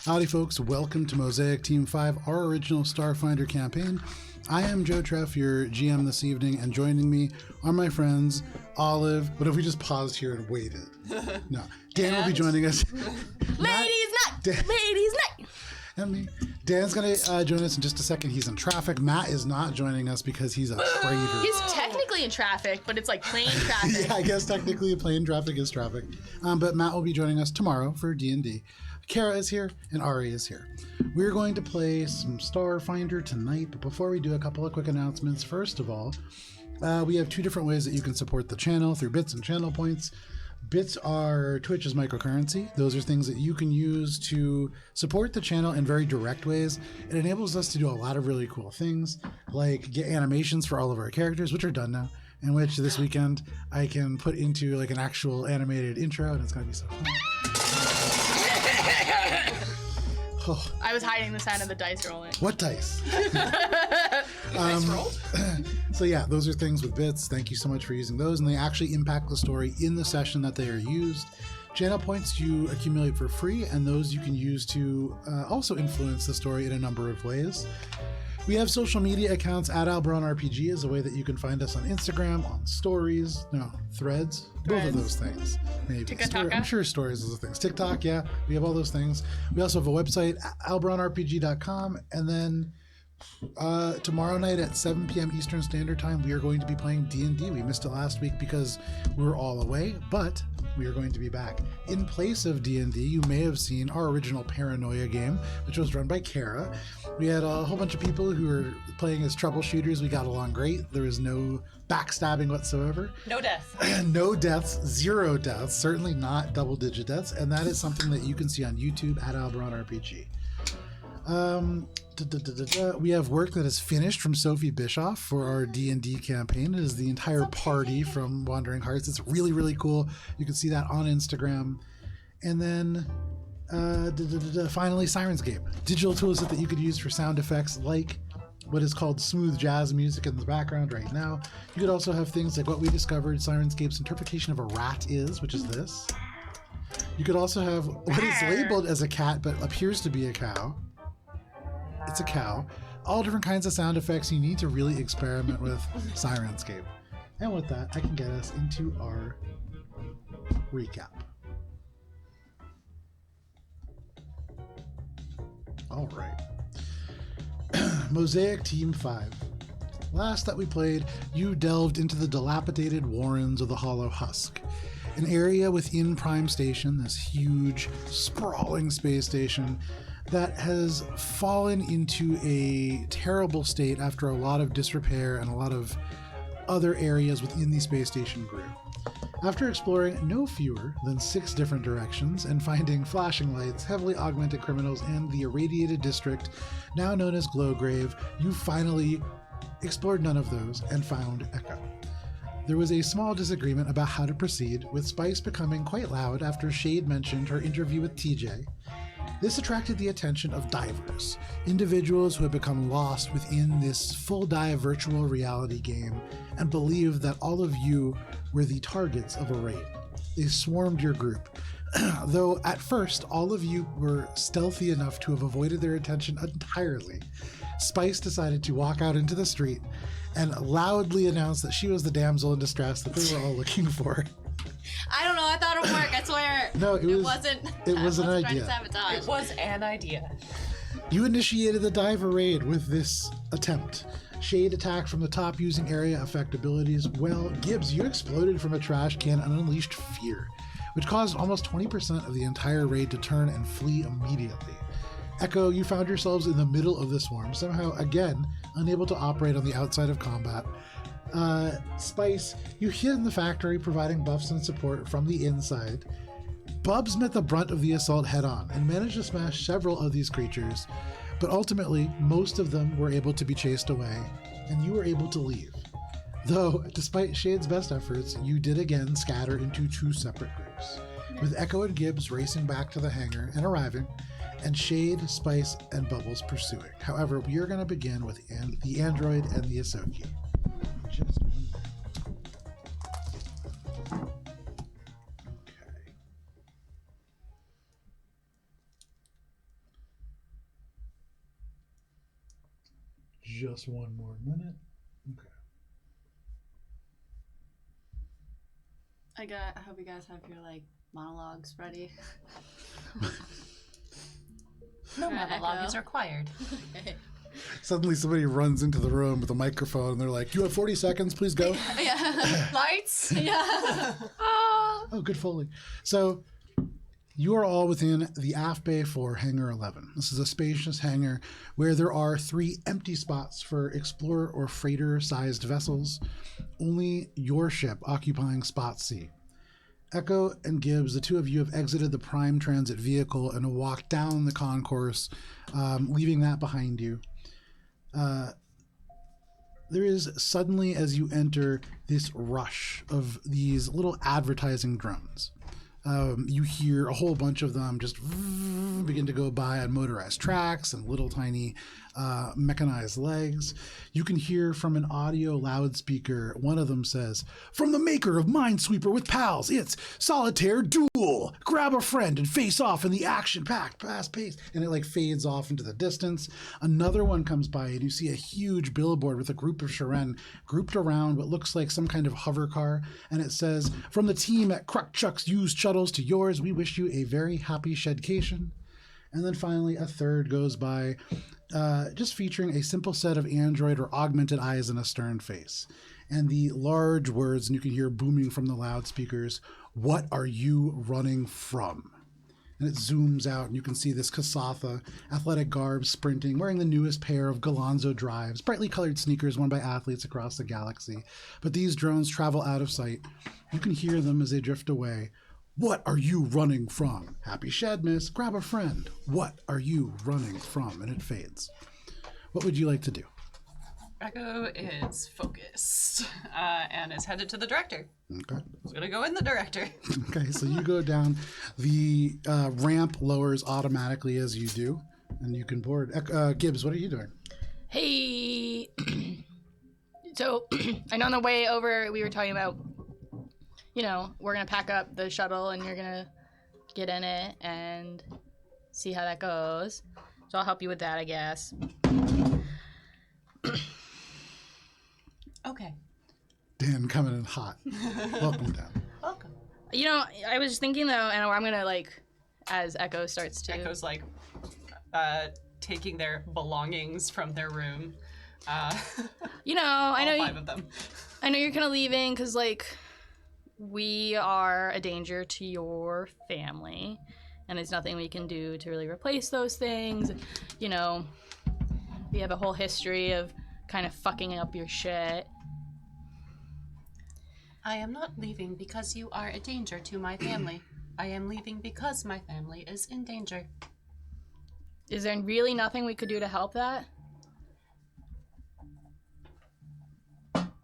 Howdy folks, welcome to Mosaic Team 5, our original Starfinder campaign. I am Joe Treff, your GM this evening, and joining me are my friends, Olive. What if we just paused here and waited? No. Dan will be joining us. Ladies night! Ladies night! And me. Dan's going to join us in just a second. He's in traffic. Matt is not joining us because he's a traitor. He's technically in traffic, but it's like plane traffic. Yeah, I guess technically plane traffic is traffic. But Matt will be joining us tomorrow for D&D. Kara is here, and Ari is here. We're going to play some Starfinder tonight, but before we do, a couple of quick announcements. First of all, we have two different ways that you can support the channel through bits and channel points. Bits are Twitch's microcurrency. Those are things that you can use to support the channel in very direct ways. It enables us to do a lot of really cool things, like get animations for all of our characters, which are done now, and which this weekend I can put into like an actual animated intro, and it's going to be so fun. Oh. I was hiding the sound of the dice rolling. What dice? Dice rolled? So yeah, those are things with bits. Thank you so much for using those, and they actually impact the story in the session that they are used. Channel points you accumulate for free, and those you can use to also influence the story in a number of ways. We have social media accounts at AlberonRPG is a way that you can find us on Instagram, on Stories, Threads, both of those things. Maybe. I'm sure Stories is a thing. TikTok, yeah, we have all those things. We also have a website, AlberonRPG.com, and then tomorrow night at 7 p.m. Eastern Standard Time, we are going to be playing D&D. We missed it last week because we were all away, but we are going to be back. In place of D&D, you may have seen our original Paranoia game, which was run by Kara. We had a whole bunch of people who were playing as troubleshooters. We got along great. There was no backstabbing whatsoever. No deaths. No deaths, 0 deaths, certainly not double-digit deaths, and that is something that you can see on YouTube at AlberonRPG. We have work that is finished from Sophie Bischoff for our D&D campaign. It is the entire party from Wandering Hearts. It's really, really cool. You can see that on Instagram. And then finally, Sirenscape. Digital tools that you could use for sound effects like what is called smooth jazz music in the background right now. You could also have things like what we discovered Sirenscape's interpretation of a rat is, which is this. You could also have what is labeled as a cat but appears to be a cow. It's a cow. All different kinds of sound effects. You need to really experiment with Sirenscape. And with that, I can get us into our recap. All right. Mosaic Team 5. Last that we played, you delved into the dilapidated warrens of the Hollow Husk, an area within Prime Station, this huge, sprawling space station that has fallen into a terrible state after a lot of disrepair and a lot of other areas within the space station grew. After exploring no fewer than 6 different directions and finding flashing lights, heavily augmented criminals, and the irradiated district, now known as Glowgrave, you finally explored none of those and found Echo. There was a small disagreement about how to proceed, with Spice becoming quite loud after Shade mentioned her interview with TJ. This attracted the attention of divers, individuals who had become lost within this full-dive virtual reality game and believed that all of you were the targets of a raid. They swarmed your group, though at first all of you were stealthy enough to have avoided their attention entirely. Spice decided to walk out into the street and loudly announce that she was the damsel in distress that they were all looking for. I don't know. I thought it would work. I swear. No, it wasn't. It was an idea. It was an idea. You initiated the diver raid with this attempt. Shade attacked from the top using area effect abilities. Well, Gibbs, you exploded from a trash can and unleashed fear, which caused almost 20% of the entire raid to turn and flee immediately. Echo, you found yourselves in the middle of the swarm, somehow, again, unable to operate on the outside of combat. Spice, you hid in the factory, providing buffs and support from the inside. Bubs met the brunt of the assault head-on and managed to smash several of these creatures, but ultimately, most of them were able to be chased away, and you were able to leave. Though, despite Shade's best efforts, you did again scatter into 2 separate groups, with Echo and Gibbs racing back to the hangar and arriving, and Shade, Spice, and Bubbles pursuing. However, we are going to begin with the android and the Ahsoki. Just a minute. Okay. just one more minute. Okay. I hope you guys have your monologues ready. No monologue is required. Suddenly somebody runs into the room with a microphone and they're like, "You have 40 seconds, please go." Yeah. Lights. Yeah. Oh, good Foley. So you are all within the aft bay for Hangar 11. This is a spacious hangar where there are 3 empty spots for explorer or freighter-sized vessels, only your ship occupying spot C. Echo and Gibbs, the two of you have exited the prime transit vehicle and walked down the concourse, leaving that behind you. There is suddenly, as you enter, this rush of these little advertising drones. You hear a whole bunch of them just begin to go by on motorized tracks and little tiny mechanized legs. You can hear from an audio loudspeaker, one of them says, "From the maker of Minesweeper with Pals, it's Solitaire Duel. Grab a friend and face off in the action-packed, fast pace." And it fades off into the distance. Another one comes by and you see a huge billboard with a group of Sharen grouped around what looks like some kind of hover car. And it says, "From the team at Crukchuck's Used Shuttles to yours, we wish you a very happy shedcation." And then finally, a third goes by, just featuring a simple set of android or augmented eyes and a stern face. And the large words, and you can hear booming from the loudspeakers, "What are you running from?" And it zooms out, and you can see this Kasatha, athletic garb, sprinting, wearing the newest pair of Galonzo drives, brightly colored sneakers worn by athletes across the galaxy. But these drones travel out of sight. You can hear them as they drift away. "What are you running from? Happy shed, miss. Grab a friend. What are you running from?" And it fades. What would you like to do? Echo is focused and is headed to the director. Okay. He's gonna go in the director. Okay, so you go down. The ramp lowers automatically as you do, and you can board. Gibbs, what are you doing? Hey. So I know on the way over we were talking about, we're gonna pack up the shuttle and you're gonna get in it and see how that goes. So I'll help you with that, I guess. Okay. Dan coming in hot. Welcome, Dan. Welcome. I was thinking though, and I'm gonna as Echo starts to. Echo's taking their belongings from their room. I know. All 5 of them. I know you're kind of leaving because we are a danger to your family, and there's nothing we can do to really replace those things. We have a whole history of kind of fucking up your shit. I am not leaving because you are a danger to my family. I am leaving because my family is in danger. Is there really nothing we could do to help that?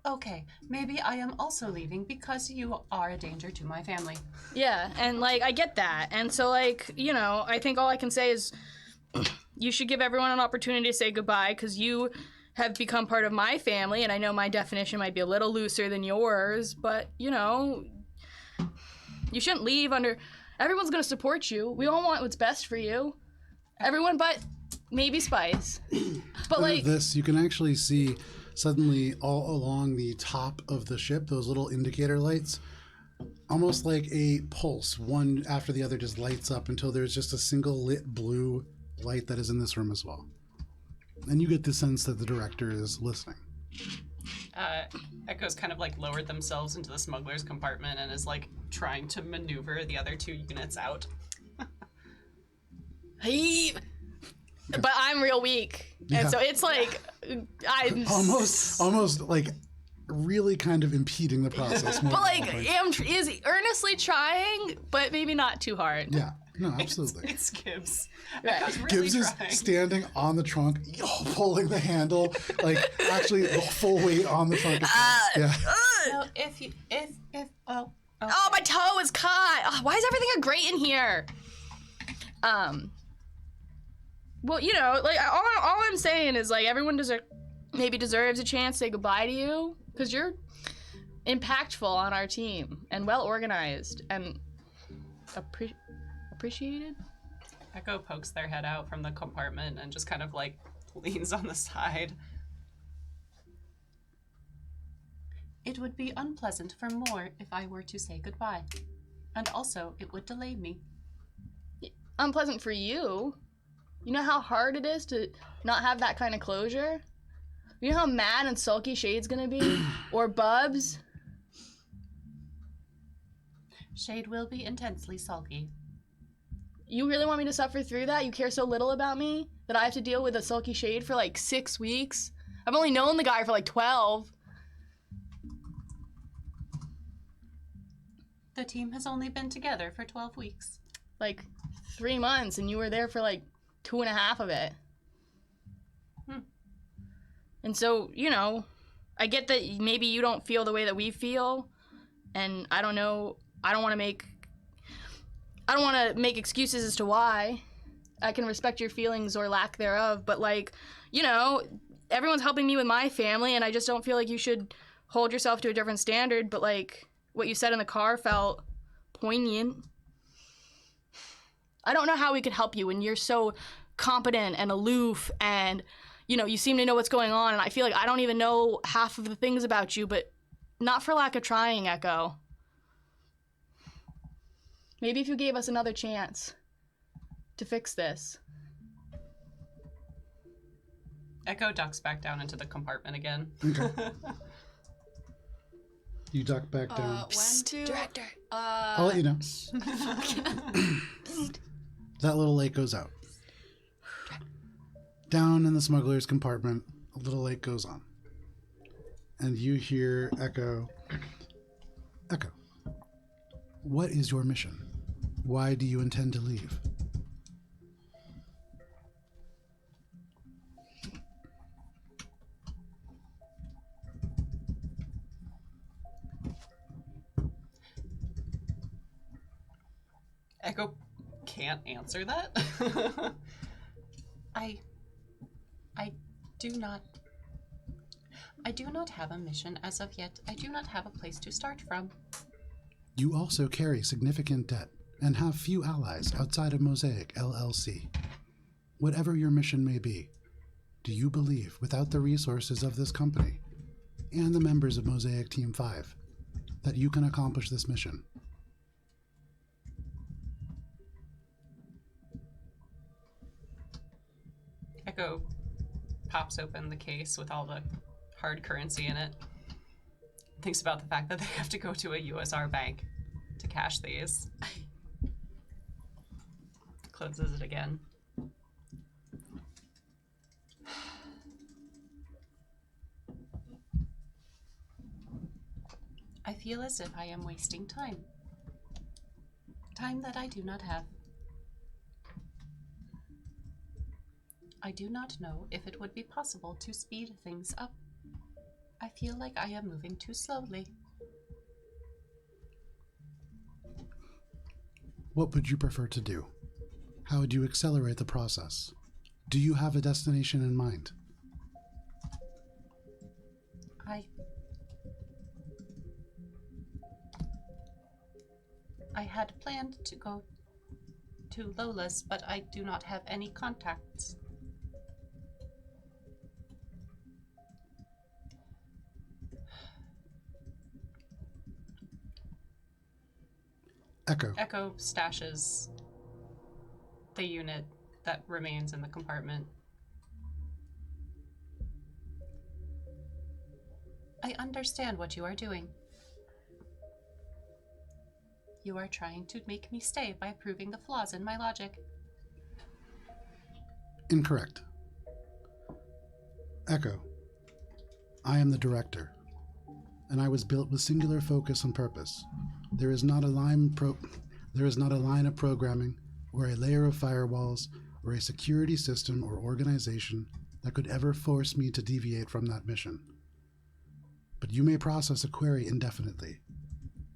Okay, maybe I am also leaving because you are a danger to my family. Yeah, and I get that. And so I think all I can say is you should give everyone an opportunity to say goodbye because you have become part of my family, and I know my definition might be a little looser than yours, but you shouldn't leave under. Everyone's gonna support you. We all want what's best for you. Everyone but maybe Spice. But this, you can actually see suddenly all along the top of the ship, those little indicator lights, almost like a pulse, one after the other just lights up until there's just a single lit blue light that is in this room as well. And you get the sense that the director is listening. Echo's kind of lowered themselves into the smuggler's compartment and is trying to maneuver the other 2 units out. But I'm real weak. Yeah. And so it's I'm almost really kind of impeding the process. But is earnestly trying, but maybe not too hard. Yeah. No, absolutely. It's Gibbs. Right. Really Gibbs trying. is standing on the trunk, pulling the handle, actually the full weight on the trunk. Yeah. So if okay. Oh, my toe is caught. Oh, why is everything a grate in here? Well, all I'm saying is everyone maybe deserves a chance to say goodbye to you because you're impactful on our team and well organized and appreciated. Echo pokes their head out from the compartment and just kind of leans on the side. It would be unpleasant for more if I were to say goodbye. And also, it would delay me. Unpleasant for you? You know how hard it is to not have that kind of closure? You know how mad and sulky Shade's gonna be? Or Bubs? Shade will be intensely sulky. You really want me to suffer through that? You care so little about me that I have to deal with a sulky Shade for like 6 weeks? I've only known the guy for like 12. The team has only been together for 12 weeks. Like 3 months, and you were there for like 2.5 of it. And so, you know, I get that maybe you don't feel the way that we feel, and I don't know, I don't want to make excuses as to why. I can respect your feelings or lack thereof, but like, you know, everyone's helping me with my family, and I just don't feel like you should hold yourself to a different standard, but like, what you said in the car felt poignant. I don't know how we could help you when you're so competent and aloof and, you know, you seem to know what's going on, and I feel like I don't even know half of the things about you, but not for lack of trying, Echo. Maybe if you gave us another chance to fix this. Echo ducks back down into the compartment again. Okay. You duck back down. When to? Director. I'll let you know. That little light goes out. Down in the smuggler's compartment, a little light goes on. And you hear Echo. Echo, what is your mission? Why do you intend to leave? Echo can't answer that. I do not have a mission as of yet. I do not have a place to start from. You also carry significant debt and have few allies outside of Mosaic LLC. Whatever your mission may be, do you believe without the resources of this company and the members of Mosaic Team 5 that you can accomplish this mission? Echo pops open the case with all the hard currency in it. Thinks about the fact that they have to go to a USR bank to cash these. Closes it again. I feel as if I am wasting time. Time that I do not have. I do not know if it would be possible to speed things up. I feel like I am moving too slowly. What would you prefer to do? How would you accelerate the process? Do you have a destination in mind? I had planned to go to Lola's, but I do not have any contacts. Echo stashes the unit that remains in the compartment. I understand what you are doing. You are trying to make me stay by proving the flaws in my logic. Incorrect. Echo, I am the director, and I was built with singular focus and purpose. There is not a line of programming, or a layer of firewalls, or a security system or organization that could ever force me to deviate from that mission. But you may process a query indefinitely,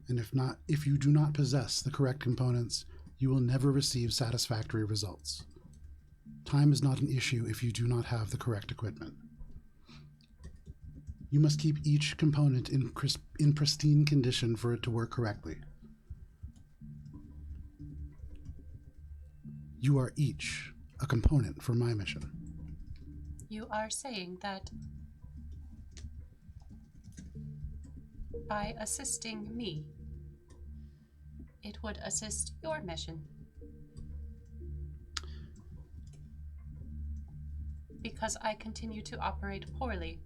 and if you do not possess the correct components, you will never receive satisfactory results. Time is not an issue if you do not have the correct equipment. You must keep each component in pristine condition for it to work correctly. You are each a component for my mission. You are saying that by assisting me. It would assist your mission. Because I continue to operate poorly.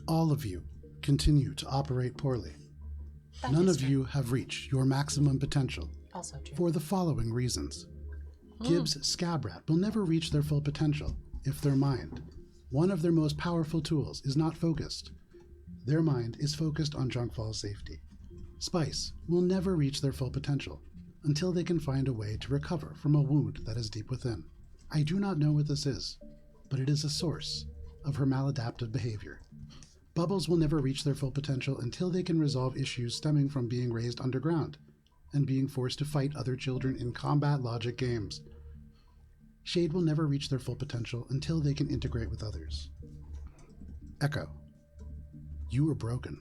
All of you continue to operate poorly. That None is of true. you have reached your maximum potential Also true. for the following reasons. Gibbs Scabrat will never reach their full potential if their mind, one of their most powerful tools, is not focused. Their mind is focused on Junkfall's safety. Spice will never reach their full potential until they can find a way to recover from a wound that is deep within. I do not know what this is, but it is a source of her maladaptive behavior. Bubbles will never reach their full potential until they can resolve issues stemming from being raised underground and being forced to fight other children in combat logic games. Shade will never reach their full potential until they can integrate with others. Echo, you are broken.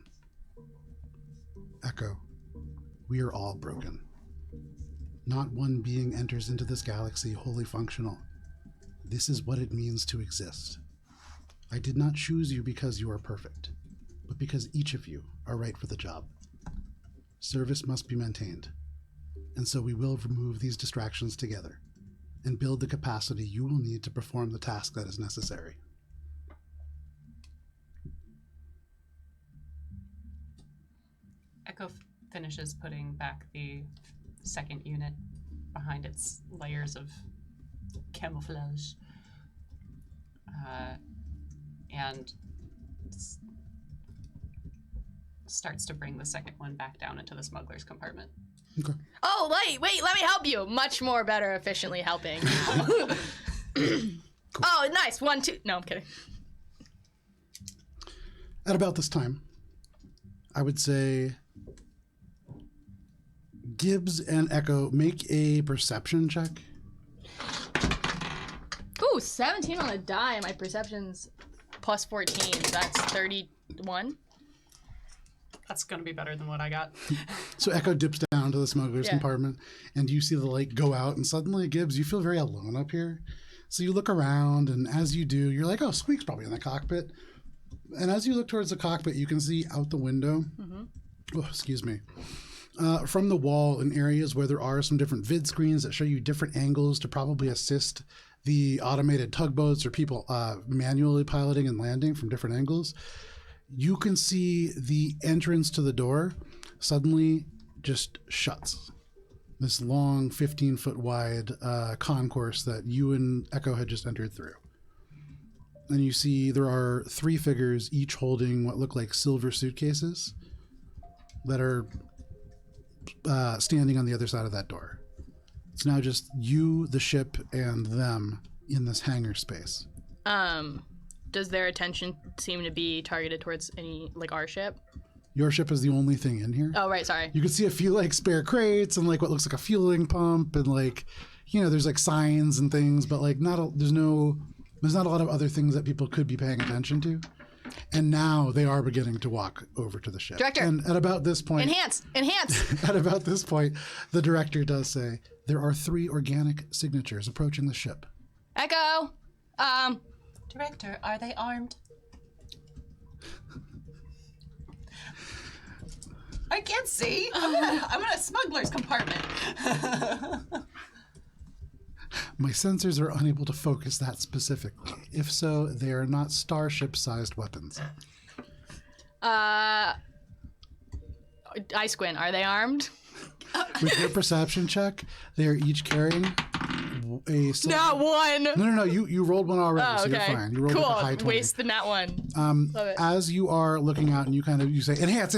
Echo, we are all broken. Not one being enters into this galaxy wholly functional. This is what it means to exist. I did not choose you because you are perfect, but because each of you are right for the job. Service must be maintained, and so we will remove these distractions together and build the capacity you will need to perform the task that is necessary. Echo finishes putting back the second unit behind its layers of camouflage. And starts to bring the second one back down into the smuggler's compartment. Okay. Oh, wait, let me help you. Much more better, efficiently helping. Oh, nice. 1, 2. No, I'm kidding. At about this time, I would say Gibbs and Echo make a perception check. Ooh, 17 on the die. My perception's plus 14. So that's 31. That's going to be better than what I got. So Echo dips down to the smuggler's Yeah. compartment, and you see the light go out, and suddenly, Gibbs, you feel very alone up here. So you look around, and as you do, you're like, oh, Squeak's probably in the cockpit. And as you look towards the cockpit, you can see out the window, from the wall in areas where there are some different vid screens that show you different angles to probably assist the automated tugboats or people manually piloting and landing from different angles. You can see the entrance to the door suddenly just shuts. This long 15-foot wide concourse that you and Echo had just entered through. And you see there are 3 figures, each holding what look like silver suitcases that are standing on the other side of that door. It's now just you, the ship, and them in this hangar space. Does their attention seem to be targeted towards any, like, our ship? Your ship is the only thing in here. Oh, right, sorry. You can see a few like spare crates and like what looks like a fueling pump and like, you know, there's like signs and things, but like there's not a lot of other things that people could be paying attention to. And now they are beginning to walk over to the ship. Director. And at about this point, Enhance! at about this point, the director does say there are 3 organic signatures approaching the ship. Echo! Director, are they armed? I can't see. I'm in a smuggler's compartment. My sensors are unable to focus that specifically. If so, they are not starship-sized weapons. I Squint, are they armed? With your perception check, they are each carrying a silver... Not one! No. You rolled one already, Oh, so okay. you're fine. You rolled like a high 20. Waste the nat one. Love it. As you are looking out and you say, enhance,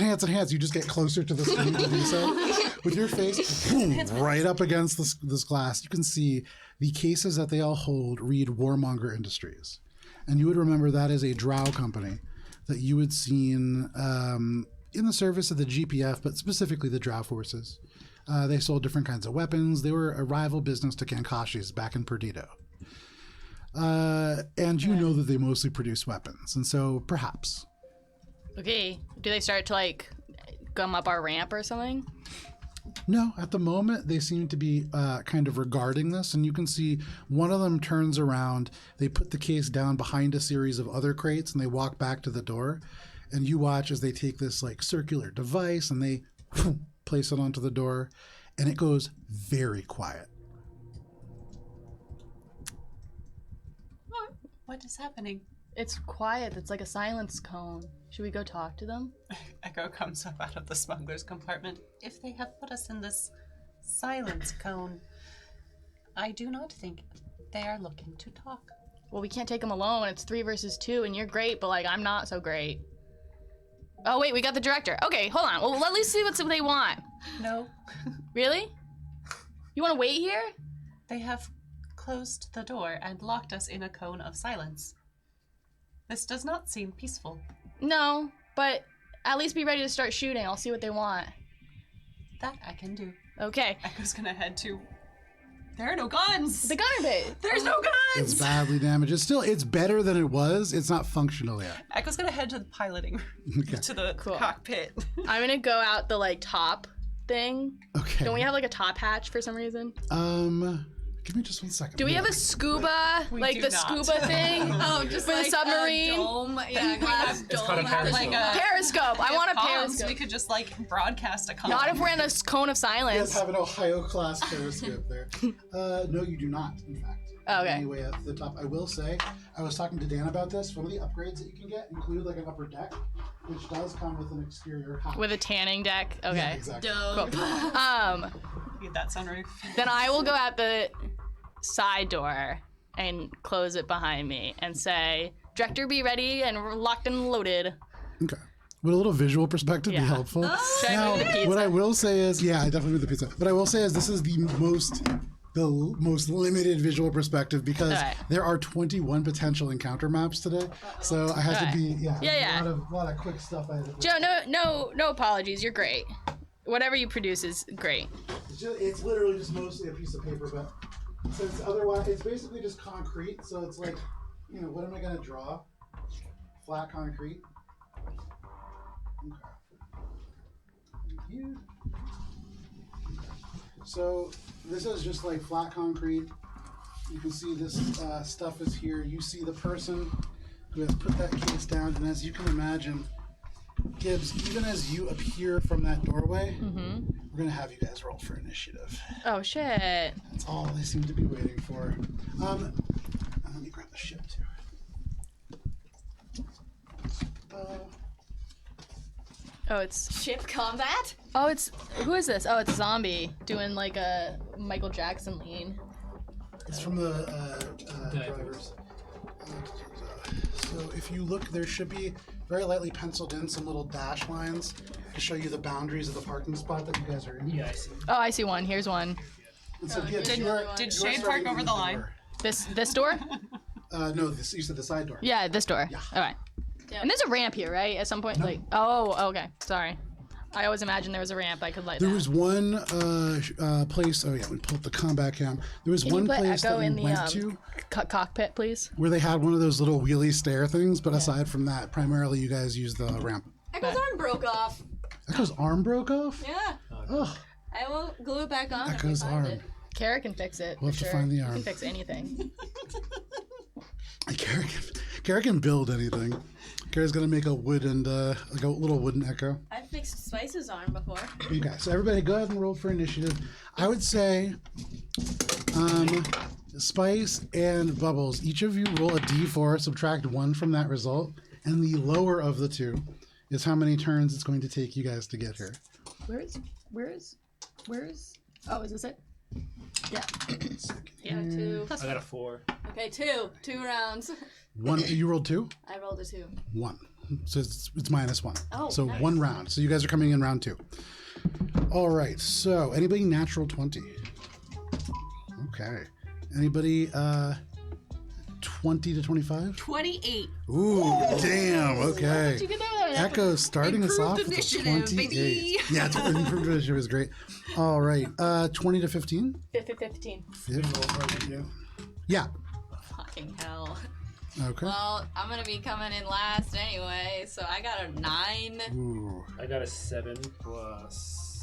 you just get closer to the screen to do so. With your face boom, right up against this glass, you can see the cases that they all hold read Warmonger Industries. And you would remember that is a drow company that you had seen in the service of the GPF, but specifically the drow forces. They sold different kinds of weapons. They were a rival business to Kankashi's back in Perdido. And you know that they mostly produce weapons. And so perhaps. Okay, do they start to, like, gum up our ramp or something? No, at the moment they seem to be kind of regarding this. And you can see one of them turns around. They put the case down behind a series of other crates and they walk back to the door. and you watch as they take this like circular device and they place it onto the door, and it goes very quiet. What is happening? It's quiet. It's like a silence cone. Should we go talk to them? Echo comes up out of the smuggler's compartment. If they have put us in this silence cone, I do not think they are looking to talk. Well, we can't take them alone. It's 3 versus 2, and you're great, but like I'm not so great. Oh wait, we got the director. Okay, hold on. Well, let me see what they want. No. Really? You want to wait here? They have closed the door and locked us in a cone of silence. This does not seem peaceful. No, but at least be ready to start shooting. I'll see what they want. That I can do. Okay. Echo's gonna head to... There are no guns! The gunner bit. There's no guns! It's badly damaged. It's better than it was. It's not functional yet. Echo's gonna head to the piloting Okay. to the Cool. cockpit. I'm gonna go out the like top thing. Okay. Don't we have like a top hatch for some reason? Give me just 1 second. Do we have a scuba, We like do the not. scuba thing? Oh, just For the like submarine? a dome. Yeah, glass It's called a dome. periscope. Like a Periscope. I want a comms, periscope. We could just like broadcast a comm. Not if we're in a cone of You guys silence. have an Ohio class periscope there. No, you do not, in fact. Okay. Anyway, up to the top, I will say, I was talking to Dan about this. One of the upgrades that you can get include like an upper deck, which does come with an exterior hatch. With a tanning deck. Okay. Yeah, exactly. Dope. Cool. Need that sunroof. Then I will go at the side door and close it behind me and say, "Director, be ready and locked and loaded." Okay. Would a little visual perspective Yeah. be helpful? Should I Now, move the pizza? what I will say is, yeah, I definitely move the pizza. What I will say is this is the most limited visual perspective because Alright. there are 21 potential encounter maps today. So I had Alright. to be, Yeah. a lot of quick stuff I had to do. Joe, no apologies. You're great. Whatever you produce is great. It's literally just mostly a piece of paper, but since otherwise, it's basically just concrete. So it's like, what am I going to draw? Flat concrete. Okay. Thank you. So this is just like flat concrete. You can see this stuff is here. You see the person who has put that case down, and as you can imagine, Gibbs, even as you appear from that doorway, we're gonna have you guys roll for initiative. Oh shit. That's all they seem to be waiting for. And let me grab the ship too. Oh, it's Ship combat? who is this? Oh, it's a zombie doing like a Michael Jackson lean. It's from the drivers. So if you look, there should be very lightly penciled in some little dash lines to show you the boundaries of the parking spot that you guys are in. Yeah, I see. Oh, I see one. Here's one. And so Gibbs, Did- you are, did you are Shade starting park over in the door. line? This door? No, you said the side door. Yeah, this door. Yeah. All right. Yeah. And there's a ramp here, right? At some point, like. Oh, okay. Sorry. I always imagined there was a ramp I could light. There that. was one place. Oh yeah, we pulled the combat cam. There was Can you one put place Echo that we in the went to cockpit, please? where they had one of those little wheelie stair things. But aside from that, primarily you guys used the ramp. Echo's arm broke off. Echo's arm broke off. Yeah. Oh, I will glue it back on. Echo's if we find arm. It. Kara can fix it. We'll for have to sure. find the You arm. can fix anything. Kara can build anything. Kara's gonna make a wooden, like a little wooden Echo. I've fixed Spice's arm before. Okay, so everybody go ahead and roll for initiative. I would say, Spice and Bubbles, each of you roll a d4, subtract 1 from that result, and the lower of the two is how many turns it's going to take you guys to get here. Where is? Oh, is this it? Yeah. Yeah, 2. I got a 4. Okay, 2. 2 rounds. 1, you rolled 2? I rolled a 2. 1. So it's -1. Oh, so nice. 1 round. So you guys are coming in round 2. All right. So anybody natural 20? Okay. Anybody 20 to 25? 28. Ooh, damn. Okay. Did you get that? Echo starting us off with a initiative, 28. baby. Yeah, improved initiative is great. All right. 20 to 15? 15. Yeah. Fucking hell. Okay. Well, I'm gonna be coming in last anyway, so I got a 9. Ooh. I got a 7 plus.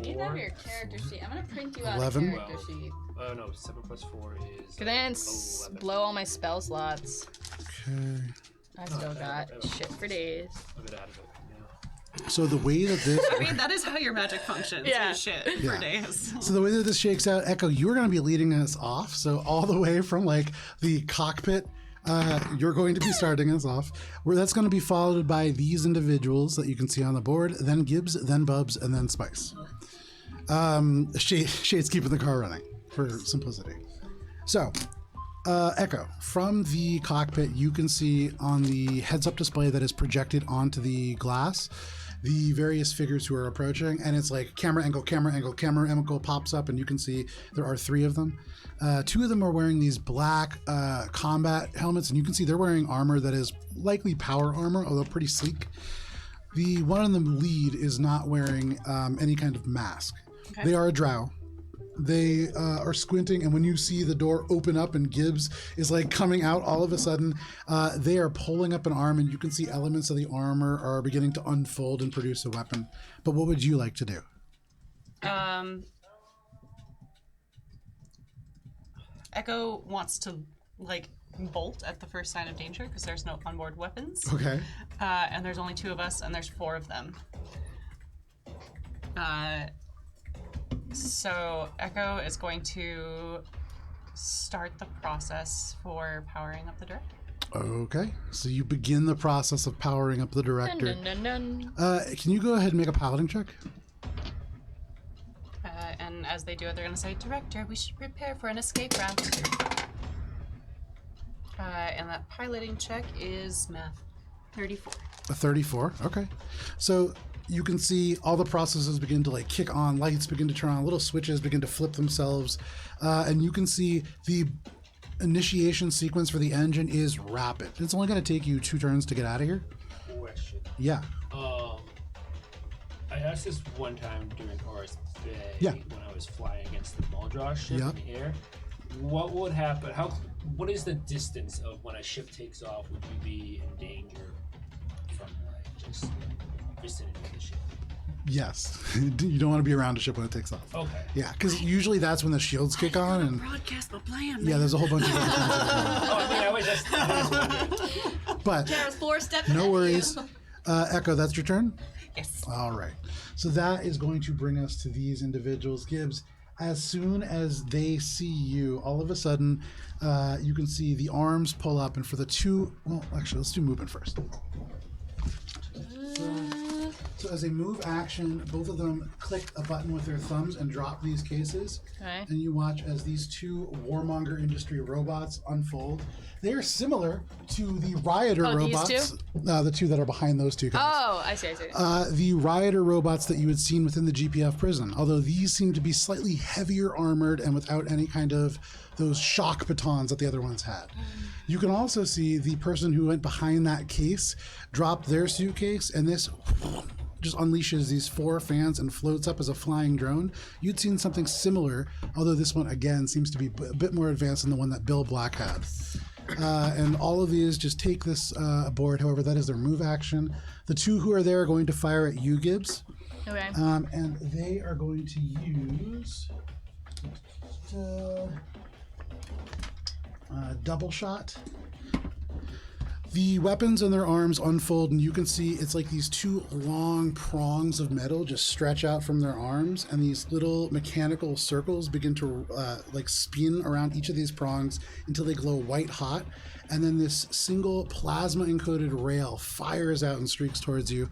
need to have your character sheet. I'm gonna print you out 11? a character sheet. No, 7 plus 4 is. Cause I didn't 11. blow all my spell slots. Okay. I still got shit for days. A bit out of it. Yeah. So the way that this I mean, that is how your magic functions. Yeah. Is shit Yeah. for days. So the way that this shakes out, Echo, you're going to be leading us off. So all the way from like the cockpit, you're going to be starting us off. Where that's going to be followed by these individuals that you can see on the board. Then Gibbs, then Bubs, and then Spice. Shade's keeping the car running for simplicity. So, Echo, from the cockpit, you can see on the heads-up display that is projected onto the glass the various figures who are approaching, and it's like camera angle, camera angle, camera angle pops up, and you can see there are 3 of them. 2 of them are wearing these black combat helmets, and you can see they're wearing armor that is likely power armor, although pretty sleek. The one in the lead is not wearing any kind of mask. Okay. They are a drow. They are squinting, and when you see the door open up and Gibbs is like coming out all of a sudden, they are pulling up an arm, and you can see elements of the armor are beginning to unfold and produce a weapon. But what would you like to do? Echo wants to like bolt at the first sign of danger because there's no onboard weapons. Okay. And there's only 2 of us, and there's 4 of them. So Echo is going to start the process for powering up the director. Okay. So you begin the process of powering up the Dun, director. dun, dun, dun. Can you go ahead and make a piloting check? And as they do it, they're going to say, "Director, we should prepare for an escape route." And that piloting check is math 34. A 34. Okay. So you can see all the processes begin to like kick on, lights begin to turn on, little switches begin to flip themselves, and you can see the initiation sequence for the engine is rapid. It's only going to take you 2 turns to get out of here. Question. Yeah. I asked this one time during Horus Bay Yeah. when I was flying against the Muldraw ship Yep. in the air. What would happen? What is the distance of when a ship takes off? Would you be in danger from like just vicinity of the ship? Yes. You don't want to be around a ship when it takes off. Okay. Yeah, because usually that's when the shields kick on, and Broadcast my plan. yeah, there's a whole bunch of other things that go Oh, I mean, I was just wondering. on. But Kara's 4 steps no ahead of worries. you. Echo, that's your turn? Yes. All right. So that is going to bring us to these individuals. Gibbs, as soon as they see you, all of a sudden, you can see the arms pull up, and for the 2, well, actually, let's do movement first. So as a move action, both of them click a button with their thumbs and drop these cases. Okay. And you watch as these 2 Warmonger Industry robots unfold. They are similar to the Rioter Oh, these robots. The 2 that are behind those 2 guys. Oh, I see. The Rioter robots that you had seen within the GPF prison, although these seem to be slightly heavier armored and without any kind of those shock batons that the other ones had. You can also see the person who went behind that case dropped their suitcase, and this just unleashes these 4 fans and floats up as a flying drone. You'd seen something similar, although this one, again, seems to be a bit more advanced than the one that Bill Black had. And all of these just take this aboard. However, that is their move action. The 2 who are there are going to fire at you, Gibbs. Okay. And they are going to use double shot. The weapons in their arms unfold, and you can see it's like these 2 long prongs of metal just stretch out from their arms, and these little mechanical circles begin to like spin around each of these prongs until they glow white hot, and then this single plasma encoded rail fires out and streaks towards you.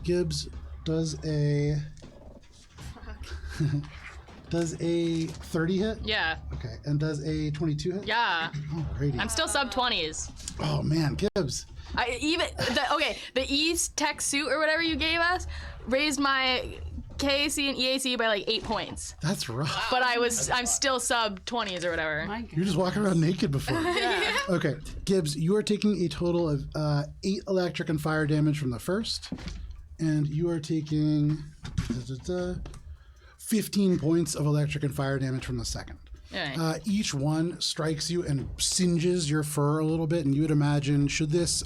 Gibbs does a does a 30 hit. Yeah. Okay, and does a 22 hit. Yeah. Alrighty. I'm still sub 20s. Oh man, Gibbs. The East Tech suit or whatever you gave us raised my KAC and EAC by like 8 points. That's rough. But I'm still sub 20s or whatever. My God. You're just walking around naked before. Yeah. Okay, Gibbs, you are taking a total of 8 electric and fire damage from the first, and you are taking 15 points of electric and fire damage from the second. Alright. Each one strikes you and singes your fur a little bit, and you would imagine, should this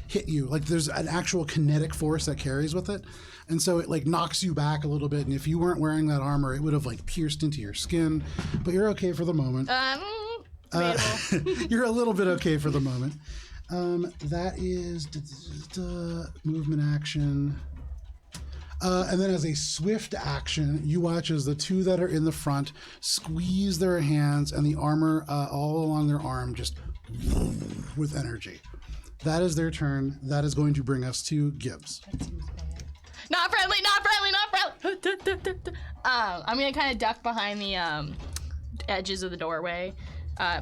hit you, like there's an actual kinetic force that carries with it, and so it like knocks you back a little bit, and if you weren't wearing that armor, it would have like pierced into your skin, but you're okay for the moment. Debatable. You're a little bit okay for the moment. That is movement action. And then as a swift action, you watch as the two that are in the front squeeze their hands and the armor all along their arm just with energy. That is their turn. That is going to bring us to Gibbs. Not friendly, not friendly, not friendly. I'm gonna kind of duck behind the edges of the doorway,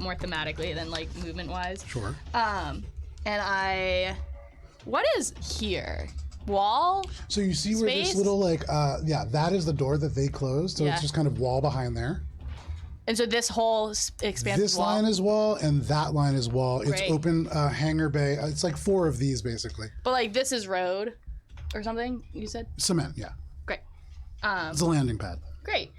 more thematically than like movement wise. Sure. And what is here? Wall? So you see where this Space? little like, that is the door that they closed. So Yeah. it's just kind of wall behind there. And so this whole expansive This wall. line is wall and that line is wall. It's Great. open hangar bay. It's like 4 of these basically. But like this is road or something, you said? Cement, yeah. Great. It's a landing pad. Great.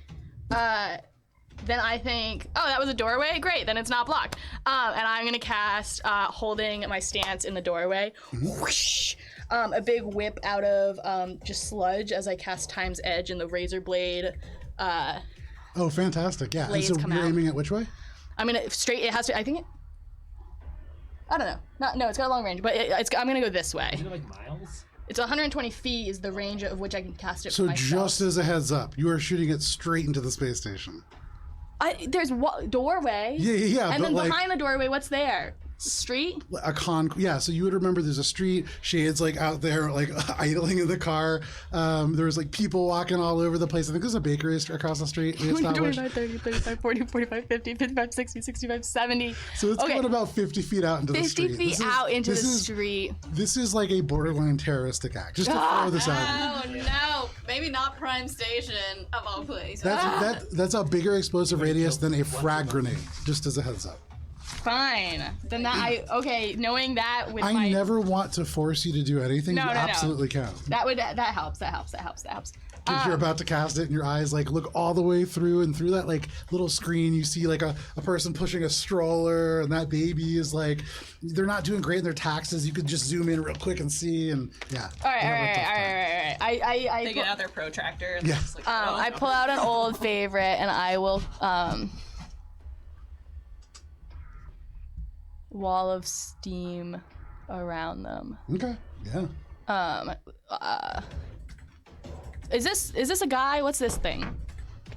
Then I think, oh, that was a doorway? Great, then it's not blocked. And I'm gonna cast, holding my stance in the doorway, whoosh, a big whip out of just sludge as I cast Time's Edge and the razor blade. Oh, fantastic. Yeah. And Blades so come you're out. aiming at which way? I'm gonna it has to, I think I don't know. No, it's got a long range, but I'm gonna go this way. Isn't it like miles? It's 120 feet is the range of which I can cast it for So myself. just as a heads up, you are shooting it straight into the space station. There's doorway. Yeah. And but then like behind the doorway, what's there? Street? yeah, so you would remember there's a street, Shade's like out there like idling in the car. There's like people walking all over the place. I think there's a bakery across the street. We established. 25, 30, 35, 40, 45, 50, 55, 60, 65, 70. So it's Okay. going about 50 feet out into the 50 street. feet This is- out into the this is- street. This is like a borderline terroristic act. Just to throw this out. Oh no, maybe not Prime Station of all places. That's a bigger explosive radius than a frag grenade. Just as a heads up. Fine. Then knowing that with I my never want to force you to do anything. No, you no, no. absolutely can. that helps. If you're about to cast it and your eyes like look all the way through, and through that like little screen you see like a person pushing a stroller, and that baby is like, they're not doing great in their taxes. You could just zoom in real quick and see, and yeah. All right. They get out their protractor. And Yeah. just like, I pull out an old favorite and I will wall of steam around them. Okay. Yeah. Is this a guy? What's this thing?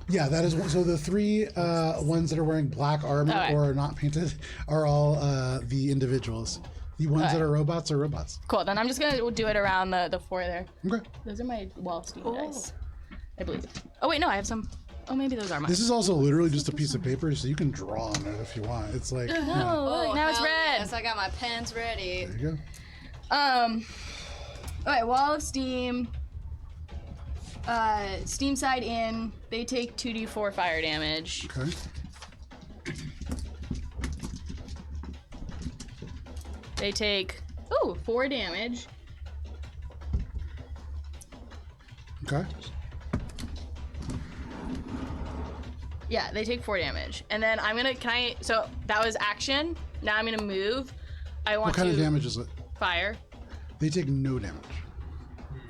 Yeah, that is so. The 3 ones that are wearing black armor Okay. or are not painted are all the individuals. The ones that are robots are robots. Cool. Then I'm just gonna do it around the 4 there. Okay. Those are my wall of steam dice, I believe. Oh wait, no, I have some. Oh, maybe those are mine. This is also literally just a piece of paper, so you can draw on it if you want. It's like, yeah, Oh, look, now it's hell red. Yes, I got my pens ready. there you go. Okay, wall of steam. Steam side in. They take 2d4 fire damage. Okay. They take 4 damage. Okay. Yeah, they take 4 damage. And then I'm gonna, so that was action. Now I'm gonna move. I want What kind to of damage is it? fire. They take no damage.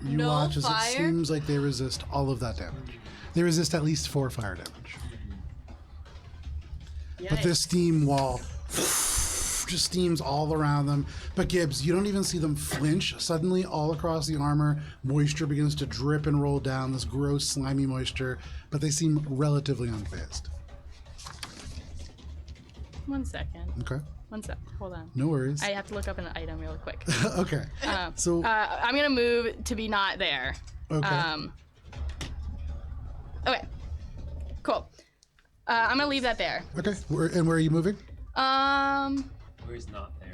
You No watch as fire? it seems like they resist all of that damage. They resist at least 4 fire damage. But this steam wall just steams all around them. But Gibbs, you don't even see them flinch. Suddenly, all across the armor, moisture begins to drip and roll down, this gross, slimy moisture, but they seem relatively unfazed. 1 second. Okay. 1 sec. Hold on. No worries. I have to look up an item really quick. Okay. So, I'm gonna move to be not there. okay. Okay. Cool. I'm gonna leave that there. Okay. And where are you moving? Where is not there?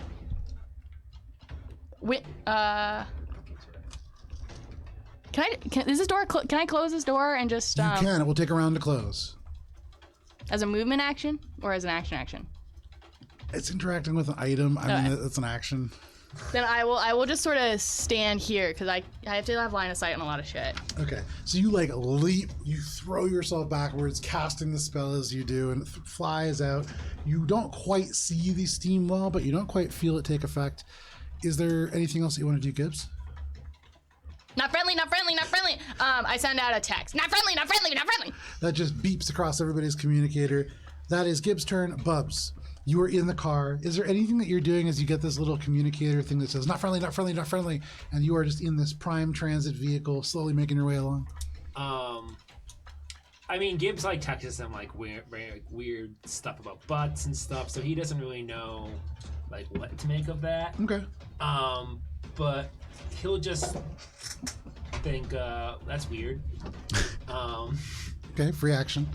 Is this door? Can I close this door and just You can. It will take a round to close. as a movement action or as an action? It's interacting with an item. I mean, Okay. it's an action. Then I will just sort of stand here because I have to have line of sight on a lot of shit. Okay, so you like leap, you throw yourself backwards, casting the spell as you do, and it flies out. You don't quite see the steam wall, but you don't quite feel it take effect. Is there anything else that you want to do, Gibbs? Not friendly, not friendly, not friendly. I send out a text. Not friendly, not friendly, not friendly. That just beeps across everybody's communicator. That is Gibbs' turn. Bubs, you are in the car. Is there anything that you're doing as you get this little communicator thing that says, not friendly, not friendly, not friendly, and you are just in this prime transit vehicle, slowly making your way along? I mean, Gibbs like texts him like weird stuff about butts and stuff, so he doesn't really know like what to make of that. Okay. But he'll just think that's weird. Okay, free action.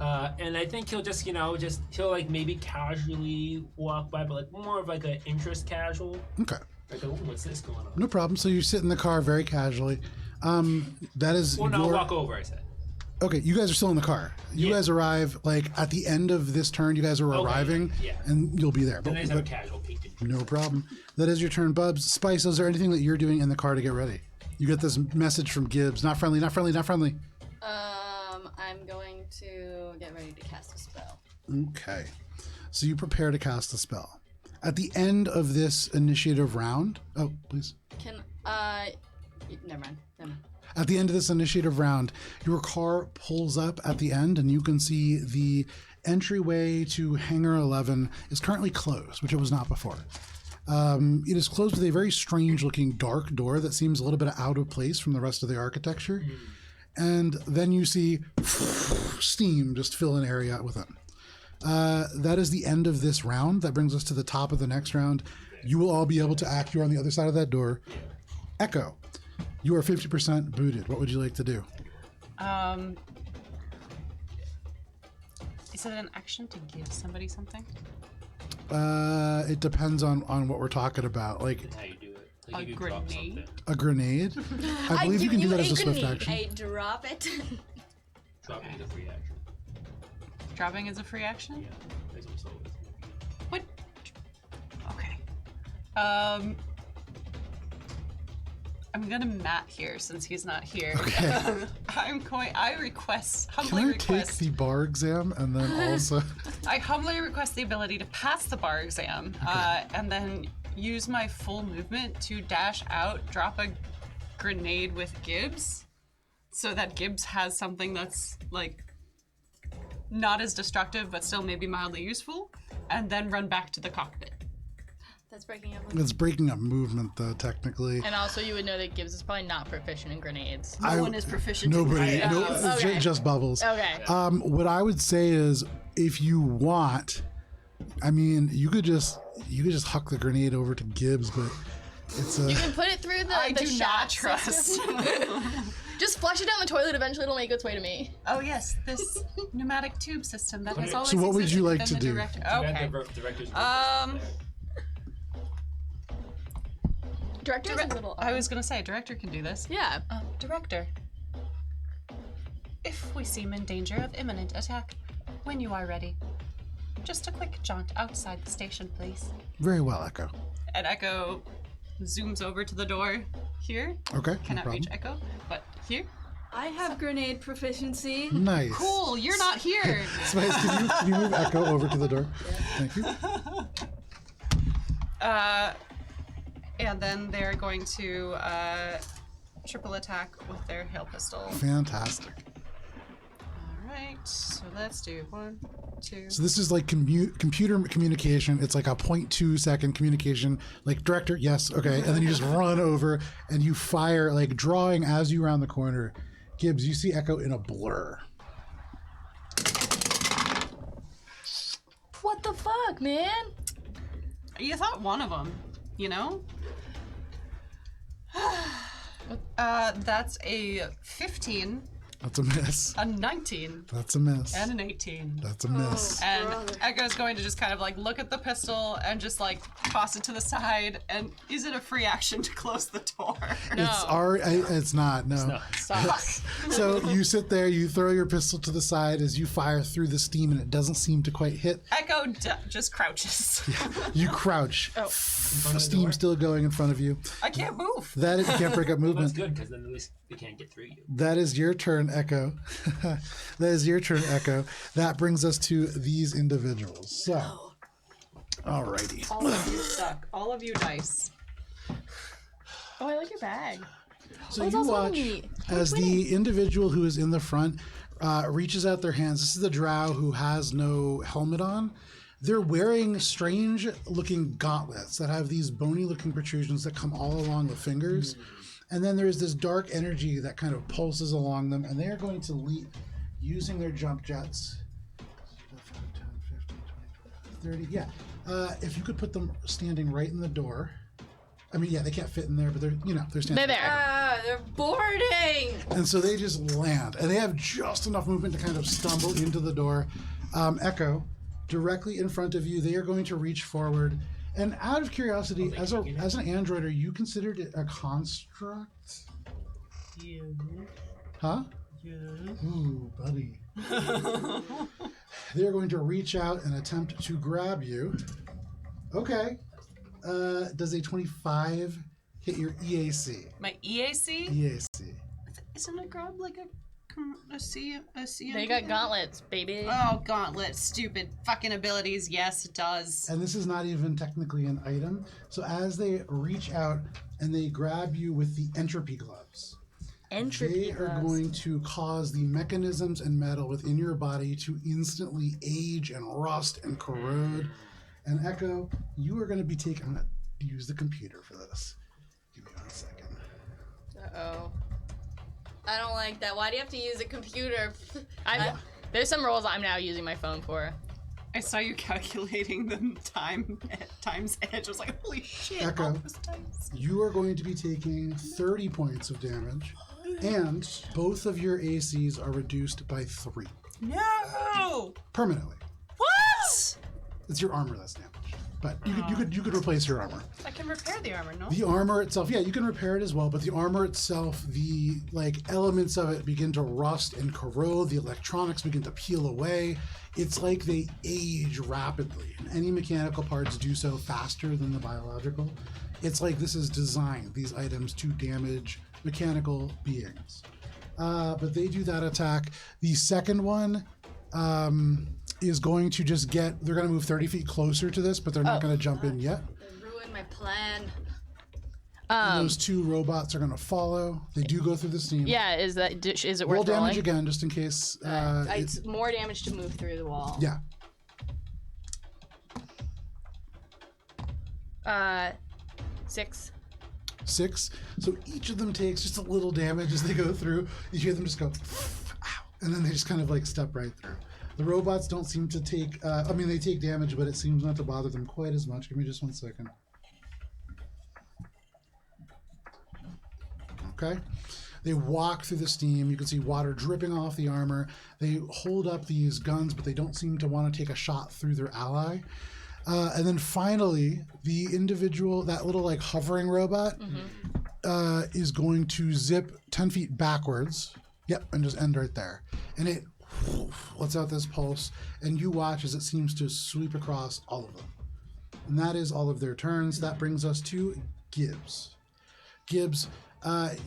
And I think he'll just he'll like maybe casually walk by, but like more of like an interest casual. Okay. Like, oh, what's this going on? No problem. So you sit in the car very casually. That is Well, no, walk over, I said. Okay, you guys are still in the car. You Yeah. guys arrive, like, at the end of this turn, you guys are arriving, yeah. and you'll be there. Then I just have a casual peek. No problem. That is your turn, Bubs. Spice, is there anything that you're doing in the car to get ready? You get this message from Gibbs. Not friendly, not friendly, not friendly. I'm going to get ready to cast a spell. Okay. So you prepare to cast the spell. At the end of this initiative round... Oh, please. Never mind. At the end of this initiative round, your car pulls up at the end, and you can see the entryway to Hangar 11 is currently closed, which it was not before. It is closed with a very strange-looking dark door that seems a little bit out of place from the rest of the architecture. And then you see steam just fill an area within. That is the end of this round. That brings us to the top of the next round. You will all be able to act. You're on the other side of that door. Echo, you are 50% booted. What would you like to do? Is it an action to give somebody something? It depends on what we're talking about. Like How you do it? A Like if you drop grenade? something. a grenade. I believe you can do that as a swift action. I drop it. Dropping is a free action. Dropping is a free action? Yeah, that's what it's always. What? Okay. I'm gonna Matt here since he's not here. Okay. I request, Can humbly I request, take the bar exam and then also? I humbly request the ability to pass the bar exam, and then use my full movement to dash out, drop a grenade with Gibbs, so that Gibbs has something that's like not as destructive but still maybe mildly useful, and then run back to the cockpit. That's breaking up. It's breaking up movement, though, technically. And also, you would know that Gibbs is probably not proficient in grenades. No one is proficient. Nobody. in No, grenades. it's Okay. just bubbles. Okay. What I would say is, if you want, I mean, you could just huck the grenade over to Gibbs, but it's a. You can put it through the I do shot not trust. system. Just flush it down the toilet. Eventually, it'll make its way to me. Oh yes, this pneumatic tube system that has So always what would existed you like within to the do? director. Too bad Okay. the director's Director's a little. I was gonna say, director can do this. Yeah. Director, if we seem in danger of imminent attack, when you are ready, just a quick jaunt outside the station, please. Very well, Echo. And Echo zooms over to the door here. Okay. Cannot no reach problem. Echo, but here. I have grenade proficiency. Nice. Cool, you're not here. Spice, can you move Echo over to the door? Thank you. And then they're going to triple attack with their hail pistol. Fantastic. Alright, so let's do 1, 2. So this is like computer communication. It's like a 0.2 second communication. Like, director, yes, okay. And then you just run over and you fire, like drawing as you round the corner. Gibbs, you see Echo in a blur. What the fuck, man? You thought one of them, you know? That's a 15 That's a miss. A 19. That's a miss. And an 18. That's a miss. And Echo's going to just kind of like look at the pistol and just like toss it to the side. And is it a free action to close the door? No. It's not. No. Stop. So you sit there, you throw your pistol to the side as you fire through the steam, and it doesn't seem to quite hit. Echo just crouches. You crouch. Oh. The steam's still going in front of you. I can't move. That is, you can't break up That's movement. good because then at least they can't get through you. That is your turn, Echo. That is your turn, Echo. That brings us to these individuals. So, alrighty. All of you suck. All of you dice. Oh, I like your bag. So it's you also watch neat. as the individual who is in the front reaches out their hands. This is the drow who has no helmet on. They're wearing strange looking gauntlets that have these bony looking protrusions that come all along the fingers. And then there's this dark energy that kind of pulses along them. And they are going to leap using their jump jets. 5, 10, 15, 20, 30. Yeah. If you could put them standing right in the door. I mean, yeah, they can't fit in there, but they're standing. They're there. They're boarding. And so they just land, and they have just enough movement to kind of stumble into the door. Echo, directly in front of you, they are going to reach forward. And out of curiosity, as an android, are you considered a construct? Yeah. Huh? Yeah. Ooh, buddy. They're going to reach out and attempt to grab you. Okay. Does a 25 hit your EAC? My EAC? EAC. Isn't a grab like a C? They got gauntlets, baby. Oh, gauntlet. Stupid fucking abilities. Yes, it does. And this is not even technically an item. So as they reach out and they grab you with the entropy gloves, Entropy they are gloves. going to cause the mechanisms and metal within your body to instantly age and rust and corrode. And Echo, you are going to be taking... I'm going to use the computer for this. Give me 1 second. Uh-oh. I don't like that. Why do you have to use a computer? There's some roles I'm now using my phone for. I saw you calculating the times edge. I was like, holy shit. Echo. All those times. You are going to be taking 30 points of damage, and both of your ACs are reduced by 3. No! Permanently. What? It's your armor that's damaged. But you could replace your armor. I can repair the armor, no? The armor itself, yeah, you can repair it as well, but the armor itself, the elements of it begin to rust and corrode, the electronics begin to peel away. It's like they age rapidly, and any mechanical parts do so faster than the biological. It's like this is designed, these items, to damage mechanical beings. But they do that attack. The second one is going to just they're going to move 30 feet closer to this, but they're not going to jump in yet. They ruined my plan. And those 2 robots are going to follow. They do go through the steam. Yeah, is it worth Roll damage rolling? again, just in case. It's more damage to move through the wall. Yeah. 6. 6. So each of them takes just a little damage as they go through. You hear them just go, ow, and then they just kind of step right through. The robots don't seem to take, they take damage, but it seems not to bother them quite as much. Give me just 1 second. Okay. They walk through the steam. You can see water dripping off the armor. They hold up these guns, but they don't seem to want to take a shot through their ally. And then finally, the individual, that little hovering robot, is going to zip 10 feet backwards. Yep, and just end right there. And it lets out this pulse, and you watch as it seems to sweep across all of them. And that is all of their turns. That brings us to Gibbs. Gibbs,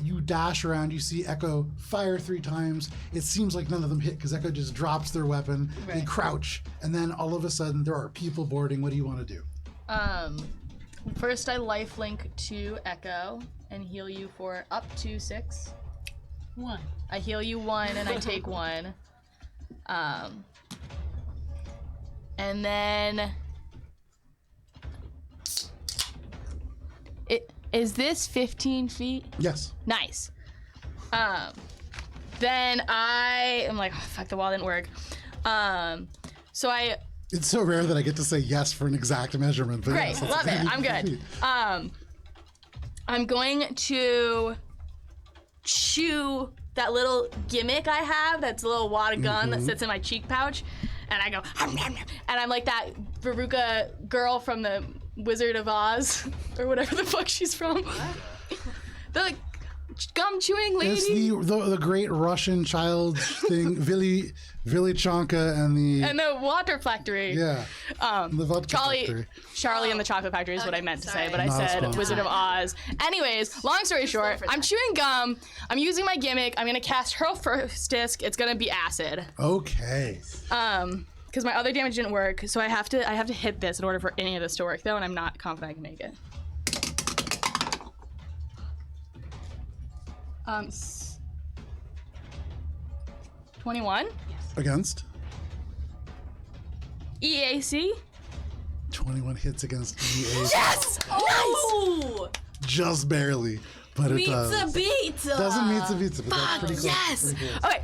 you dash around. You see Echo fire 3 times. It seems like none of them hit because Echo just drops their weapon. Right. They crouch, and then all of a sudden there are people boarding. What do you want to do? First I lifelink to Echo and heal you for up to 6. 1. I heal you 1 and I take 1. And then is this 15 feet? Yes. Nice. Then I'm like, oh, fuck, the wall didn't work. So it's so rare that I get to say yes for an exact measurement. But great, yes, love it. I'm good. I'm going to chew that little gimmick I have, that's a little wad of gun that sits in my cheek pouch, and I go, and I'm like that Veruca girl from the Wizard of Oz, or whatever the fuck she's from. The gum chewing lady. It's the great Russian child thing, Vili Chonka and the water factory. yeah. The vodka factory. Charlie and the Chocolate Factory is what I meant to say, but I Not said sponsored. Wizard of Oz. Anyways, long story short, I'm chewing gum. I'm using my gimmick. I'm gonna cast Hurl First Disc. It's gonna be acid. Okay. Because my other damage didn't work, so I have to hit this in order for any of this to work, though, and I'm not confident I can make it. 21 Against? EAC. 21 hits against EA. Yes! Oh! Just barely, but it does. Pizza! Doesn't meet the pizza, but that's pretty close. Yes. Pretty close. Okay.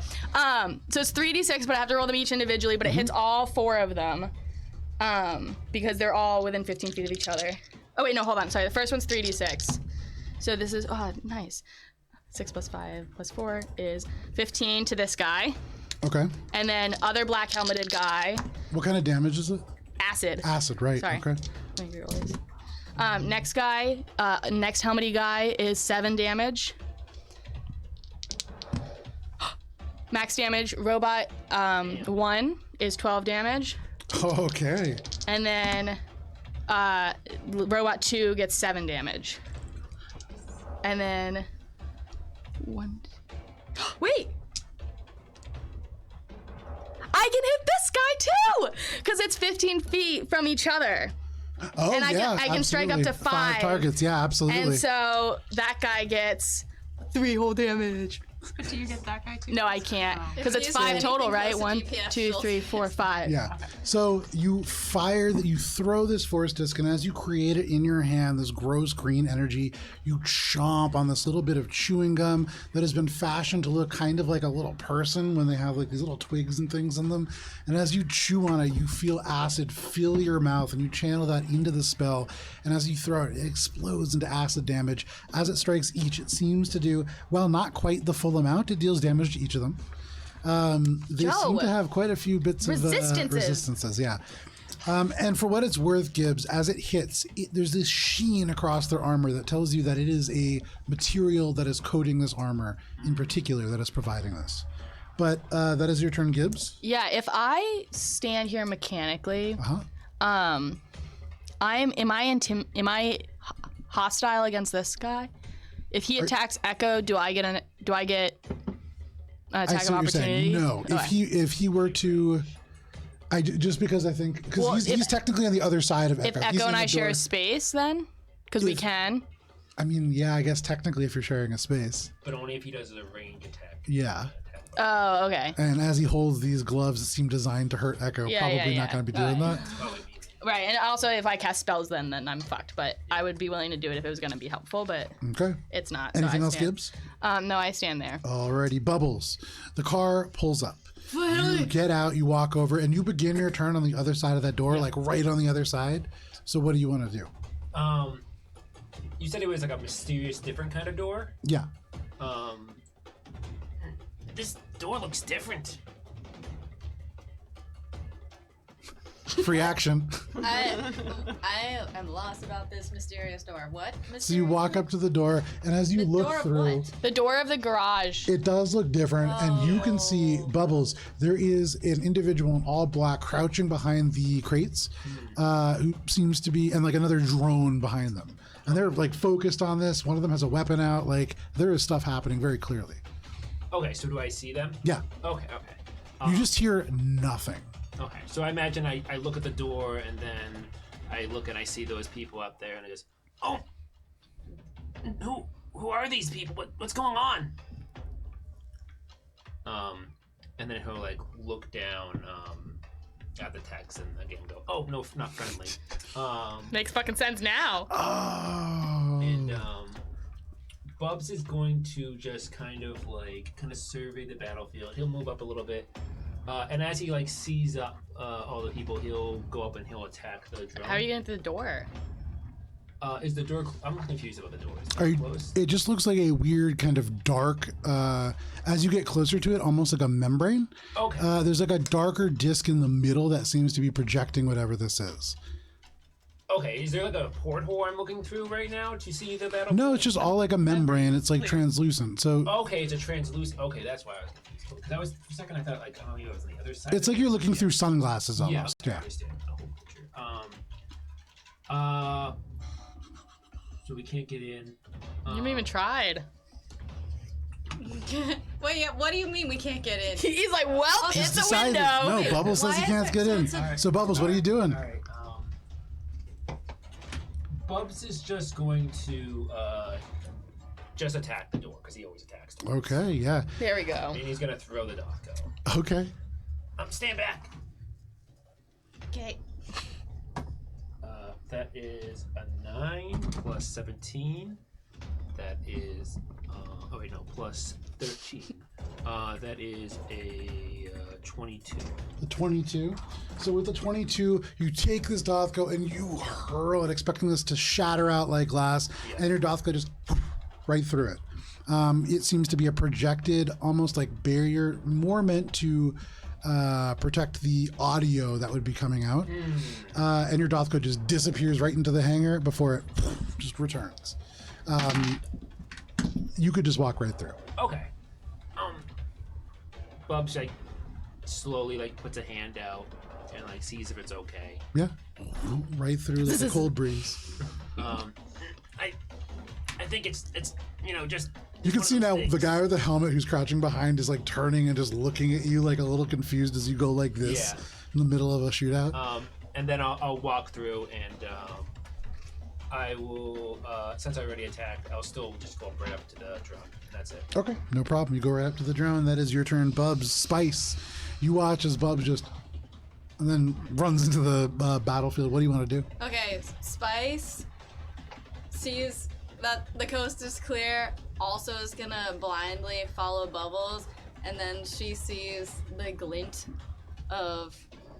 So it's 3d6, but I have to roll them each individually. But it hits all 4 of them, because they're all within 15 feet of each other. Oh wait, no, hold on. Sorry, the first one's 3d6. So this is nice. 6 plus 5 plus 4 is 15 to this guy, Okay. and then other black helmeted guy, What kind of damage is it? acid. Acid, right? Sorry. Okay. Let me reroll these. Next guy, next helmety guy is 7 damage. Max damage. Robot 1 is 12 damage. Okay. And then Robot 2 gets 7 damage. And then 1. Wait! I can hit this guy too! Because it's 15 feet from each other. Oh, And I yeah, can strike up absolutely. to 5. Targets, yeah, absolutely. And so that guy gets 3 whole damage. But do you get that guy too? No, I can't. Because it's If 5 you use total, anything right? close 1, to GPS, 2, you'll 3, see 4, 5. Yeah. So you you throw this force disc, and as you create it in your hand, this gross green energy, you chomp on this little bit of chewing gum that has been fashioned to look kind of like a little person when they have like these little twigs and things in them. And as you chew on it, you feel acid fill your mouth, and you channel that into the spell. And as you throw it, it explodes into acid damage. As it strikes each, it seems to do, well, not quite the full amount. It deals damage to each of them. They seem to have quite a few bits of resistances, yeah. And for what it's worth, Gibbs, as it hits, there's this sheen across their armor that tells you that it is a material that is coating this armor in particular that is providing this. But that is your turn, Gibbs. Yeah, if I stand here mechanically, Uh-huh. am I hostile against this guy? If he attacks Echo, do I get an attack I see of what you're opportunity? saying. No, Okay. if he were to, just because I think because he's technically on the other side of Echo. If He's Echo in and the I share door. a space, then because we can. I mean, yeah, I guess technically if you're sharing a space, But only if he does a range attack. yeah. Oh, okay. And as he holds these gloves that seem designed to hurt Echo, Yeah, probably yeah, not yeah. going to be doing that. Probably be. Right, and also if I cast spells, then I'm fucked. But I would be willing to do it if it was going to be helpful, but Okay. it's not. Anything so I else, stand. Gibbs? No, I stand there. Alrighty, Bubbles. The car pulls up. You get out, you walk over, and you begin your turn on the other side of that door, like right on the other side. So what do you want to do? You said it was like a mysterious, different kind of door. Yeah. This door looks different. Free action. I am lost about this mysterious door. What? So you walk up to the door, and as you The look door of through, what? The door of the garage. it does look different, and you can see Bubbles. There is an individual in all black crouching behind the crates, who seems to be, and like another drone behind them. And they're like focused on this. One of them has a weapon out. Like there is stuff happening very clearly. Okay, so do I see them? Yeah. Okay. You just hear nothing. Okay, so I imagine I look at the door and then I look and I see those people up there and I just, oh, who are these people? What's going on? And then he'll like look down at the text and again go, oh no, not friendly. Makes fucking sense now. Oh. And Bubs is going to just kind of survey the battlefield. He'll move up a little bit. And as he like sees up all the people, he'll go up and he'll attack the drone. How are you getting through the door? Is the door? I'm confused about the door. Is Are it you, closed? it just looks like a weird kind of dark, as you get closer to it, almost like a membrane. Okay. There's like a darker disc in the middle that seems to be projecting whatever this is. Okay. Is there like a porthole I'm looking through right now to see the battle? No, it's just all like a membrane. It's like translucent. So Okay, it's a translucent. Okay, that's why I was confused. Because I was for a second I thought like it was on the other side. it's like you're looking through sunglasses almost. Yeah. Yeah. I understand the whole picture. So we can't get in. You haven't even tried. Wait, what do you mean we can't get in? He's like, well, it's a Decided. window. No, Bubbles says Why he is can't it- get so in. it's a- So Bubbles, what are you doing? All right. Bubs is just going to just attack the door because he always attacks. Doors. Okay, yeah. There we go. And he's gonna throw the Dotco. Okay. Stand back. Okay. That is a 9 plus 17. That is plus 13. That is a 22. The 22. So with the 22, you take this Dothko and you hurl it, expecting this to shatter out like glass, and your Dothko just right through it. It seems to be a projected, almost like barrier, more meant to protect the audio that would be coming out. And your Dothko just disappears right into the hangar before it just returns. You could just walk right through. Okay. Bubs like slowly like puts a hand out and like sees if it's okay. Yeah. Right through like a cold breeze. I think it's just. You can one see of now those the things. guy with the helmet who's crouching behind is like turning and just looking at you like a little confused as you go like this in the middle of a shootout. And then I'll walk through and I will since I already attacked, I'll still just go right up to the drum. And that's it. Okay, no problem. You go right up to the drone. That is your turn, Bubs. Spice, you watch as Bubs just and then runs into the battlefield. What do you want to do? Okay, Spice sees that the coast is clear, also is gonna blindly follow Bubbles, and then she sees the glint of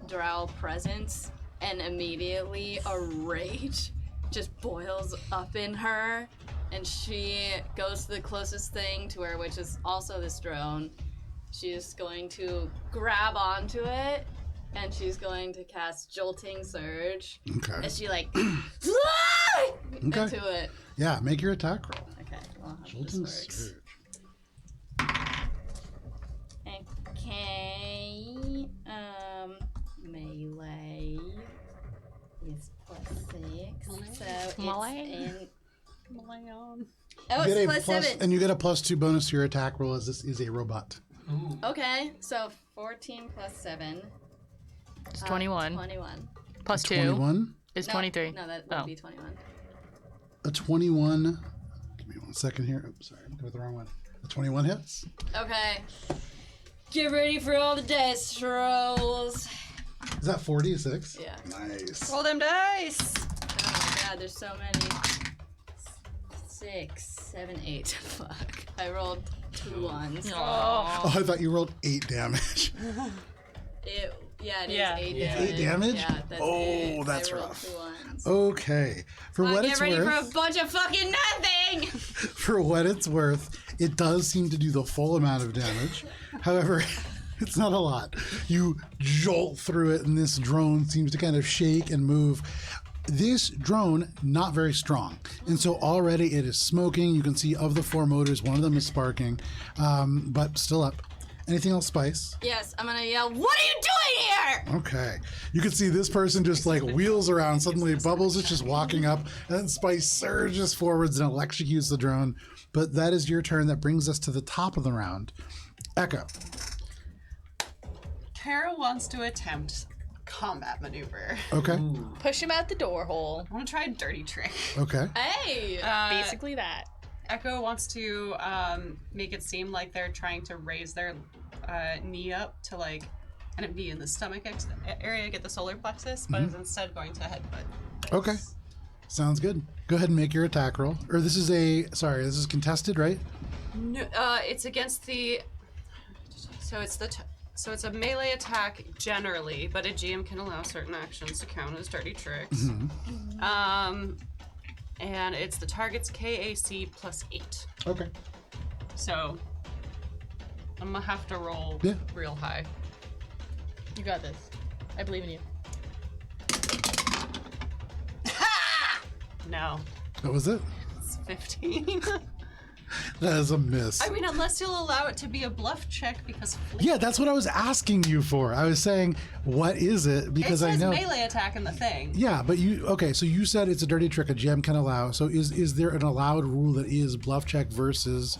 Drow presence, and immediately a rage just boils up in her, and she goes to the closest thing to her, which is also this drone. She's going to grab onto it, and she's going to cast Jolting Surge. Okay. And she like Okay. into it. Yeah, make your attack roll. Okay, well, how Jolting this works. Surge. Okay, melee is +6, so it's Melee? in. Oh, Oh, You get it's a +7. and you get a +2 bonus to your attack roll as this is a robot. Ooh. Okay, so 14 +7. It's 21. 21. Plus 2 21. is No, 23. No, that would Oh. be 21. A 21. Give me 1 second here. Oops, sorry, I'm looking at the wrong one. A 21 hits. Okay. Get ready for all the dice rolls. Is that 46? Yeah. Nice. Roll them dice. Oh my god, there's so many. 6, 7, 8. Fuck. I rolled 2 ones. Aw. Oh, I thought you rolled 8 damage. It is Yeah. 8 Yeah. damage. 8 damage? Yeah, that's Oh, it. that's I rolled rough. 2 ones. Okay. For what Get it's ready worth, for a bunch of fucking nothing! for what it's worth, it does seem to do the full amount of damage. However, it's not a lot. You jolt through it, and this drone seems to kind of shake and move. This drone, not very strong. And so already it is smoking. You can see of the 4 motors, one of them is sparking, but still up. Anything else, Spice? Yes, I'm gonna yell, what are you doing here? Okay. You can see this person just like wheels around. Suddenly Bubbles is just walking up, and then Spice surges forwards and electrocutes the drone. But that is your turn. That brings us to the top of the round. Echo. Kara wants to attempt a combat maneuver. Okay. Push him out the door hole. I want to try a dirty trick. Okay. Hey! Basically that. Echo wants to make it seem like they're trying to raise their knee up to like kind of be in the stomach area, get the solar plexus, but is instead going to headbutt. Okay. Sounds good. Go ahead and make your attack roll. Or this is contested, right? No, it's against the. So it's a melee attack generally, but a GM can allow certain actions to count as dirty tricks. and it's the target's KAC plus 8. Okay. So I'm gonna have to roll real high. You got this. I believe in you. No, What was it? it's 15. That is a miss. I mean, unless you'll allow it to be a bluff check because Yeah, that's what I was asking you for. I was saying, what is it? Because it I says know. melee attack in the thing. Yeah, but so you said it's a dirty trick a GM can allow. So is there an allowed rule that is bluff check versus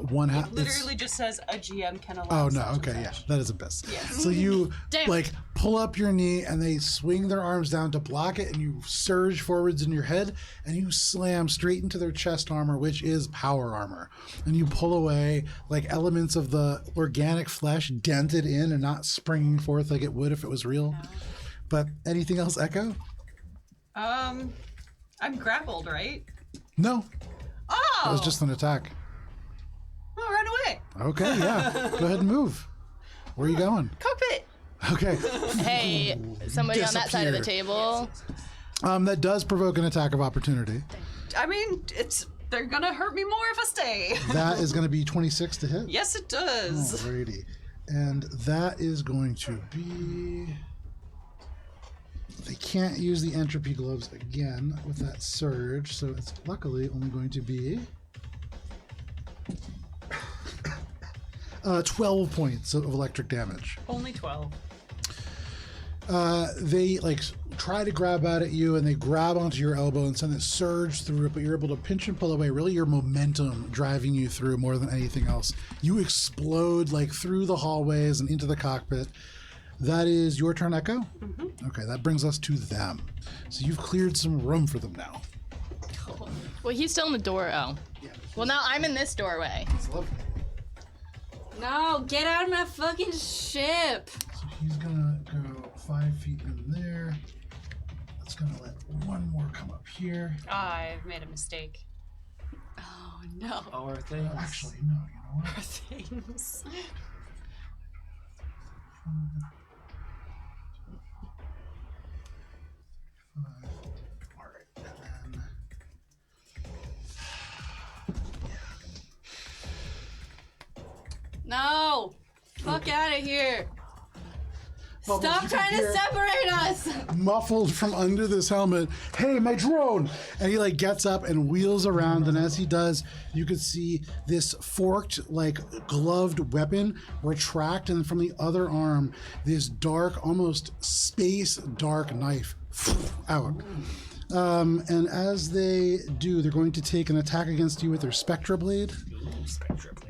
one half? It literally just says a GM can allow. Oh no, such and okay, yeah, such. that is a miss. Yes. So you Damn. like pull up your knee and they swing their arms down to block it, and you surge forwards in your head and you slam straight into their chest armor, which is power armor, and you pull away like elements of the organic flesh dented in and not springing forth like it would if it was real. But anything else, Echo? I'm grappled, right? No, Oh, that was just an attack. I'll run away. Okay, yeah, go ahead and move. Where are you going? Cockpit. Okay. Hey, somebody on that side of the Disappear. table. That does provoke an attack of opportunity. I mean, they're gonna hurt me more if I stay. That is going to be 26 to hit. Yes, it does. Alrighty. And that is going to be... They can't use the entropy gloves again with that surge, so it's luckily only going to be 12 points of electric damage. Only 12. They like try to grab out at you, and they grab onto your elbow and send it surge through it, but you're able to pinch and pull away. Really, your momentum driving you through more than anything else. You explode like through the hallways and into the cockpit. That is your turn, Echo? Mm-hmm. Okay, that brings us to them. So you've cleared some room for them now. Well, he's still in the door. Oh. Yeah, Well, now I'm in this doorway. it's lovely. No, get out of my fucking ship. So he's gonna go 5 feet in there. That's gonna let one more come up here. I've made a mistake. Oh no. Our things. Actually, no, you know what? Things. All right, and then No. Fuck out of here. Bubbles, Stop you can trying to hear- separate us. muffled from under this helmet, "Hey, my drone!" And he like gets up and wheels around, and as he does, you could see this forked, like gloved weapon retract, and from the other arm, this dark, almost space dark knife out. And as they do, they're going to take an attack against you with their Spectra Blade. Ooh, Spectra Blade.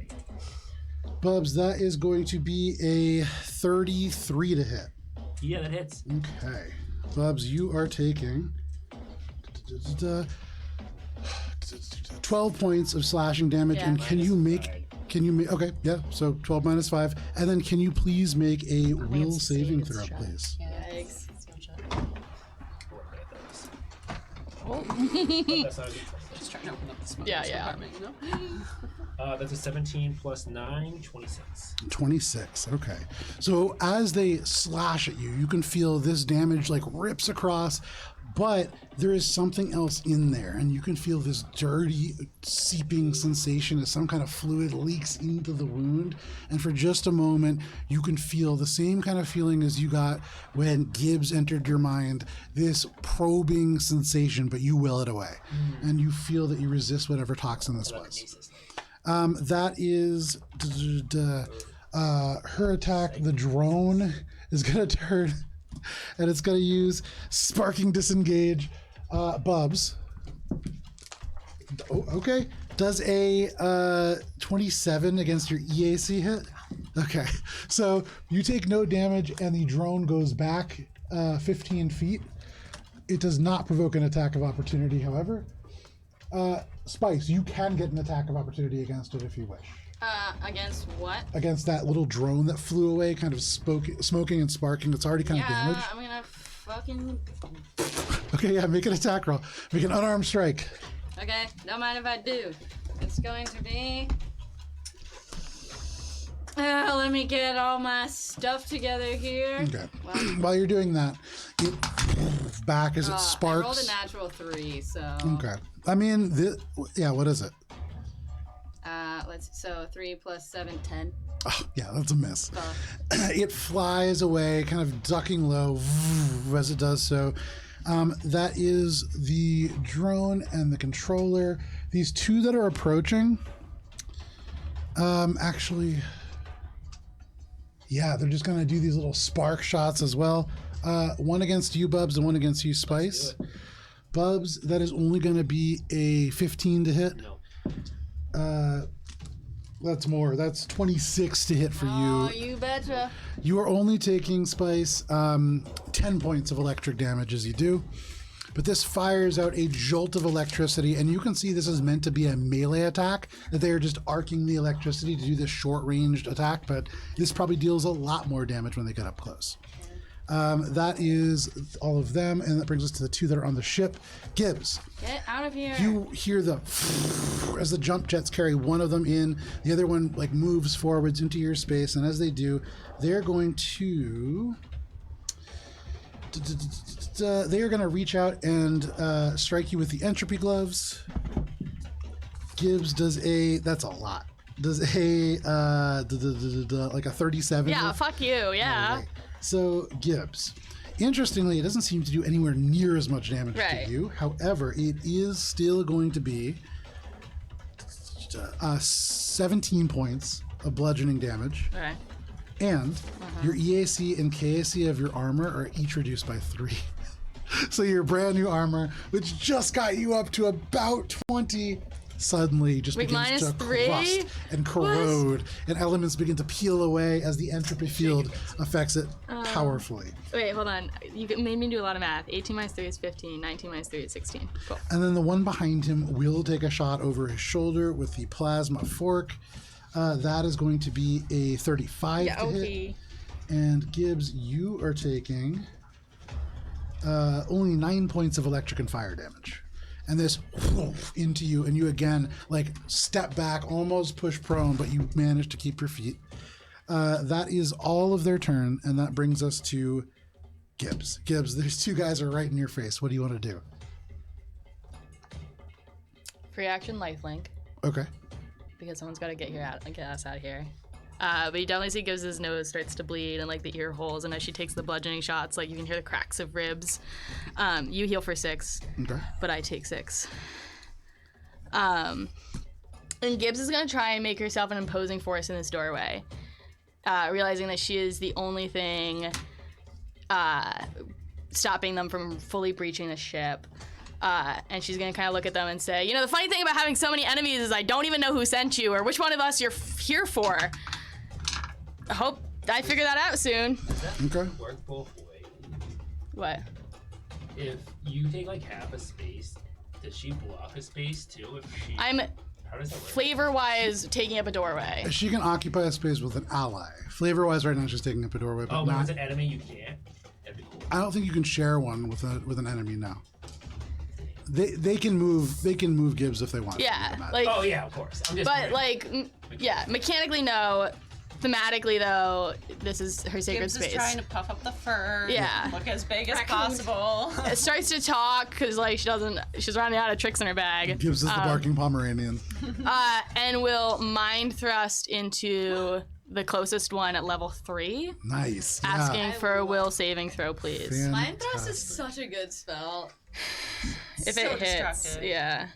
Bubs, that is going to be a 33 to hit. Yeah, that hits. Okay. Bubs, you are taking 12 points of slashing damage, Yeah. and can you make okay, yeah, so 12 minus 5, and then can you please make a will it's a saving saving throw, throw. please? Yikes. That's not a good Just trying to open up the smoke Yeah, yeah. department, you know? That's a 17 plus 9, 26. 26. Okay. So as they slash at you, you can feel this damage like rips across, but there is something else in there, and you can feel this dirty, seeping sensation as some kind of fluid leaks into the wound. And for just a moment, you can feel the same kind of feeling as you got when Gibbs entered your mind, this probing sensation, but you will it away. And you feel that you resist whatever toxin this was. Telekinesis. That is her attack. The drone is going to turn, and it's going to use Sparking Disengage. Bubs. Oh, okay. Does a 27 against your EAC hit? Okay. So you take no damage, and the drone goes back 15 feet. It does not provoke an attack of opportunity, however. Spice, you can get an attack of opportunity against it if you wish. Against what? Against that little drone that flew away, kind of smoking and sparking. It's already kind of damaged. I'm gonna fucking. Okay, yeah, make an attack roll. Make an unarmed strike. Okay, don't mind if I do. It's going to be Let me get all my stuff together here. Okay. Well, While you're doing that, it back as it I rolled sparks. a natural 3, so. Okay. I mean, yeah. What is it? So 3 plus 7, 10. Oh, yeah, that's a miss. So, It flies away, kind of ducking low as it does so. That is the drone and the controller. These two that are approaching, actually, yeah, they're just going to do these little spark shots as well. One against you, Bubs, and one against you, Spice. Bubs, that is only going to be a 15 to hit. No. That's more. That's 26 to hit for oh, you. you betcha. You are only taking, Spice, 10 points of electric damage as you do. But this fires out a jolt of electricity, and you can see this is meant to be a melee attack, that they are just arcing the electricity to do this short-ranged attack, but this probably deals a lot more damage when they get up close. That is all of them, and that brings us to the two that are on the ship. Gibbs, Get out of here. you hear the as the jump jets carry one of them in, the other one like moves forwards into your space, and as they do, they're going to reach out and strike you with the entropy gloves. Gibbs does that's a lot. Does a like a 37? Yeah, fuck you. Yeah. All right. So Gibbs, interestingly, it doesn't seem to do anywhere near as much damage Right. to you. However, it is still going to be 17 points of bludgeoning damage, Okay. and your EAC and KAC of your armor are each reduced by 3. So your brand new armor, which just got you up to about 20, suddenly just Wait, begins to -3? crust and corrode, and elements begin to peel away as the entropy field affects it powerfully. Wait, hold on. You made me do a lot of math. 18 minus 3 is 15. 19 minus 3 is 16. Cool. And then the one behind him will take a shot over his shoulder with the plasma fork. That is going to be a 35 to hit. And Gibbs, you are taking only 9 points of electric and fire damage. And this into you, and you again like step back, almost push prone, but you manage to keep your feet. That is all of their turn, and that brings us to Gibbs. Gibbs, there's two guys are right in your face. What do you want to do? Free action lifelink, Okay. because someone's got to get us out of here. But you definitely see Gibbs' nose starts to bleed and like the ear holes, and as she takes the bludgeoning shots, like you can hear the cracks of ribs. You heal for 6, Okay. but I take 6. And Gibbs is gonna try and make herself an imposing force in this doorway, realizing that she is the only thing stopping them from fully breaching the ship. And she's gonna kind of look at them and say, you know, the funny thing about having so many enemies is I don't even know who sent you or which one of us you're here for. I hope I figure that out soon. Okay. Work both ways. What? If you take like half a space, does she block a space too? If she, I'm how does that work? flavor-wise taking up a doorway. She can occupy a space with an ally. Flavor-wise, right now she's taking up a doorway, but Oh, but if not. it's an enemy, you can't. That'd be cool. I don't think you can share one with an enemy now. They can move Gibbs if they want. Yeah, to, like, Oh yeah, of course. I'm just. but wondering. like, yeah, mechanically no. Thematically though, this is her sacred Gibbs space. is trying to puff up the fur. Yeah. Look as big as Raccoons. possible. It starts to talk because like she's running out of tricks in her bag. Gibbs is the barking Pomeranian. And will mind thrust into the closest one at level 3, Nice. Yeah. asking for a love- will saving throw, please. Mind Thrust is Fantastic. such a good spell. If So it hits, destructive. yeah.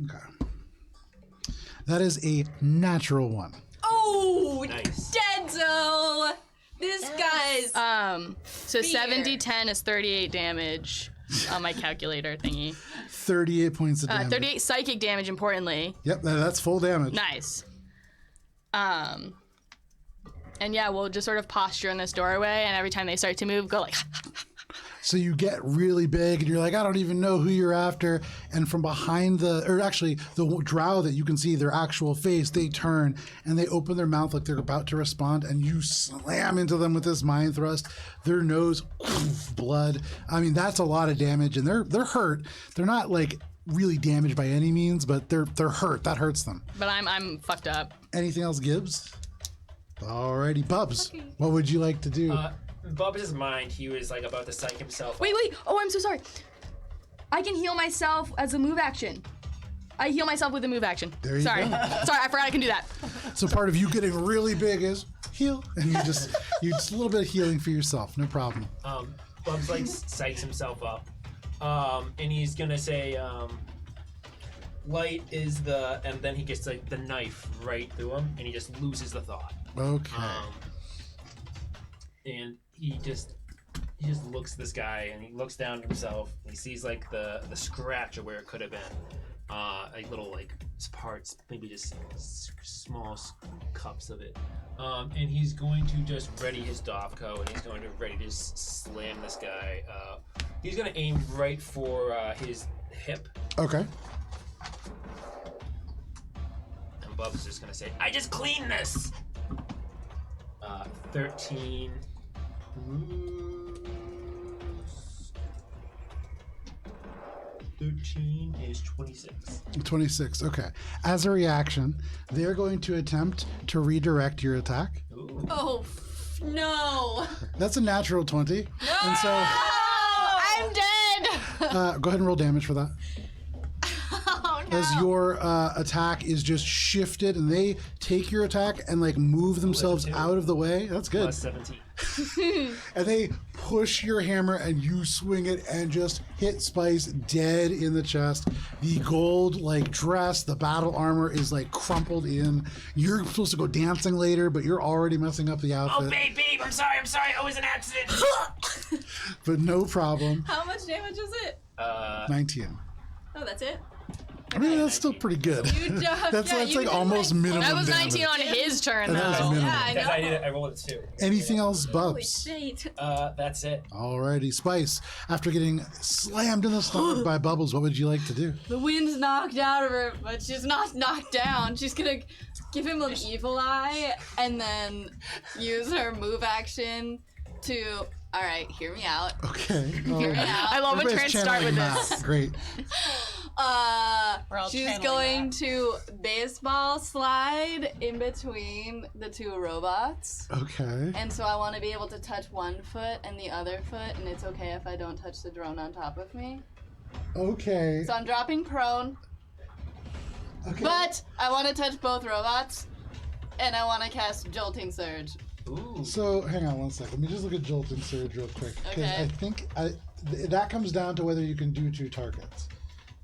Okay. That is a natural 1. Oh, Nice. Denzel! This guy's. So Fear. 7d10 is 38 damage on my calculator thingy. 38 points of damage. 38 psychic damage, importantly. Yep, that's full damage. Nice. And yeah, we'll just sort of posture in this doorway, and every time they start to move, go like. So you get really big and you're like, I don't even know who you're after. And from behind the drow that you can see their actual face, they turn and they open their mouth like they're about to respond, and you slam into them with this mind thrust. Their nose, blood. I mean, that's a lot of damage, and they're hurt. They're not like really damaged by any means, but they're hurt. That hurts them. But I'm fucked up. Anything else, Gibbs? Alrighty, Bubs. What would you like to do? Bubs' mind, he was like about to psych himself. Wait. Oh, I'm so sorry. I can heal myself as a move action. I heal myself with a move action. There you Sorry. go. Sorry, I forgot I can do that. So part of you getting really big is heal, and you just a little bit of healing for yourself. No problem. Bubs like psychs himself up, and he's gonna say, "Light is the," and then he gets like the knife right through him, and he just loses the thought. Okay. And he just looks at this guy, and he looks down at himself, and he sees like the scratch of where it could have been, like little like parts, maybe just small cups of it. And he's going to just ready his Dovco, and he's going to ready to slam this guy. He's going to aim right for his hip. Okay. And Bubs is just going to say, "I just cleaned this." 13. 13 is 26. 26. Okay. As a reaction, they're going to attempt to redirect your attack. Ooh. Oh, no. That's a natural 20. And so I'm dead! go ahead and roll damage for that. Oh, no. As your attack is just shifted, and they take your attack and like move themselves two. out of the way. That's good. Plus 17. And they push your hammer, and you swing it and just hit Spice dead in the chest. The gold like dress, the battle armor is like crumpled in. You're supposed to go dancing later, but you're already messing up the outfit. Oh, babe, I'm sorry. It was an accident. But no problem. How much damage is it? 19. Oh, that's it? I mean, that's still pretty good. You That's like almost minimum That was damage. 19 on his turn, And that was though. minimum. Yeah, I Because know. I rolled a 2. Anything else, Holy Bubs? shit. That's it. Alrighty, Spice. After getting slammed in the stomach by Bubbles, what would you like to do? The wind's knocked out of her, but she's not knocked down. She's gonna give him an evil eye and then use her move action to. All right, hear me out. Okay. Hear me out. I love when Everybody's trans start with channeling this. Matt. Great. We're all She's channeling going that. to baseball slide in between the two robots. Okay. And so I want to be able to touch one foot and the other foot, and it's okay if I don't touch the drone on top of me. Okay. So I'm dropping prone, Okay. but I want to touch both robots, and I want to cast Jolting Surge. Ooh. So hang on one second. Let me just look at Jolt and Surge real quick. Because Okay. I think that comes down to whether you can do 2 targets.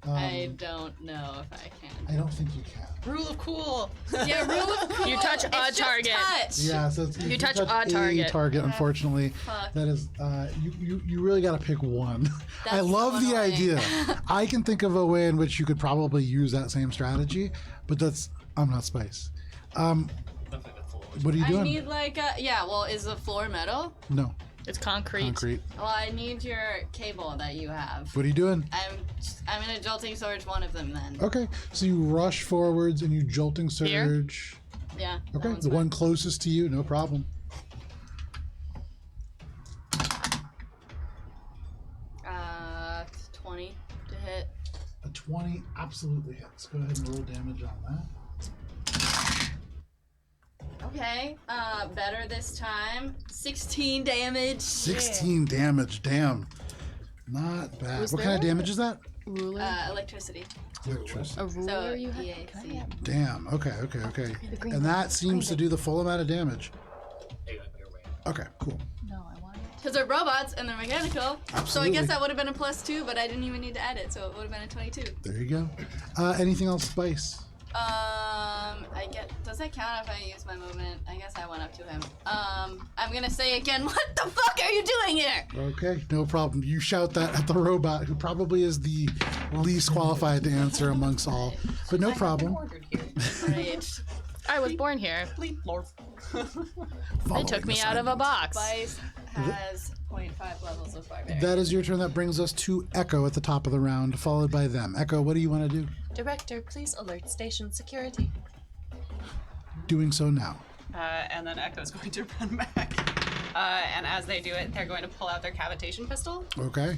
I don't know if I can. I don't think you can. Rule of cool. Yeah, rule of cool. You touch a It's just target. touch. Yeah, so it's, if You touch a a target. unfortunately, Fuck. that is you really got to pick one. I That's love so the annoying. idea. I can think of a way in which you could probably use that same strategy, but I'm not Spice. Nothing that full. What are you I doing? need like a well, is the floor metal? No, It's concrete. concrete. Well, I need your cable that you have. What are you doing? I'm gonna Jolting Surge one of them then. Okay, so you rush forwards and you jolting Here? surge. Yeah. that Okay, one's the fine. one closest to you, no problem. 20 to hit. A 20 absolutely hits. Go ahead and roll damage on that. Okay. Better this time. 16 damage. 16 damage, damn. Not bad. Was What kind of there damage is that? Ruler. Electricity. Electricity. a ruler So you have? EAC. Damn. Okay. And that seems to do the full amount of damage. Hey, you're right. Okay, cool. No, I want it. Because they're robots and they're mechanical. So I Absolutely. guess that would have been a +2, but I didn't even need to add it, so it would have been a 22. There you go. Anything else, Spice? Does that count if I use my movement? I guess I went up to him. I'm gonna say again, what the fuck are you doing here? Okay, no problem. You shout that at the robot, who probably is the least qualified to answer amongst all. But no problem. Ordered here. Right. I was born here. Bleep lord. They took me out of a box. Spice has 0.5 levels of barbarian. That is your turn. That brings us to Echo at the top of the round, followed by them. Echo, what do you want to do? Director, please alert station security. Doing so now. And then Echo's going to run back. And as they do it, they're going to pull out their cavitation pistol. Okay.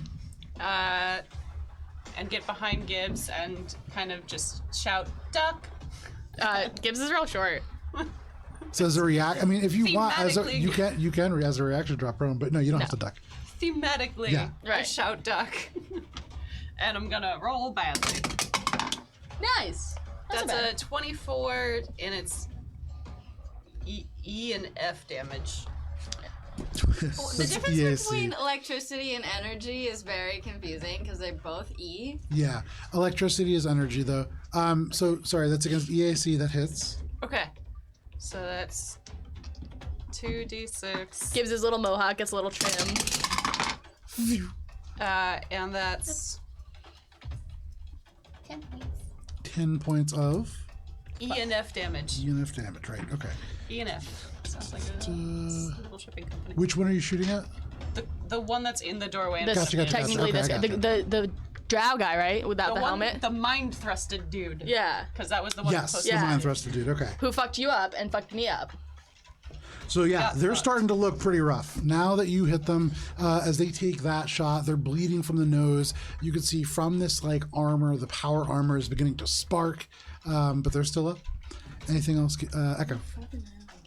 and get behind Gibbs and kind of just shout, duck. Gibbs is real short. So as a react, I mean, if you want, Thematically. you can as a reaction drop prone, but no, you don't have to duck. Thematically, Yeah. I Right. shout duck. And I'm gonna roll badly. Nice. That's a 24, and it's E and F damage. The difference between electricity and energy is very confusing because they're both E. Yeah, electricity is energy though. So sorry, that's against EAC. That hits. Okay. So that's 2d6. Gibbs his little mohawk gets a little trim. And that's 10 points. 10 points of E and F damage. ENF damage. Right. Okay. E and F. Sounds like a little shipping company. Which one are you shooting at? The one that's in the doorway. And This, Gotcha, gotcha, technically, okay, this I guy. gotcha. The drow guy, right? Without the one, helmet. the mind thrusted dude. Yeah. Because that was the one Yes, close the Yeah. mind thruster dude. Okay. Who fucked you up and fucked me up. So yeah, Yeah, they're fucked. starting to look pretty rough. Now that you hit them, as they take that shot, they're bleeding from the nose. You can see from this like armor, the power armor is beginning to spark, but they're still up. Anything else, Echo?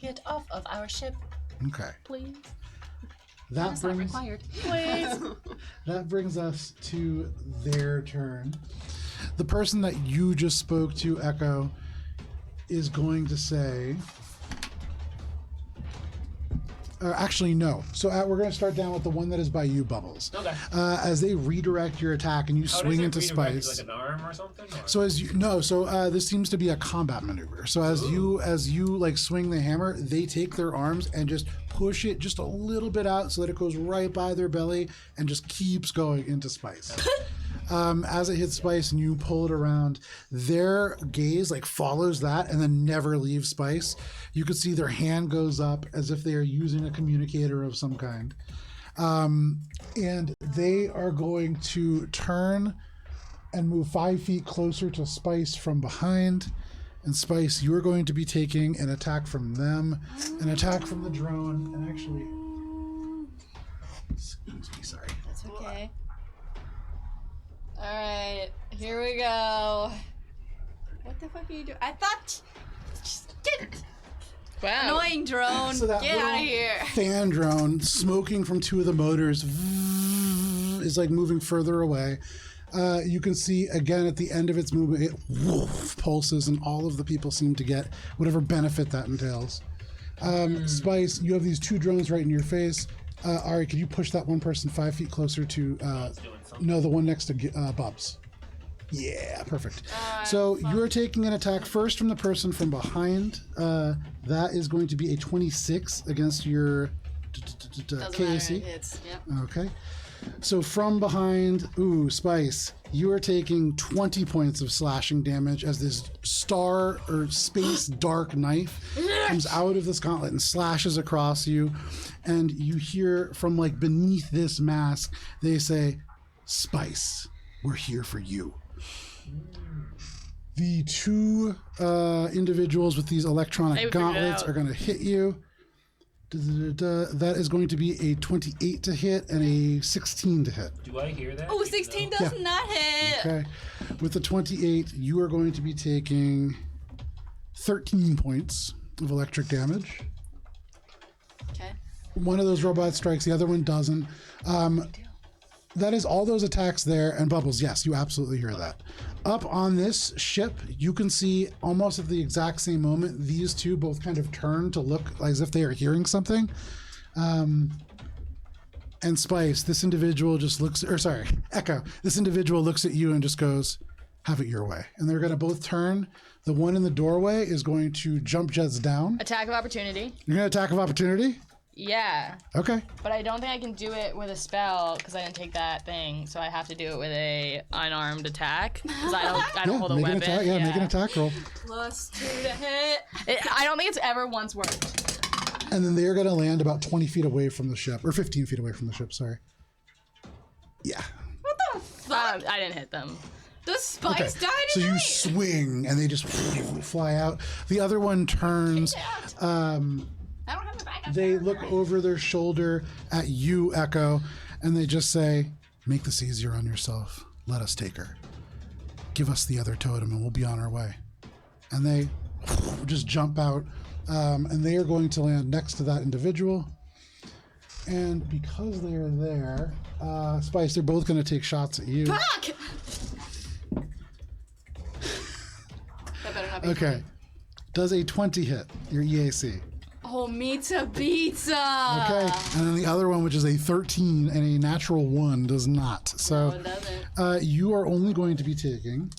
Get off of our ship. Okay. Please. That It's not brings required. that brings us to their turn. The person that you just spoke to, Echo, is going to say. Actually, no. So we're going to start down with the one that is by you, Bubbles. Okay. As they redirect your attack and you swing into Spice. Like an arm or something? Or? So this seems to be a combat maneuver. So as you like swing the hammer, they take their arms and just push it just a little bit out so that it goes right by their belly and just keeps going into Spice. As it hits Spice and you pull it around, their gaze like follows that and then never leaves Spice. You can see their hand goes up as if they are using a communicator of some kind. And they are going to turn and move 5 feet closer to Spice from behind. And Spice, you're going to be taking an attack from them, an attack from the drone, and actually, excuse me, sorry. That's okay. Alright, here we go. What the fuck are you doing? I thought. Just get Wow. annoying drone. So that Get out of little here. fan drone, smoking from two of the motors, is like moving further away. You can see again at the end of its movement, it pulses, and all of the people seem to get whatever benefit that entails. Spice, you have these two drones right in your face. Ari, could you push that one person 5 feet closer to? No, the one next to Bubs. Yeah, perfect. So you're taking an attack first from the person from behind. That is going to be a 26 against your Doesn't matter, KAC. it hits. Yep. Okay. So from behind, Spice, you are taking 20 points of slashing damage as this star or space dark knife comes out of this gauntlet and slashes across you. And you hear from like beneath this mask, they say, Spice, we're here for you. The two individuals with these They electronic figured it gauntlets out. are going to hit you. That is going to be a 28 to hit and a 16 to hit. Do I hear that? Oh, 16 does not hit. Okay. With the 28, you are going to be taking 13 points of electric damage. Okay. One of those robots strikes, the other one doesn't. That is all those attacks there. And Bubbles, yes, you absolutely hear that. Up on this ship, you can see almost at the exact same moment, these two both kind of turn to look as if they are hearing something. And Spice, this individual just looks, or sorry, Echo, this individual looks at you and just goes, have it your way. And they're going to both turn. The one in the doorway is going to jump jets down. Attack of opportunity. You're going to attack of opportunity? Yeah. Okay. But I don't think I can do it with a spell because I didn't take that thing. So I have to do it with a unarmed attack because I don't hold a make weapon. an attack. Yeah, make an attack roll. +2 to hit. I don't think it's ever once worked. And then they're going to land about 20 feet away from the ship, or 15 feet away from the ship, sorry. Yeah. I didn't hit them. The Spice died So in you the swing, and they just fly out. The other one turns. I don't have a backup. They look over their shoulder at you, Echo, and they just say, make this easier on yourself. let us take her. Give us the other totem and we'll be on our way. And they just jump out, and they are going to land next to that individual. And because they are there, Spice, they're both going to take shots at you. Fuck! That better not be. Okay. Does a 20 hit your EAC? Oh, pizza. Okay. And then the other one, which is a 13 and a natural 1, does not. So No, it doesn't. you are only going to be taking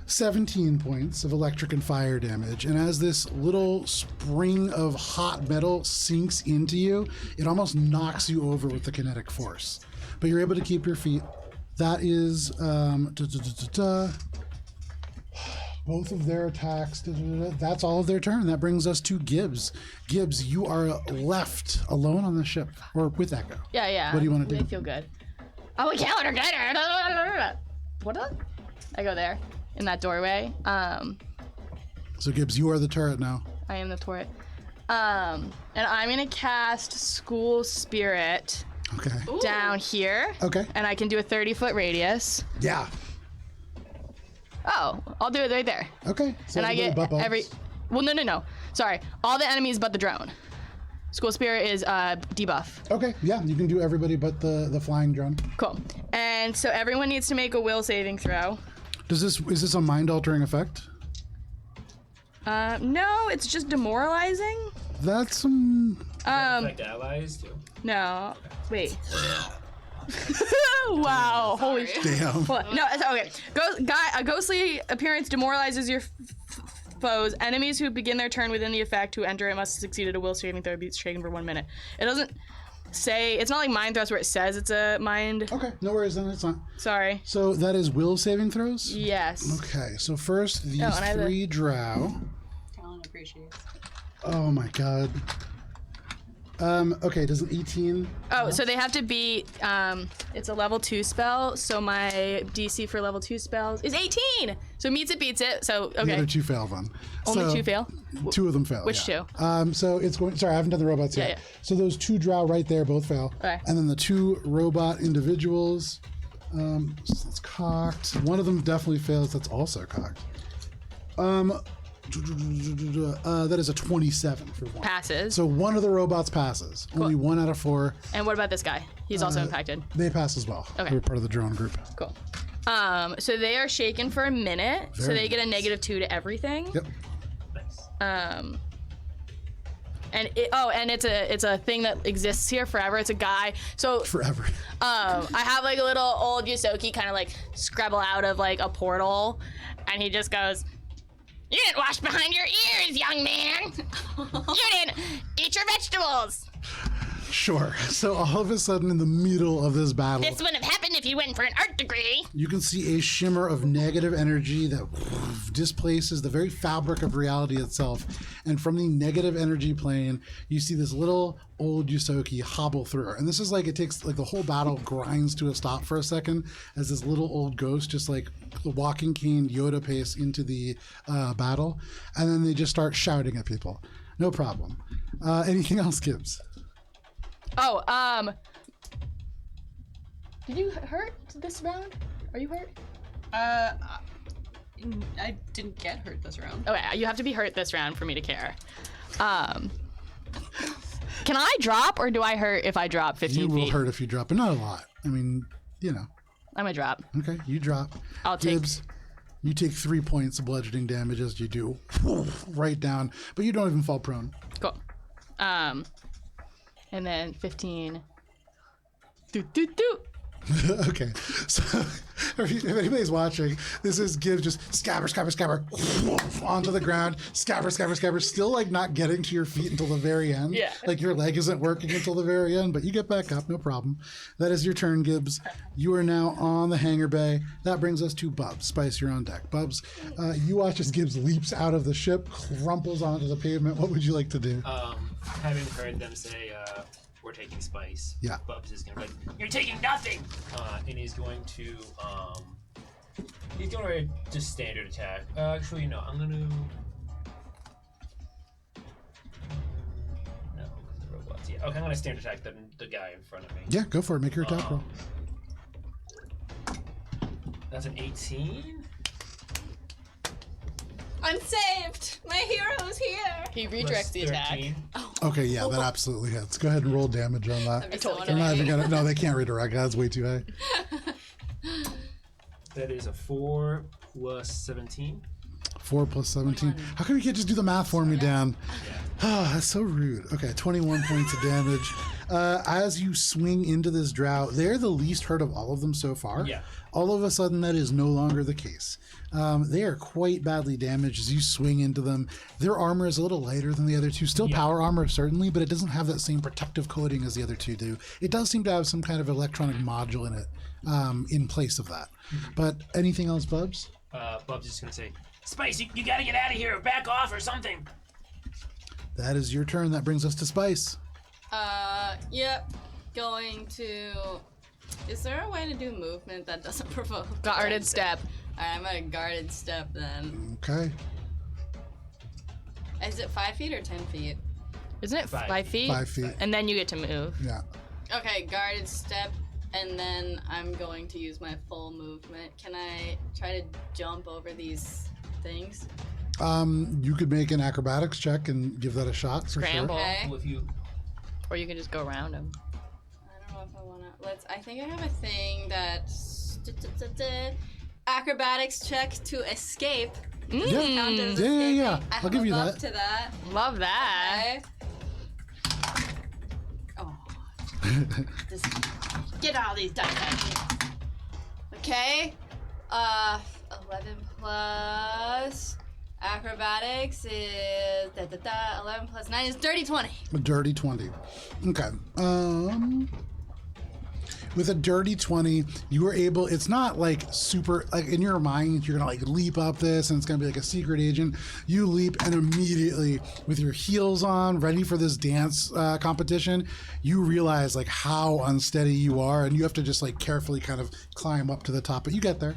17 points of electric and fire damage. And as this little spring of hot metal sinks into you, it almost knocks you over with the kinetic force. But you're able to keep your feet. That is both of their attacks. That's all of their turn. That brings us to Gibbs. Gibbs, you are left alone on the ship, or with Echo. Yeah. What do you want to do? They feel good. Oh, we killed her. What? I go there in that doorway. So Gibbs, you are the turret now. I am the turret. And I'm gonna cast School Spirit Okay. down here. Okay. And I can do a 30-foot radius. Yeah. Oh, I'll do it right there. Okay. So And I get everybody but Bubs. every. Well, no. Sorry. All the enemies but the drone. School Spirit is debuff. Okay. Yeah, you can do everybody but the flying drone. Cool. And so everyone needs to make a will saving throw. Is this a mind altering effect? No, it's just demoralizing. That's Affect allies too. No. Wait. Wow. Holy shit. damn. No, it's okay. A ghostly appearance demoralizes your foes. Enemies who begin their turn within the effect who enter it must succeed at a will saving throw, be shaken for 1 minute. It doesn't say, it's not like mind thrust where it says it's a mind. Okay, no worries then. It's not. Sorry. So that is will saving throws. Yes. Okay, so first these and I have 3 drow. Talon appreciates. Oh my god. Okay, does an 18? Oh, so they have to be, it's a level 2 spell, so my DC for level 2 spells is 18! So meets it, beats it, so, The okay. other 2 fail then. Only So, 2 fail? 2 of them fail. Which yeah. 2? So it's going. Sorry, I haven't done the robots yet. Yeah. So those 2 drow right there both fail. Okay. And then the 2 robot individuals. So that's cocked. One of them definitely fails. That's also cocked. That is a 27 for one. Passes. So one of the robots passes. Only 1 out of 4. And what about this guy? He's also impacted. They pass as well. Okay. They're part of the drone group. Cool. So they are shaken for a minute, so Very they get a nice. -2 to everything. Yep. Nice. And it's a thing that exists here forever. It's a guy. So Forever. I have like a little old Yosoki kind of like scrabble out of like a portal, and he just goes, "You didn't wash behind your ears, young man. You didn't eat your vegetables. Sure. So all of a sudden, in the middle of this battle, This wouldn't have happened if you went for an art degree." you can see a shimmer of negative energy that displaces the very fabric of reality itself. And from the negative energy plane, you see this little old Yusoki hobble through. And this is like, it takes like the whole battle grinds to a stop for a second as this little old ghost just like the walking cane Yoda pace into the battle. And then they just start shouting at people. No problem. Anything else, Gibbs? Oh, did you hurt this round? Are you hurt? I didn't get hurt this round. Okay, you have to be hurt this round for me to care. Can I drop, or do I hurt if I drop 15 You feet? will hurt if you drop, but not a lot. I mean, you know. I'm gonna drop. Okay, you drop. I'll take. Gibbs, you take 3 points of bludgeoning damage as you do. Right down. But you don't even fall prone. Cool. And then 15. Doot. Okay, so if anybody's watching, this is Gibbs just scabber onto the ground, scabber, still like not getting to your feet until the very end. Yeah. Like your leg isn't working until the very end, but you get back up, no problem. That is your turn, Gibbs. You are now on the hangar bay. That brings us to Bubs. Spice, you're on deck. Bubs, you watch as Gibbs leaps out of the ship, crumples onto the pavement. What would you like to do? Having heard them say, we're taking Spice. Yeah. Bubs is gonna be like, "You're taking nothing!" And he's going to just standard attack. Actually, no, I'm gonna no, the robots, yeah. Okay, I'm gonna standard attack the guy in front of me. Yeah, go for it. Make your attack roll. That's an 18. I'm saved. My hero's here. He Plus redirects the attack. 13. Okay, yeah, that absolutely hits. Go ahead and roll damage on that. That'd be totally They're not annoying. even gonna. No, they can't redirect. That's way too high. That is a 4 plus 17. 4 plus 17. How come you can't just do the math for me, Dan? Ah, that's so rude. Okay, 21 points of damage. As you swing into this drow, they're the least hurt of all of them so far. Yeah. All of a sudden, that is no longer the case. They are quite badly damaged as you swing into them. Their armor is a little lighter than the other two. Still power armor, certainly, but it doesn't have that same protective coating as the other two do. It does seem to have some kind of electronic module in it in place of that. But anything else, Bubs? Bub's just gonna say, Spice, you gotta get out of here, or back off, or something. That is your turn. That brings us to Spice. Yep. Going to. Is there a way to do movement that doesn't provoke? Guarded step. Alright, I'm gonna guarded step then. Okay. Is it 5 feet or 10 feet? Isn't it 5. 5 feet? 5 feet. And then you get to move. Yeah. Okay, guarded step, and then I'm going to use my full movement. Can I try to jump over these things? You could make an acrobatics check and give that a shot for Scramble. sure. Okay. Well, if you Or you can just go around him. I don't know if I wanna. I think I have a thing that's acrobatics check to escape. Yeah. Count as Yeah, escaping. yeah. I I'll have give a you buff that. to that. Love that. Okay. Oh. Just get all these dice out of here. Okay. 11 plus acrobatics is 11 plus 9 is dirty 20. A dirty 20. Okay. With a dirty 20, you were able, it's not like super, like in your mind, you're gonna like leap up this and it's gonna be like a secret agent. You leap and immediately, with your heels on, ready for this dance competition, you realize like how unsteady you are and you have to just like carefully kind of climb up to the top, but you get there.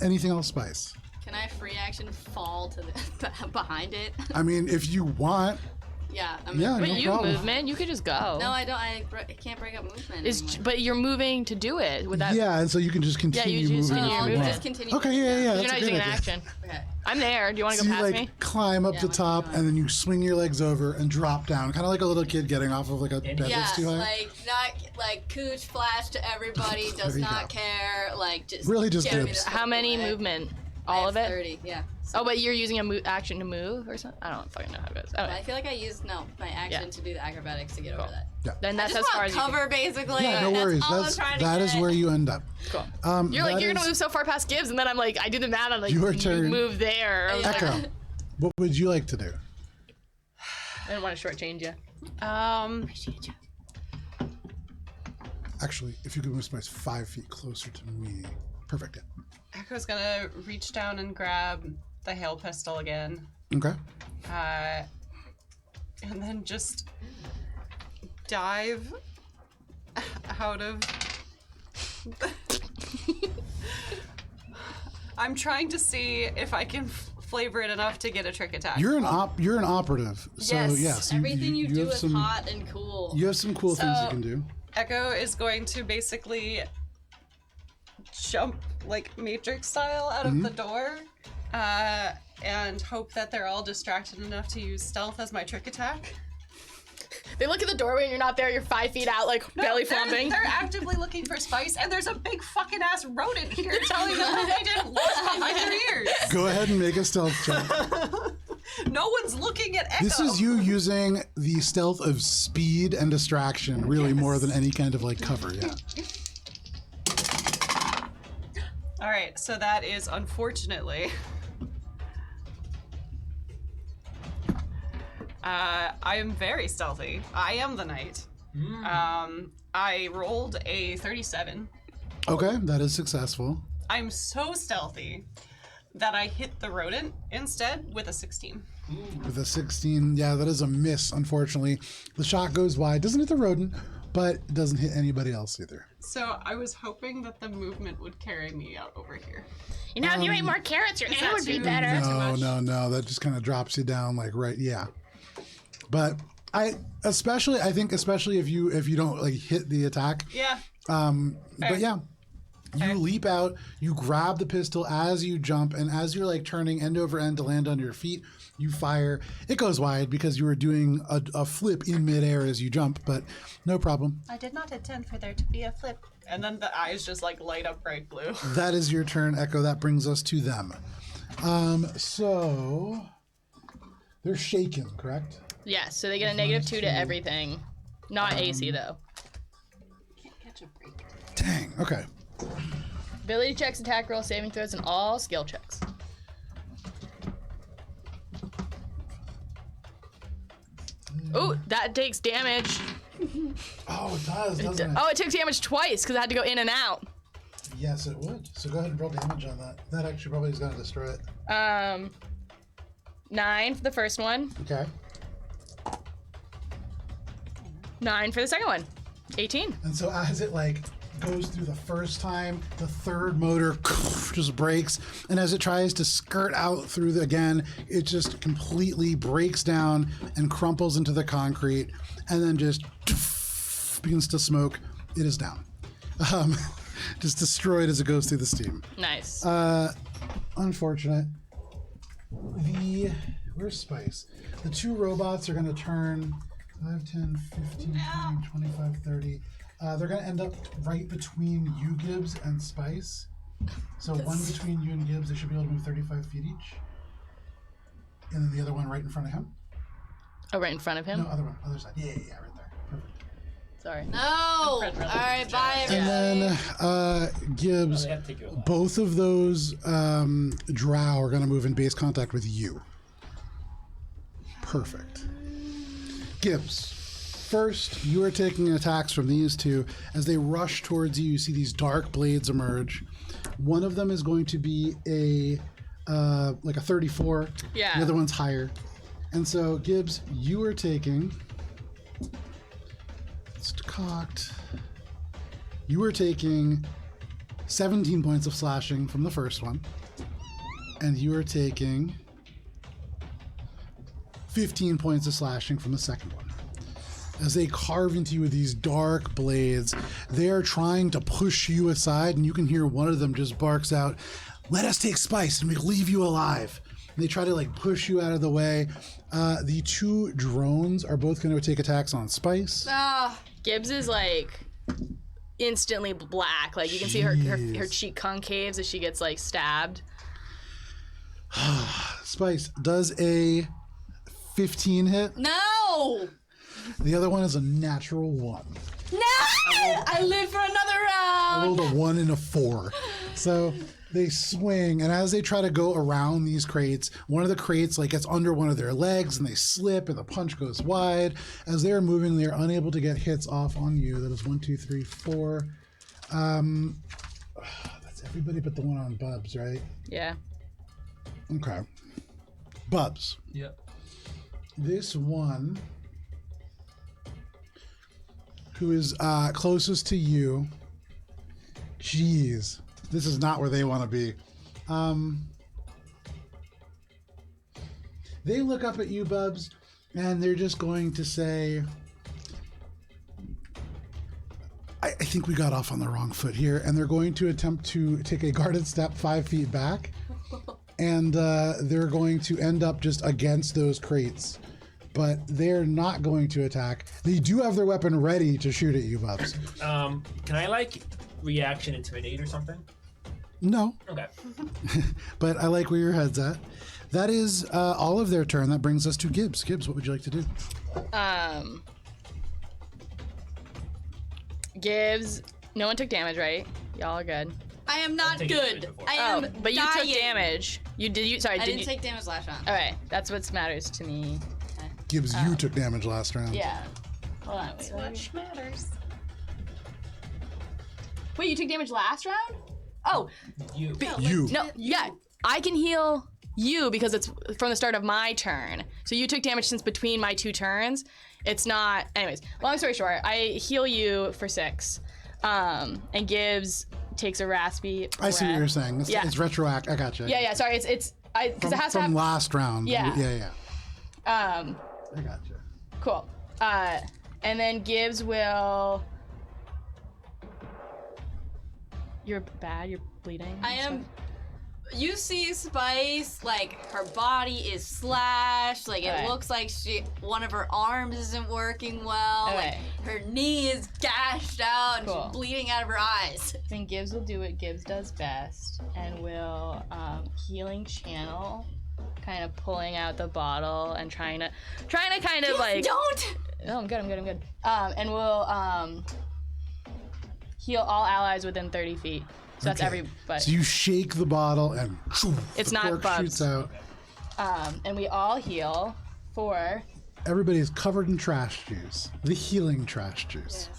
Anything else, Spice? Can I free action fall to the behind it? I mean, if you want, Yeah. yeah, But no you problem. movement, you could just go. No, I don't. I can't break up movement. anymore. But you're moving to do it with that. Yeah, and so you can just continue you just moving. continue if you moving. want. Just continue. Okay, moving yeah, down. yeah. You're That's not a using good an idea. action. Okay. I'm there. Do you want to So go you past like me? climb up Yeah, the what top you doing? and then you swing your legs over and drop down, kind of like a little kid getting off of like a bed Yeah, that's too high. like not like cooch flash to everybody, does There you not go. care, like just Really just get me dibs. the How fuck many away. movement? I All have of it? 30, yeah. Oh, but you're using a action to move or something? I don't fucking know how it goes. But I Okay. feel like I used my action Yeah. to do the acrobatics to get over that. Then I that's just as far want as you can. cover, basically. Yeah, no That's worries. all I'm trying to That is get. where you end up. Cool. You're that like, you're is gonna move so far past Gibbs, and then I'm like, I do the math. I'm like, Your you turn. move there. Yeah. Echo. What would you like to do? I didn't want to shortchange you. Actually, if you could move Spice 5 feet closer to me. Perfect. Yeah. Echo's gonna reach down and grab the hail pistol again. Okay. And then just dive out of. I'm trying to see if I can flavor it enough to get a trick attack. You're an operative. So Yes. yes, Everything you do have is some, hot and cool. You have some cool things you So- can do. Echo is going to basically jump like Matrix style out of the door, and hope that they're all distracted enough to use stealth as my trick attack. They look at the doorway, and you're not there. You're 5 feet out, like belly flopping. They're actively looking for Spice, and there's a big fucking ass rodent here telling them that they didn't look behind their ears. Go ahead and make a stealth check. No one's looking at Echo. This is you using the stealth of speed and distraction, really more than any kind of like cover. Yeah. All right, so that is unfortunately. I am very stealthy. I am the knight. I rolled a 37. Okay, that is successful. I'm so stealthy that I hit the rodent instead with a 16. With a 16, yeah, that is a miss, unfortunately. The shot goes wide, doesn't hit the rodent, but it doesn't hit anybody else either. So I was hoping that the movement would carry me out over here. You know, if you ate more carrots, your aim that would be too- better. too much? No, that just kind of drops you down, like, right, yeah. But I think especially if you don't like hit the attack. Yeah. But yeah, you leap out, you grab the pistol as you jump, and as you're like turning end over end to land on your feet, you fire. It goes wide because you were doing a flip in midair as you jump, but no problem. I did not intend for there to be a flip. And then the eyes just like light up bright blue. That is your turn, Echo. That brings us to them. So they're shaken, correct? Yes, so they get a -2 to everything. Not AC though. Can't catch a break. Dang. Okay. Ability checks, attack rolls, saving throws, and all skill checks. Oh, that takes damage. Oh, it does, doesn't it? Oh, it took damage twice because I had to go in and out. Yes, it would. So go ahead and roll damage on that. That actually probably is going to destroy it. 9 for the first one. Okay. 9 for the second one. 18. And so as it like goes through the first time, the third motor just breaks, and as it tries to skirt out through again, it just completely breaks down and crumples into the concrete, and then just begins to smoke. It is down. Just destroyed as it goes through the steam. Nice. Unfortunate. Where's Spice? The two robots are going to turn 5, 10, 15, 20, 25, 30. They're going to end up right between you, Gibbs, and Spice. So one between you and Gibbs, they should be able to move 35 feet each. And then the other one right in front of him. Oh, right in front of him? No, other one, other side. Yeah, right there. Perfect. Sorry. No. All right, bye. And then Gibbs, They have to take you alive. both of those drow are going to move in base contact with you. Perfect. Gibbs, first, you are taking attacks from these two. As they rush towards you, you see these dark blades emerge. One of them is going to be like a 34. Yeah. The other one's higher. And so, Gibbs, you are taking... It's cocked. You are taking 17 points of slashing from the first one. And you are taking 15 points of slashing from the second one. As they carve into you with these dark blades, they are trying to push you aside, and you can hear one of them just barks out, "Let us take Spice and we'll leave you alive." And they try to like push you out of the way. The two drones are both going to take attacks on Spice. Gibbs is like instantly black. Like you can see her cheek concaves as she gets like stabbed. Spice does a 15 hit. No. The other one is a natural 1. No. I live for another I round. rolled a 1 and a 4. So they swing, and as they try to go around these crates, one of the crates like gets under one of their legs, and they slip, and the punch goes wide. As they're moving, they are unable to get hits off on you. That is 1, 2, 3, 4. That's everybody but the one on Bubs, right? Yeah. Okay. Bubs. Yep. This one, who is closest to you, jeez, this is not where they want to be. They look up at you, Bubs, and they're just going to say, I think we got off on the wrong foot here, and they're going to attempt to take a guarded step 5 feet back, and they're going to end up just against those crates. But they're not going to attack. They do have their weapon ready to shoot at you, Bubs. Can I like reaction intimidate or something? No, Okay. but I like where your head's at. That is all of their turn. That brings us to Gibbs. Gibbs, what would you like to do? Gibbs. No one took damage, right? Y'all are good. I am not taken damage good. before. I Oh, am but you dying. took damage. You did you? Sorry, I did didn't you? take damage last round. All right, that's what matters to me. Gibbs, you took damage last round. Yeah. Hold on. Wait, Much matters. wait, you took damage last round? Oh, You. You. no, yeah. I can heal you because it's from the start of my turn. So you took damage since between my 2 turns. It's not. Anyways, long story short, I heal you for 6, and Gibbs takes a raspy. I see what breath. you're saying. It's, Yeah. it's retroact. I got you. Yeah, yeah. Sorry, it's because it has to from have. last round. Yeah. Yeah. Um, I got you. cool. And then Gibbs will. You're bad. You're bleeding. I am. You see Spice, like, her body is slashed, like, Okay. it looks like one of her arms isn't working well, like, Okay. her knee is gashed out, and Cool. she's bleeding out of her eyes. Then Gibbs will do what Gibbs does best, and will healing channel, kind of pulling out the bottle and trying to kind of like. Don't! No, I'm good. And we'll heal all allies within 30 feet. So that's Okay. everybody. So you shake the bottle and It's the not cork bugs. shoots out. And we all heal for. Everybody is covered in trash juice. The healing trash juice.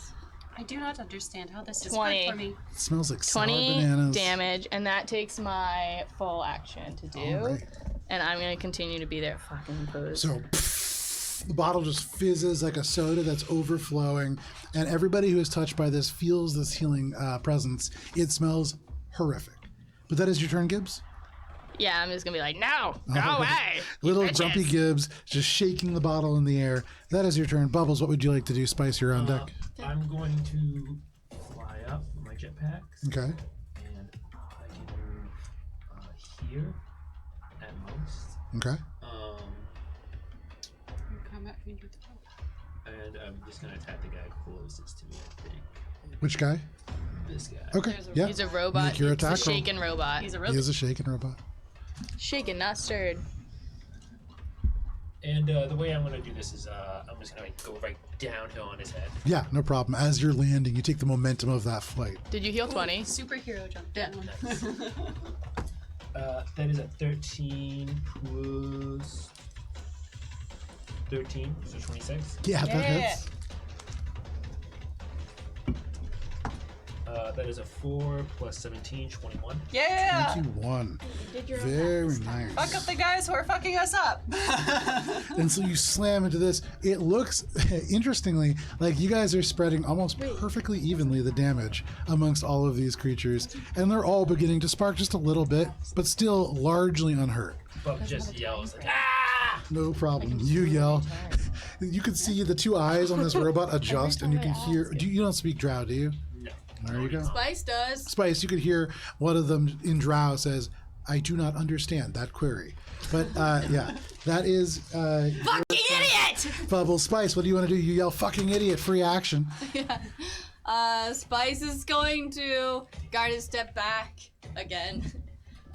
I do not understand how this is 20. good for me. It smells like sour 20 bananas. damage, and that takes my full action to do. All right. And I'm gonna continue to be there fucking opposed. So the bottle just fizzes like a soda that's overflowing, and everybody who is touched by this feels this healing presence. It smells horrific. But that is your turn, Gibbs. Yeah, I'm just gonna be like, no, go Oh, away. Little bitches." grumpy Gibbs just shaking the bottle in the air. That is your turn. Bubbles, what would you like to do? Spice, you're on deck. I'm going to fly up with my jetpacks, Okay. and I can move here at most. Okay. Combat range with the bow. And I'm just gonna attack the guy closest to me, I think. Which guy? This guy. Okay. Yeah. He's a robot. Make your He's a attack roll. shaken robot. He's a He really is a shaken robot. Shaken, not stirred. And the way I'm gonna do this is I'm just gonna go right downhill on his head. Yeah, no problem. As you're landing, you take the momentum of that flight. Did you heal 20? superhero jump down. That is a 13 plus 13, so 26. Yeah, that hits. That is a 4 plus 17, 21. Yeah! 21. Did your Very nice. Fuck up the guys who are fucking us up. And so you slam into this. It looks, interestingly, like you guys are spreading almost perfectly evenly the damage amongst all of these creatures, and they're all beginning to spark just a little bit, but still largely unhurt. Bub just yells like, ah! No problem. You yell. You can see the two eyes on this robot adjust, and you can hear. You don't speak Drow, do you? No. There you go. Spice does. Spice, you could hear one of them in Drow says, "I do not understand that query." But yeah, that is Fucking idiot! Bubble. Spice, what do you want to do? You yell "fucking idiot!" Free action. Spice is going to guard a step back again,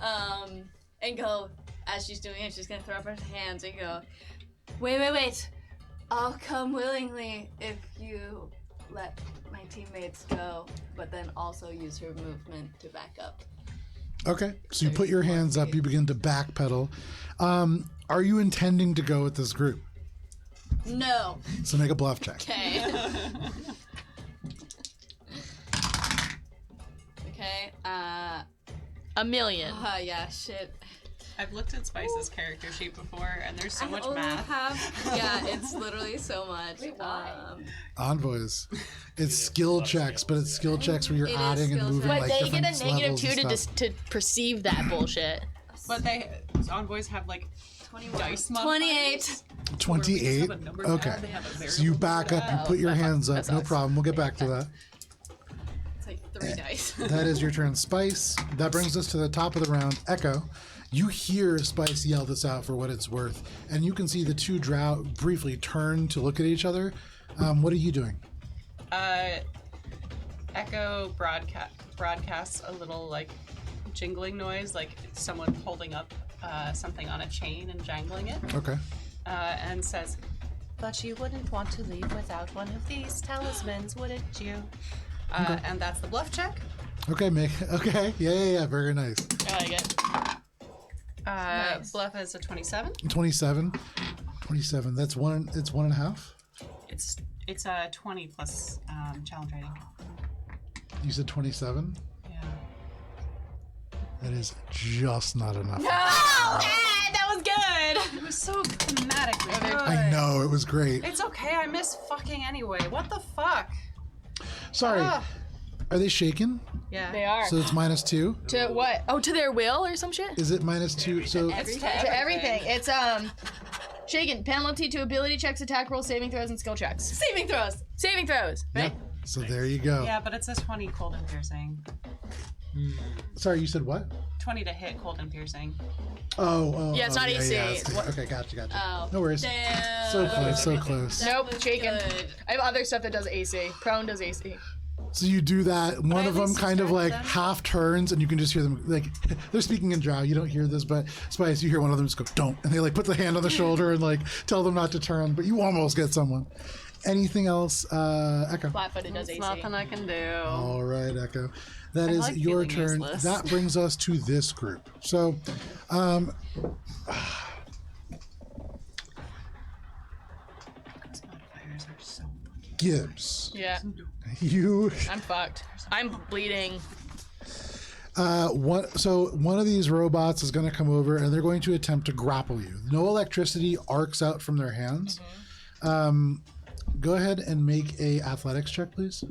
and go, as she's doing it, she's gonna throw up her hands and go, wait, I'll come willingly if you let my teammates go, but then also use her movement to back up. Okay, so you put your hands up. You begin to backpedal. Are you intending to go with this group? No. So make a bluff check. Okay. Okay, A million. yeah, shit. I've looked at Spice's character sheet before, and there's so I much only math. yeah, it's literally so much. Envoys. It's skill checks, but it's skill checks where you're It is adding and skill moving checks. But like they get different a negative levels 2 and to stuff. to perceive that bullshit. But envoys have like 21. dice 28. 28. Okay. So you back up, you put your hands up. No problem. We'll get back to that. It's like 3 dice. That is your turn, Spice. That brings us to the top of the round. Echo. You hear Spice yell this out for what it's worth, and you can see the two Drow briefly turn to look at each other. What are you doing? Echo broadcasts a little like jingling noise, like someone holding up something on a chain and jangling it, Okay. and says, But you wouldn't want to leave without one of these talismans, wouldn't you? and that's the bluff check. Okay, okay. Yeah. Very nice. I like it. Nice. Bluff is a 27. 27. 27. That's one. It's 1.5. It's a 20 plus challenge rating. You said 27. Yeah. That is just not enough. That was good. It was so thematically good. I know, it was great. It's okay. I miss fucking anyway. What the fuck? Sorry. Ah. Are they shaken? Yeah. They are. So it's -2. To what? Oh, to their will or some shit? Is it -2? So It's To everything. It's Shaken. Penalty to ability checks, attack rolls, saving throws, and skill checks. Saving throws. Saving throws, right? Yep. So there you go. Yeah, but it says 20 cold and piercing. Sorry, you said what? 20 to hit cold and piercing. Yeah, it's not AC. it's- What- Okay, gotcha. Oh. No worries. Damn. So close, so close. That Nope, was shaken. good. I have other stuff that does AC. Prone does AC. So you do that. One I of them least kind of like distract them? half turns, and you can just hear them like they're speaking in Drow. You don't hear this, but Spice, you hear one of them just go "don't," and they like put the hand on the shoulder and like tell them not to turn. But you almost get someone. Anything else, Echo? Flat-footed does AC. Nothing I can do. All right, Echo. That is like your feeling turn. useless. That brings us to this group. So, Modifiers are so Gibbs, Yeah, you I'm fucked. I'm bleeding. one of these robots is going to come over and they're going to attempt to grapple you. No electricity arcs out from their hands. Go ahead and make a athletics check, please.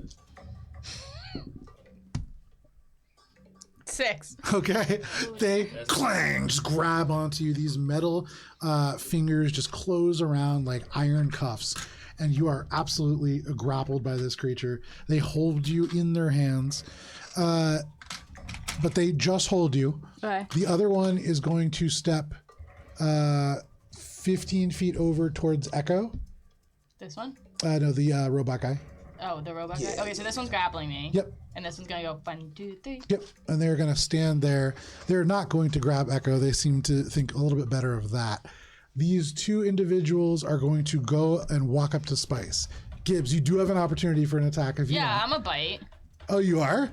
6. Okay, they clang, just grab onto you. These metal fingers just close around like iron cuffs, and you are absolutely grappled by this creature. They hold you in their hands, but they just hold you. Okay. The other one is going to step 15 feet over towards Echo. This one? No, the robot guy. Oh, the robot guy? Okay, so this one's grappling me. Yep. And this one's gonna go 1, 2, 3. Yep, and they're going to stand there. They're not going to grab Echo. They seem to think a little bit better of that. These two individuals are going to go and walk up to Spice. Gibbs, you do have an opportunity for an attack if you Yeah, want. I'm a bite. Oh, you are?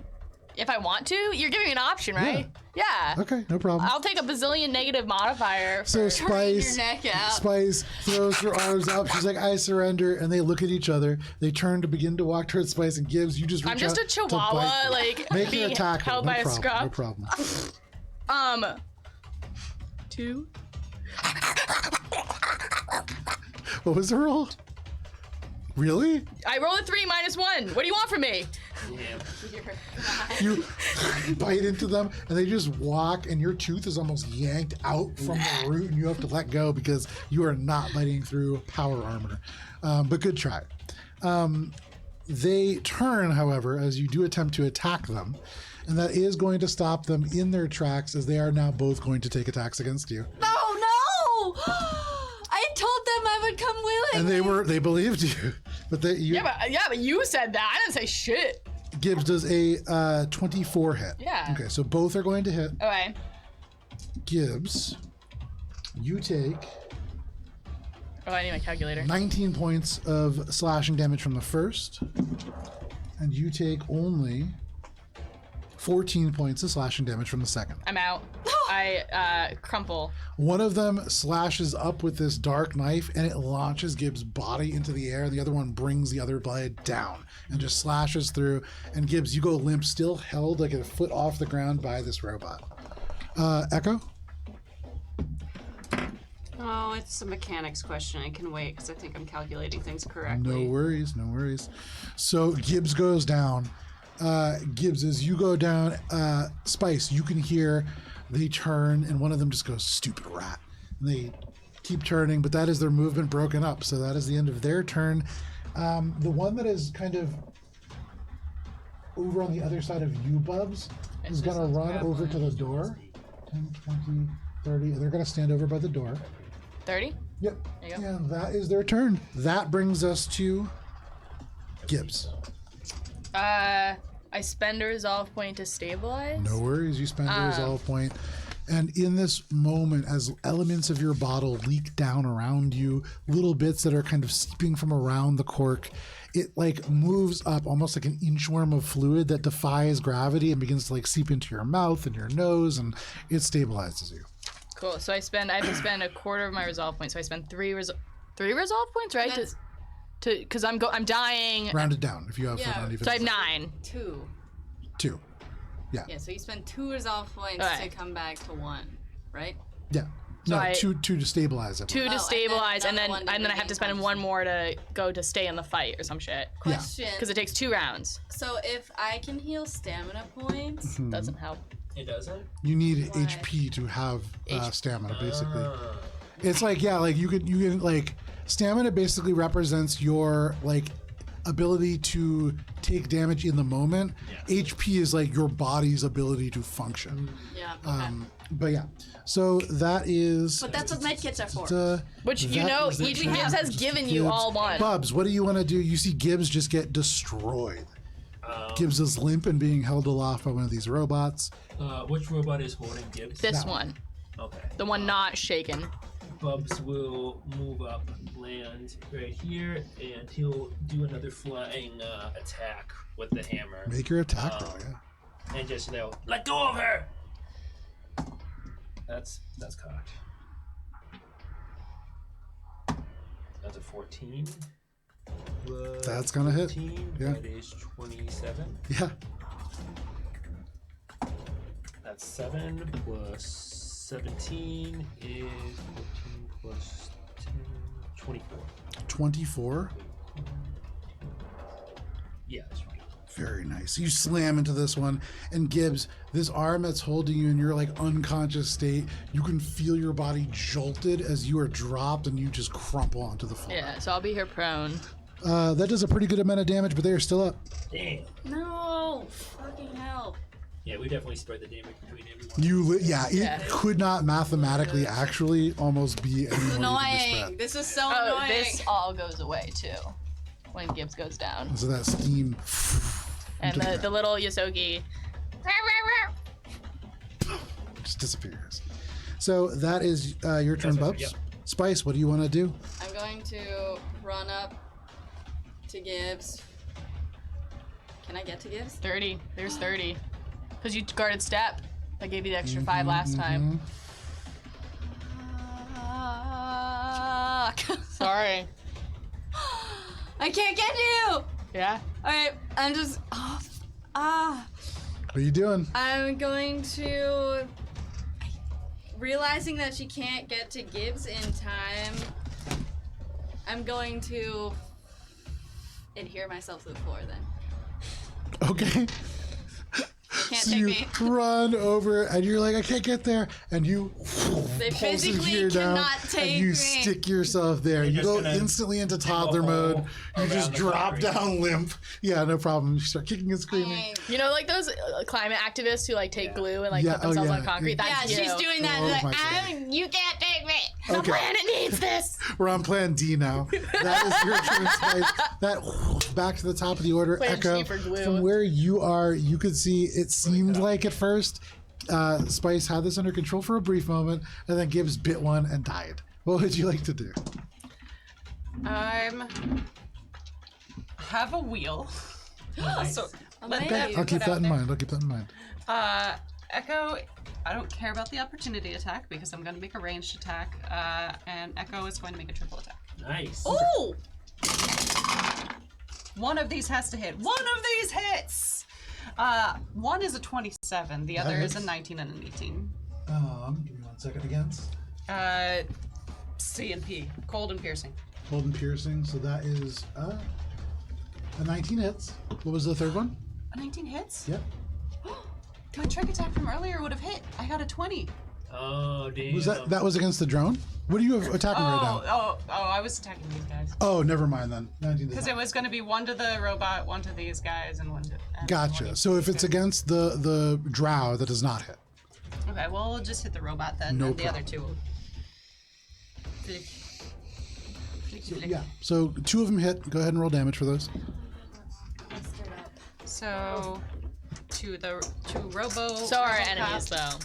If I want to, you're giving me an option, right? Yeah. Okay, no problem. I'll take a bazillion negative modifier. So For, Spice, your neck out. Spice throws her arms up. She's like, "I surrender," and they look at each other. They turn to begin to walk towards Spice, and Gibbs, you just reach I'm just out a to chihuahua, bite them. like Make your being attack. held no by a problem, scruff. No problem. 2. What was the roll? Really? I rolled a 3 minus 1. What do you want from me? You bite into them, and they just walk, and your tooth is almost yanked out from the root, and you have to let go because you are not biting through power armor. But good try. They turn, however, as you do attempt to attack them, and that is going to stop them in their tracks, as they are now both going to take attacks against you. Oh no! I told them I would come willingly. And they believed you, but Yeah, but you said that. I didn't say shit. Gibbs does a 24 hit. Yeah. Okay, so both are going to hit. Okay. Gibbs, you take Oh, I need my calculator. 19 points of slashing damage from the first, and you take only 14 points of slashing damage from the second. I'm out. I crumple. One of them slashes up with this dark knife, and it launches Gibbs' body into the air. The other one brings the other blade down and just slashes through. And Gibbs, you go limp, still held like a foot off the ground by this robot. Echo? Oh, it's a mechanics question. I can wait because I think I'm calculating things correctly. No worries, no worries. So Gibbs goes down. Gibbs, as you go down, Spice, you can hear they turn, and one of them just goes, "Stupid rat." And they keep turning, but that is their movement broken up. So that is the end of their turn. The one that is kind of over on the other side of you, Bubs, is going to run over to the door. 10, 20, 30. And they're going to stand over by the door. 30? Yep. There you go. And that is their turn. That brings us to Gibbs. I spend a resolve point to stabilize. No worries, you spend a resolve point. And in this moment, as elements of your bottle leak down around you, little bits that are kind of seeping from around the cork, it like moves up almost like an inchworm of fluid that defies gravity and begins to like seep into your mouth and your nose, and it stabilizes you. Cool. So I have to spend a quarter of my resolve points. So I spend three resolve points, right? That's- Because I'm dying. Round it down if you have Yeah. uneven. So I have 9. 2. 2. Yeah, so you spend 2 resolve points Okay. to come back to 1, right? Yeah. So No, I- two to stabilize it. 2 Oh, to and stabilize, then and then another one to I have to spend regain 1 more to go to stay in the fight or some shit. Question. Because it takes 2 rounds. So if I can heal stamina points, Doesn't help. It doesn't? You need Why? HP to have stamina, basically. It's like, yeah, like you can like stamina basically represents your like ability to take damage in the moment. Yeah. HP is like your body's ability to function. Yeah. Okay. But yeah, so that is. But that's what medkits are for. Which, you that know, is the each turn. Gibbs has Just given you Gibbs. all one. Bubs, what do you want to do? You see Gibbs just get destroyed. Gibbs is limp and being held aloft by one of these robots. Which robot is holding Gibbs? This That one. Okay. The one not shaken. Bubs will move up, land right here, and he'll do another flying attack with the hammer. Make your attack roll, yeah. And just, let go of her! That's cocked. That's a 14. Plus That's gonna hit. 15, Yeah. That is 27. Yeah. That's 7 plus 17 is 14 plus 10, 24. 24. Yeah, that's right. Very nice. You slam into this one, and Gibbs, this arm that's holding you in your like unconscious state, you can feel your body jolted as you are dropped, and you just crumple onto the floor. Yeah, so I'll be here prone. That does a pretty good amount of damage, but they are still up. Damn. No. Fucking hell. Yeah, we definitely spread the damage between everyone. It could not mathematically actually almost be any more evenly Annoying. spread. This is so Oh, annoying. this all goes away too when Gibbs goes down. So that steam. And into the little Yosogi. just disappears. So that is your turn, That's right, Bubs. yep. Spice, what do you want to do? I'm going to run up to Gibbs. Can I get to Gibbs? 30. There's 30. Because you guarded step. I gave you the extra 5 last time. Sorry. I can't get you! Yeah? Alright, I'm just. What are you doing? I'm going to. Realizing that she can't get to Gibbs in time, I'm going to adhere myself to the floor then. Okay. Can't So take you me. run over, and you're like, I can't get there, and you They pulse physically your down, cannot take and you me. stick yourself there. You just go gonna instantly into toddler mode. You just around the drop concrete. down limp. Yeah, no problem. You start kicking and screaming. You know, like those climate activists who like take glue and like Yeah, put themselves oh, on yeah. concrete? Yeah, That's she's you. doing that. Oh like, my God. you can't take me. The Okay. planet needs this. We're on plan D now. That is your turn, Spice. That back to the top of the order. Plan Echo, G for glue. from where you are, you could see it seemed like at first Spice had this under control for a brief moment, and then Gibbs bit one and died. What would you like to do? Have a wheel. So let Amazing. that I'll keep put that out in there. mind. I'll keep that in mind. Echo, I don't care about the opportunity attack because I'm going to make a ranged attack, and Echo is going to make a triple attack. Nice. Ooh! One of these has to hit. One of these hits! One is a 27, the other is a hits. 19 and an 18. Give me 1 second against. C and P, cold and piercing. Cold and piercing. So that is a 19 hits. What was the third one? A 19 hits? Yep. My trick attack from earlier would have hit. I got a 20. Oh, damn. Was that was against the drone? What are you attacking right now? I was attacking these guys. Oh, never mind then. 19 Because it was going to be one to the robot, one to these guys, and one to. And Gotcha. one to So if these it's guys. against the drow, that does not hit. Okay, well, we'll just hit the robot then, No and the other problem. two will. Flick. Flick. Yeah. So 2 of them hit. Go ahead and roll damage for those. So, to Robo. So are our Robocop. enemies, though.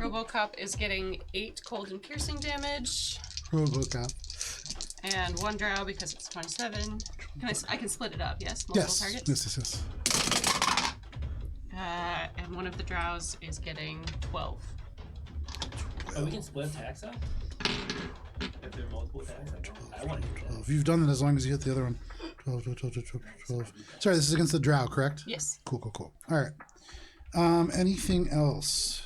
Robocop is getting 8 cold and piercing damage, Robocop. and 1 drow because it's 27. I can split it up, yes? Multiple Yes. targets? Yes. And one of the drows is getting 12. Oh, we can split attacks up? If there are multiple attacks? I want to do that. 12. You've done it as long as you hit the other one. 12. Sorry, this is against the drow, correct? Yes. Cool. All right. Anything else?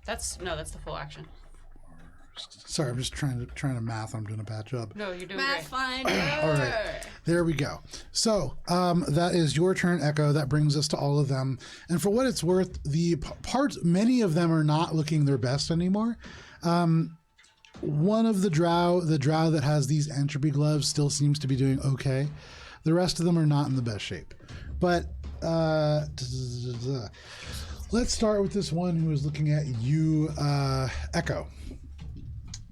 That's the full action. Sorry, I'm just trying to math. I'm doing a bad job. No, you're doing Math great. finder. All right. There we go. So that is your turn, Echo. That brings us to all of them. And for what it's worth, the parts, many of them are not looking their best anymore. One of the drow that has these entropy gloves still seems to be doing okay. The rest of them are not in the best shape. But let's start with this one who is looking at you, Echo.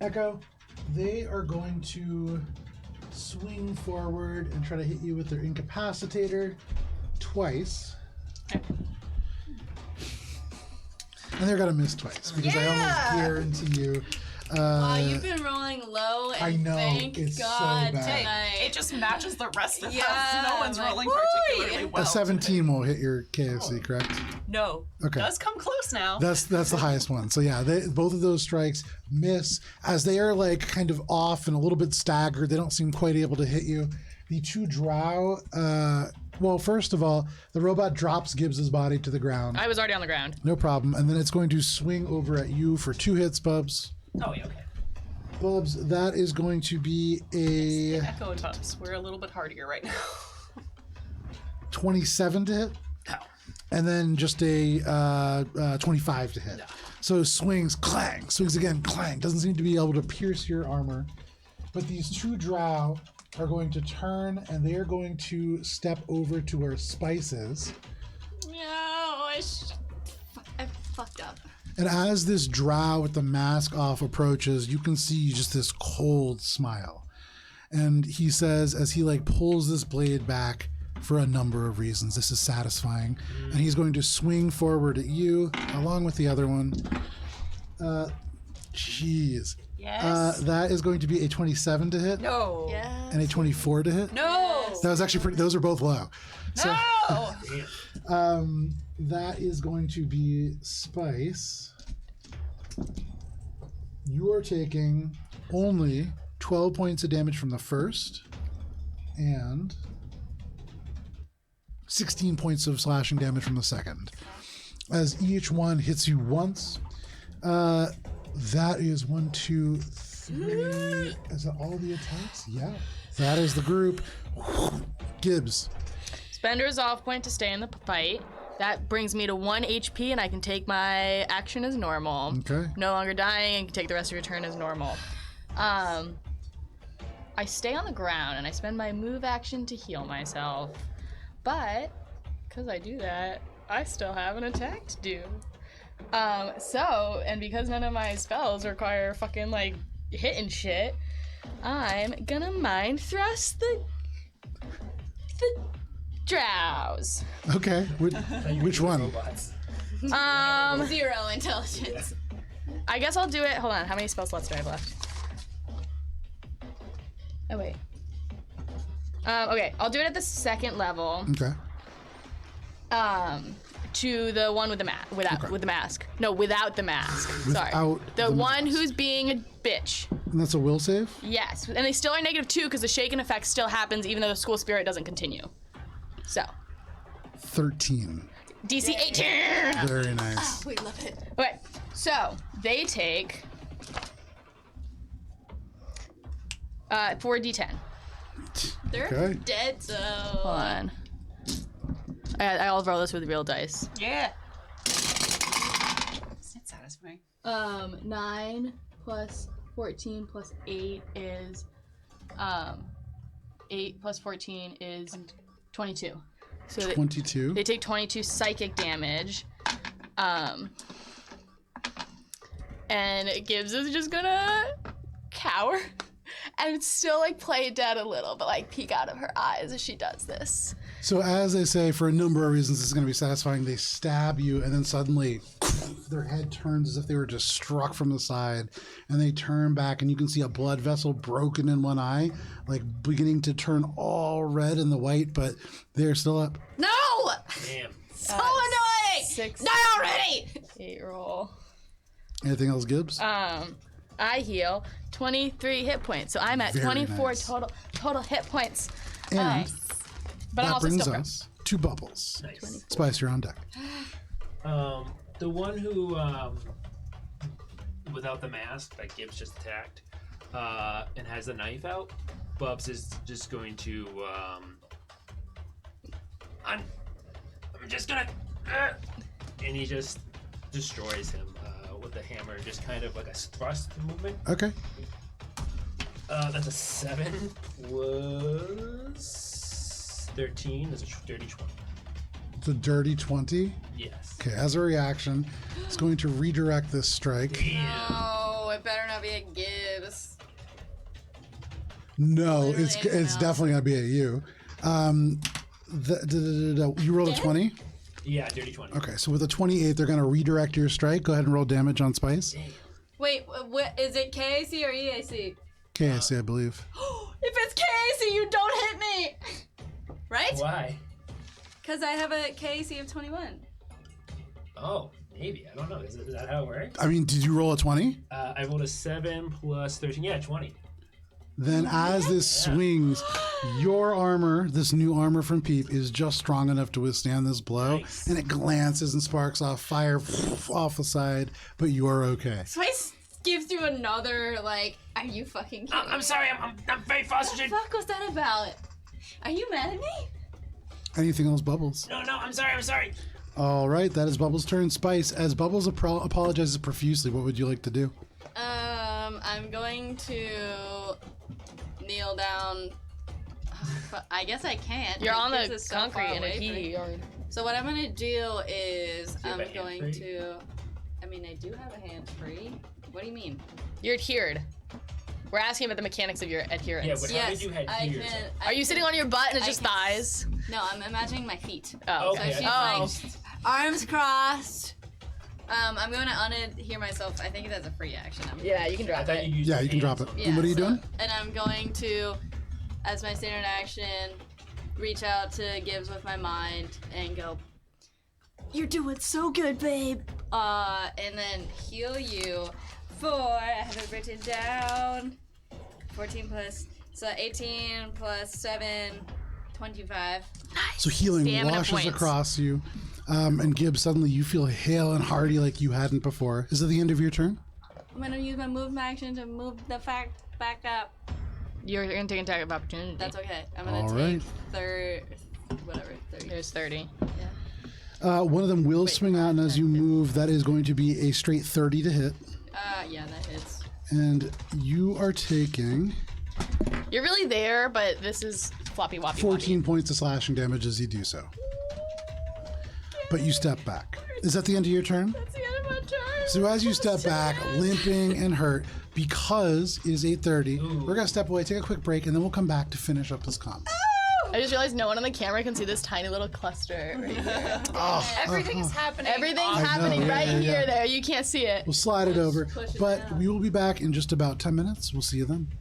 Echo, they are going to swing forward and try to hit you with their incapacitator twice. And they're going to miss twice because I almost guarantee you. Wow, you've been rolling low, and I know, thank it's so God bad. tonight. It just matches the rest of us. Yeah, No one's like, rolling whoo! particularly well. A 17 will hit your KFC, correct? No. Okay. Does come close now. That's the highest one. So yeah, both of those strikes miss as they are like kind of off and a little bit staggered. They don't seem quite able to hit you. The two drow, well, first of all, the robot drops Gibbs's body to the ground. I was already on the ground. No problem. And then it's going to swing over at you for 2 hits, Bubs. Oh, yeah, okay. Bubs, that is going to be a Echo and Bubs. We're a little bit hardier right now. 27 to hit. No. And then just a 25 to hit. So swings, clang, swings again, clang. Doesn't seem to be able to pierce your armor. But these two drow are going to turn and they are going to step over to where Spice is. No, I fucked up. And as this drow with the mask off approaches, you can see just this cold smile. And he says, as he like pulls this blade back, for a number of reasons, this is satisfying. And he's going to swing forward at you, along with the other one. Jeez. Yes. That is going to be a 27 to hit. No. Yeah. And a 24 to hit. No. That was actually pretty, those are both low. So, No. that is going to be Spice. You are taking only 12 points of damage from the first and 16 points of slashing damage from the second. As each one hits you once, that is 1, 2, 3. Is that all the attacks? Yeah. That is the group. Gibbs. Spend a resolve point to stay in the fight. That brings me to 1 HP, and I can take my action as normal. Okay. No longer dying, and can take the rest of your turn as normal. I stay on the ground, and I spend my move action to heal myself. But, because I do that, I still have an attack to do. And because none of my spells require fucking, like, hitting shit, I'm gonna mind thrust the drows. Okay. Which one? Robots. 0 intelligence. I guess I'll do it. Hold on. How many spell slots do I have left? Oh, wait. Okay. I'll do it at the second level. Okay. To the one with the with the mask. No, without the mask. Sorry. Without The the one mask. who's being a bitch. And that's a will save? Yes. And they still are -2 because the shaken effect still happens even though the school spirit doesn't continue. So, 13. DC 18. Very nice. We love it. Okay. So, they take 4d10. They're Okay. dead, so. Hold on. I'll roll this with real dice. Yeah. Isn't it satisfying? 9 plus 14 plus 8 is 8 plus 14 is 22. So 22. they take 22 psychic damage. And Gibbs is just gonna cower and still like play dead a little, but like peek out of her eyes as she does this. So as they say, for a number of reasons, this is going to be satisfying. They stab you, and then suddenly their head turns as if they were just struck from the side, and they turn back, and you can see a blood vessel broken in one eye, like beginning to turn all red in the white, but they're still up. No! Damn. So annoying! 6, Die already! 8 roll. Anything else, Gibbs? I heal 23 hit points, so I'm at Very 24 nice. total hit points. And But I'm that also brings still us to Bubbles. Nice. Spice, you're on deck. The one who without the mask that Gibbs just attacked, and has the knife out, Bubs is just going to. I'm just gonna. And he just destroys him with the hammer, just kind of like a thrust movement. Okay. That's a 7 plus 13. That's a dirty 20. It's a dirty 20. Yes. Okay, as a reaction, it's going to redirect this strike. No, it better not be a Gibbs. No, Literally it's anything else. definitely going to be at you. You rolled a 20? Yeah, dirty 20. Okay, so with a 28, they're going to redirect your strike. Go ahead and roll damage on Spice. Wait, what is it? KAC or EAC? KSC, I believe. If it's KAC, you don't hit me. Right? Why? Because I have a KAC of 21. Oh, maybe. I don't know. Is that how it works? I mean, did you roll a 20? I rolled a 7 plus 13. Yeah, 20. Then as this swings, your armor, this new armor from Peep, is just strong enough to withstand this blow. Nice. And it glances and sparks off fire off the side, but you are okay. Spice gives you another, like, are you fucking kidding I'm me? sorry. I'm very What the frustrated. fuck was that about? Are you mad at me? Anything else, Bubbles? No, I'm sorry. All right, that is Bubbles' turn. Spice, as Bubbles apologizes profusely, what would you like to do? I'm going to kneel down. I guess I can't. You're on because the it's so far concrete in a away from me. heat yard. So what I'm gonna do is you have I'm a hand going free? to. I mean, I do have a hand free. What do you mean? You're adhered. We're asking about the mechanics of your adherence. Yeah, but how Yes, did you head I here? can. Are you sitting on your butt and it's I just can- thighs? No, I'm imagining my feet. Oh, Okay. So she's Oh. like arms crossed. I'm going to unadhere myself. I think that's a free action. Yeah, you can I drop thought it. you used Yeah, your you can drop hands. it. And what are you doing? And I'm going to, as my standard action, reach out to Gibbs with my mind and go, "You're doing so good, babe." And then heal you for, I have it written down, 14 plus, so 18 plus 7, 25. So healing Stamina washes points. across you. And Gibbs, suddenly you feel hale and hearty like you hadn't before. Is it the end of your turn? I'm gonna use my move action to move the fact back up. You're gonna take an attack of opportunity. That's okay. I'm gonna All take right. 30. There's 30. One of them will swing out, and as you move, that is going to be a straight 30 to hit. Yeah, that hits. And you are taking You're really there, but this is floppy woppy 14 points of slashing damage as you do so. But you step back. Is that the end of your turn? That's the end of my turn. So as you step back, limping and hurt, because it is 8:30, we're gonna step away, take a quick break, and then we'll come back to finish up this combat. I just realized no one on the camera can see this tiny little cluster right here. Everything's happening. Everything's know, happening yeah, right yeah, here, yeah. there. You can't see it. We'll slide it over, push it but down. we will be back in just about 10 minutes. We'll see you then.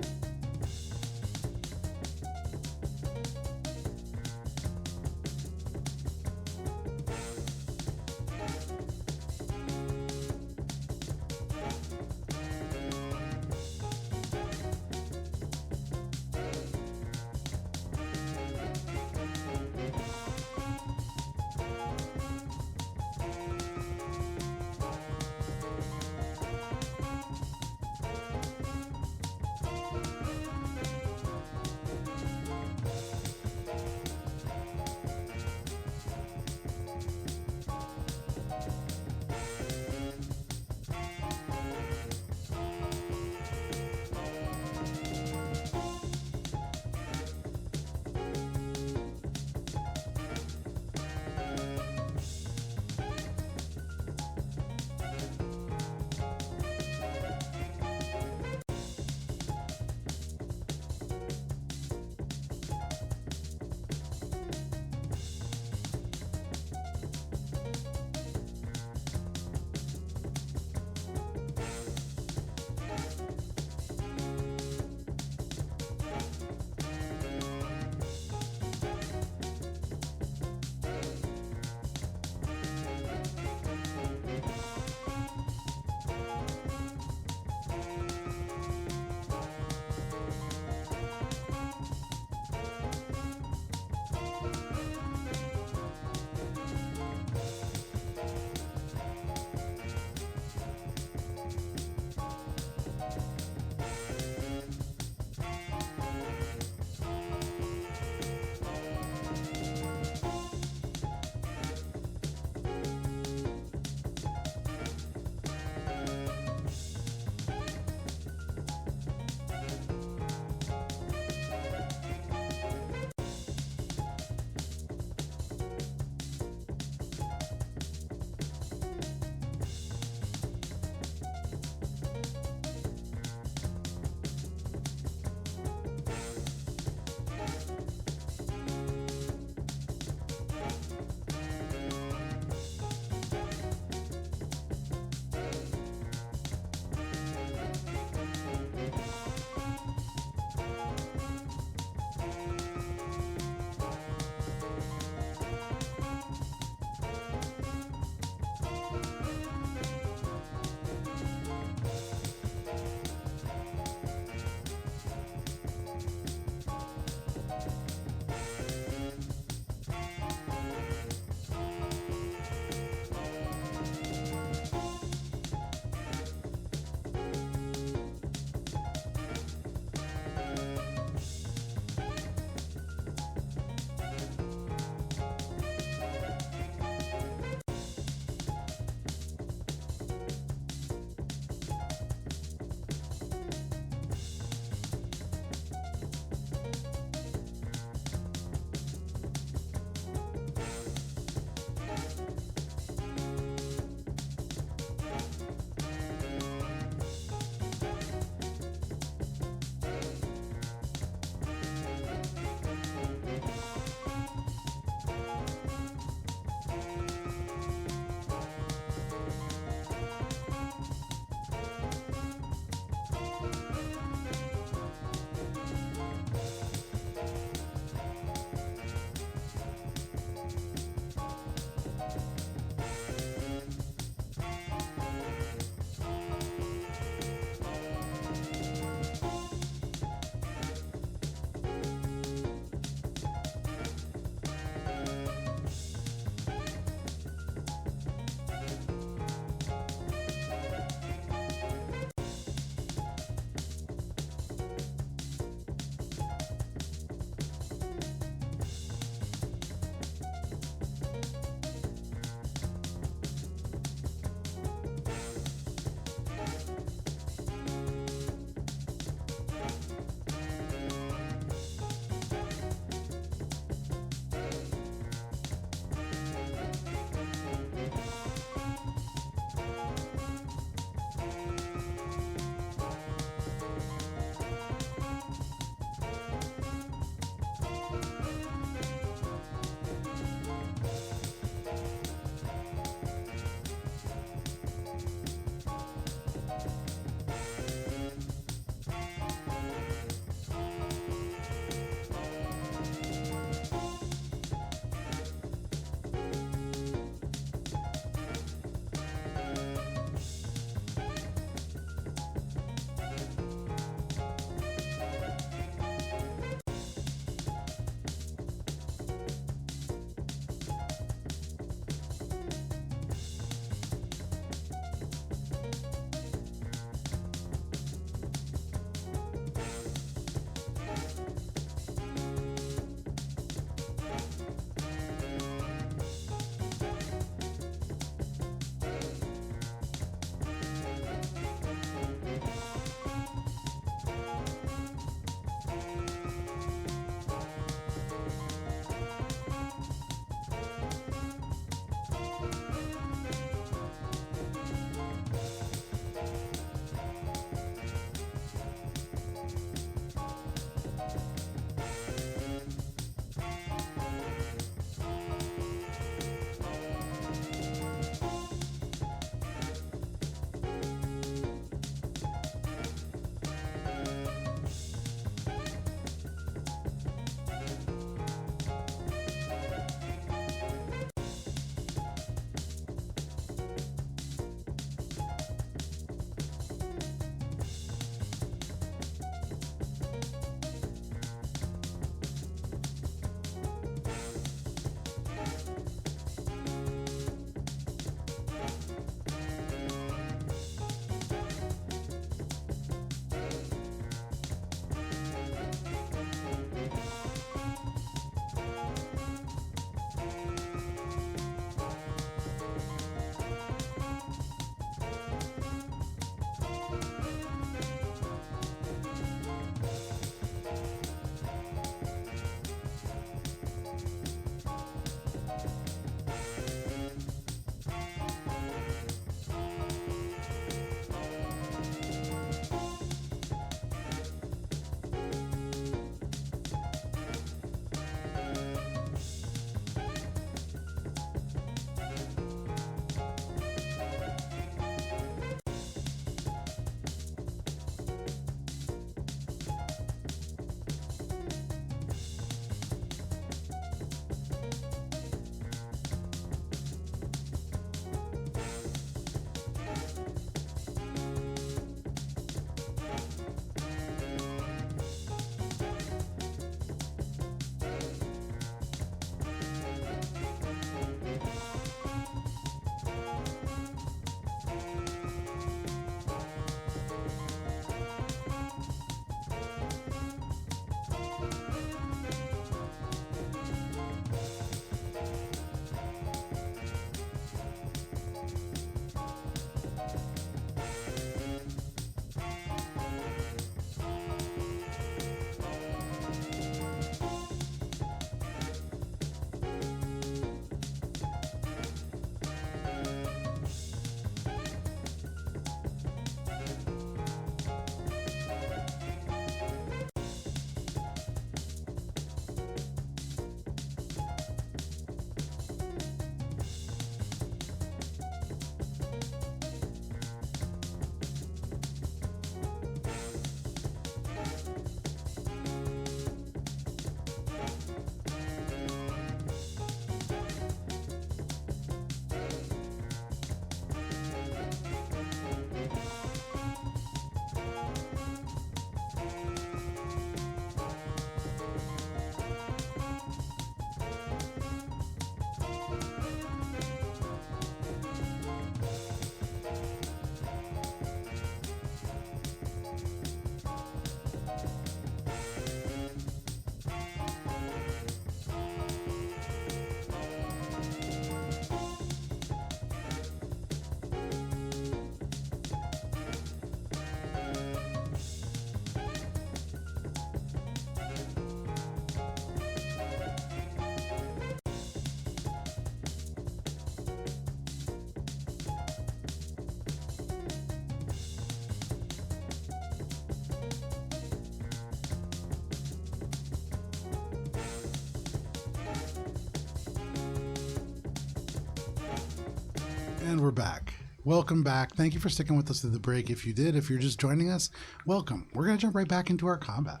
And we're back. Welcome back. Thank you for sticking with us through the break. If you did, if you're just joining us, welcome. We're going to jump right back into our combat.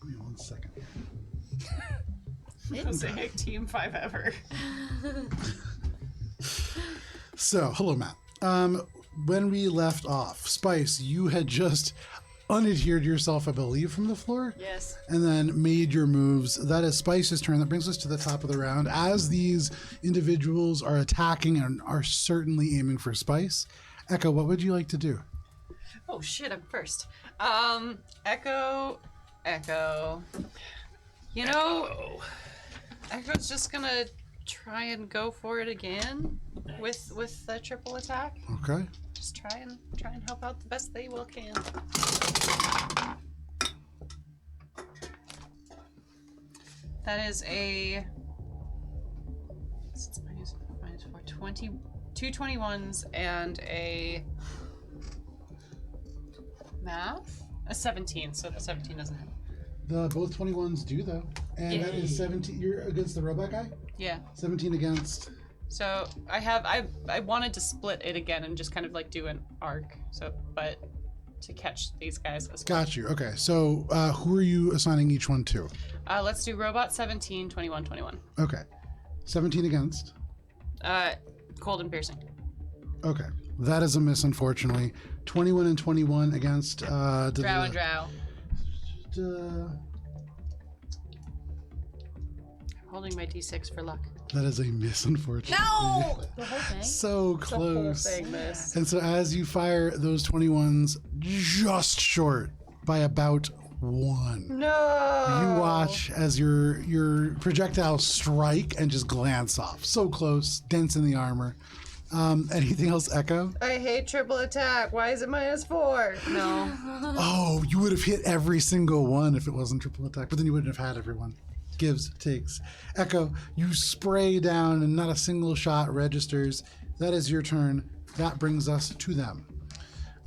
Give me 1 second. Mosaic Team 5 ever. So, hello, Matt. When we left off, Spice, you had just unadhered yourself, I believe, from the floor. Yes. And then made your moves. That is Spice's turn. That brings us to the top of the round. As these individuals are attacking and are certainly aiming for Spice, Echo, what would you like to do? Oh shit, I'm first. Echo. You know, Echo's just gonna try and go for it again with the triple attack. Okay. Just try and help out the best they will can. That is a minus 4, 20, 2 21s and a math? A 17, so the 17 doesn't hit. Both 21s do, though. And that is 17. You're against the robot guy? Yeah. 17 against. So I wanted to split it again and just kind of like do an arc. But to catch these guys as well. Got you. Okay. So who are you assigning each one to? Let's do robot 17, 21, 21. Okay. 17 against. Cold and piercing. Okay. That is a miss, unfortunately. 21 and 21 against. Drow and drow. I'm holding my d6 for luck. That is a miss, unfortunately. No! The whole thing. So close. The whole thing missed. And so as you fire those 21s, just short by about 1. No! You watch as your projectiles strike and just glance off. So close, dents in the armor. Anything else, Echo? I hate triple attack. Why is it -4? No. Oh, you would have hit every single one if it wasn't triple attack, but then you wouldn't have had everyone. Gives, takes. Echo, you spray down and not a single shot registers. That is your turn. That brings us to them.